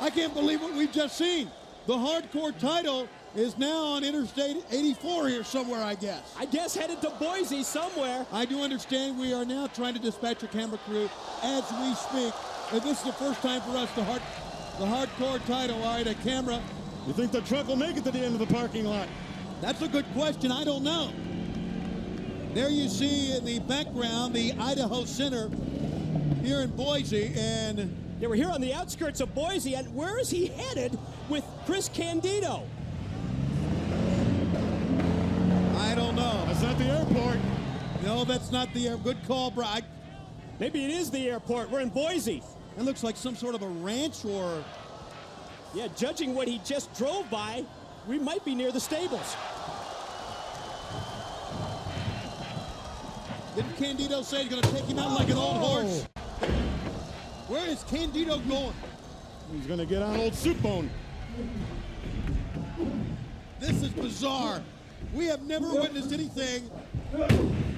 I can't believe what we've just seen. The hardcore title is now on Interstate 84 here somewhere, I guess. I guess headed to Boise somewhere. I do understand we are now trying to dispatch a camera crew as we speak. And this is the first time for us to the hardcore title. All right, a camera. You think the truck will make it to the end of the parking lot? That's a good question. I don't know. There you see in the background the Idaho Center here in Boise. And yeah, we're here on the outskirts of Boise. And where is he headed with Chris Candido? I don't know. That's not the airport. No, that's not the airport. Good call, Brad. Maybe it is the airport. We're in Boise. It looks like some sort of a ranch or... Yeah, judging what he just drove by, we might be near the stables. Didn't Candido say he's going to take him out like an old horse? Where is Candido going? He's going to get on old Soup Bone. This is bizarre. We have never witnessed anything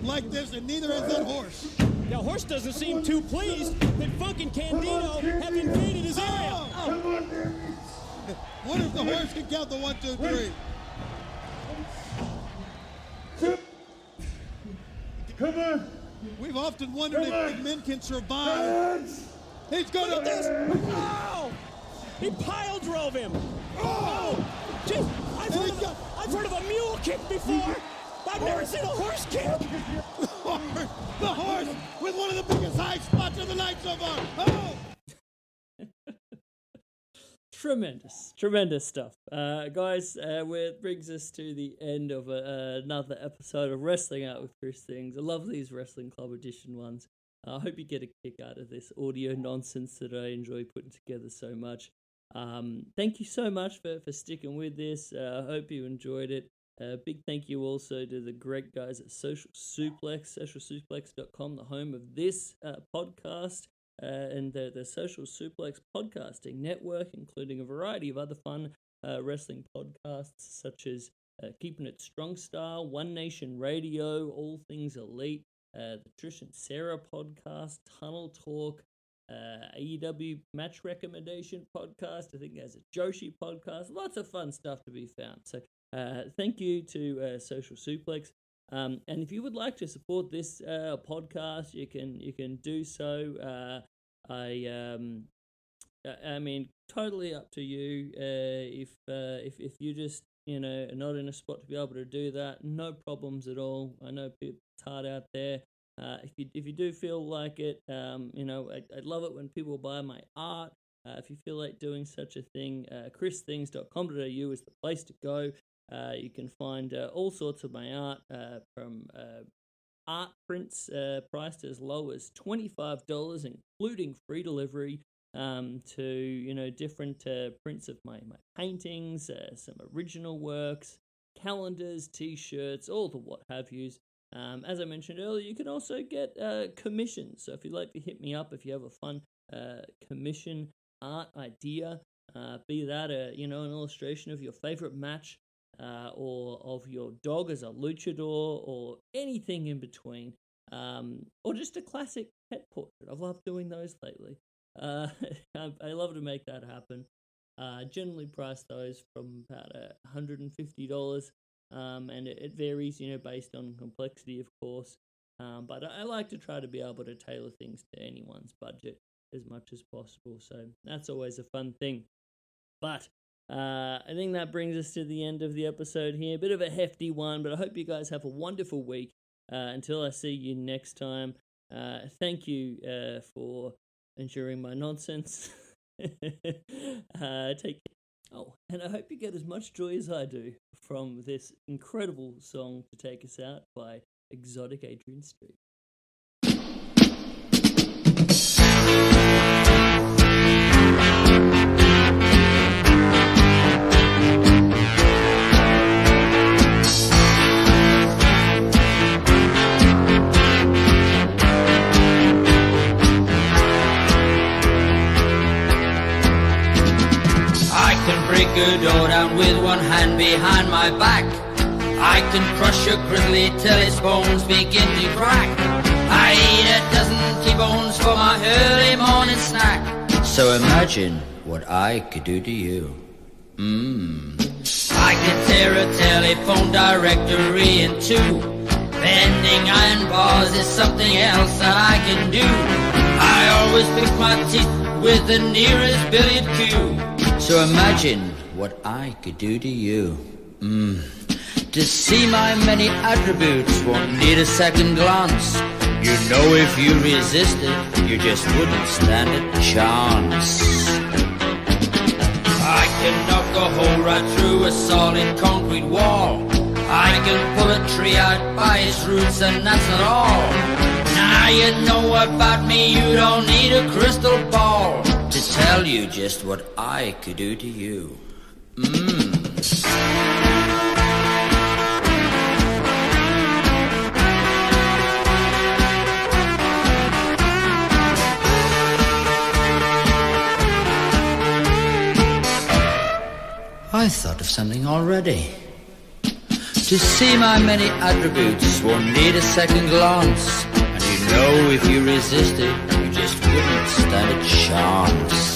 like this, and neither has that horse. Now, Horse doesn't seem too pleased that Funk and Candido have invaded his area. What if the horse can count the 1, 2, 3? Come on. We've often wondered if men can survive. He's going to... this. Oh! He pile drove him. Oh! Jeez, I've heard of a mule kick before. I've never seen a horse kick. horse with one of the biggest high spots of the night so far. Oh! Tremendous stuff. Guys, it brings us to the end of another episode of Wrestling Out with Chris Things. I love these Wrestling Club Edition ones. I hope you get a kick out of this audio nonsense that I enjoy putting together so much. Thank you so much for sticking with this. I hope you enjoyed it. Big thank you also to the great guys at Social Suplex, socialsuplex.com, the home of this podcast. And the Social Suplex Podcasting Network, including a variety of other fun wrestling podcasts, such as Keeping It Strong Style, One Nation Radio, All Things Elite, the Trish and Sarah podcast, Tunnel Talk, AEW Match Recommendation podcast. I think there's a Joshi podcast. Lots of fun stuff to be found. So thank you to Social Suplex. And if you would like to support this podcast, you can do so. I mean, totally up to you. If you just are not in a spot to be able to do that, no problems at all. I know it's hard out there. If you do feel like it, I love it when people buy my art. If you feel like doing such a thing, christhings.com.au is the place to go. You can find all sorts of my art from art prints priced as low as $25, including free delivery, to different prints of my paintings, some original works, calendars, t-shirts, all the what have yous. As I mentioned earlier, you can also get commissions. So if you'd like to hit me up, if you have a fun commission art idea, be that an illustration of your favorite match, or of your dog as a luchador, or anything in between, or just a classic pet portrait. I've loved doing those lately. I love to make that happen. Generally price those from about $150, and it varies, based on complexity, of course. But I like to try to be able to tailor things to anyone's budget as much as possible. So that's always a fun thing. But I think that brings us to the end of the episode here. A bit of a hefty one, but I hope you guys have a wonderful week. Until I see you next time, thank you for enduring my nonsense. Take care. Oh, and I hope you get as much joy as I do from this incredible song to take us out by Exotic Adrian Street. Break a door down with one hand behind my back. I can crush a grizzly till its bones begin to crack. I eat a dozen T-bones for my early morning snack. So imagine what I could do to you. I can tear a telephone directory in two. Bending iron bars is something else that I can do. I always pick my teeth with the nearest billiard cue. So imagine what I could do to you. To see my many attributes won't need a second glance. You know if you resisted, you just wouldn't stand a chance. I can knock a hole right through a solid concrete wall. I can pull a tree out by its roots, and that's not all. Now you know about me, you don't need a crystal ball to tell you just what I could do to you. I thought of something already. To see my many attributes won't need a second glance. And you know if you resisted, you just wouldn't stand a chance.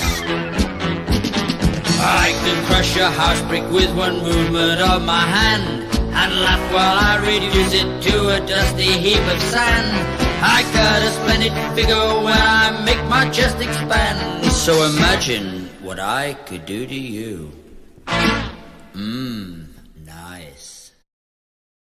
I can crush a house brick with one movement of my hand, and laugh while I reduce it to a dusty heap of sand. I got a splendid figure when I make my chest expand. So imagine what I could do to you.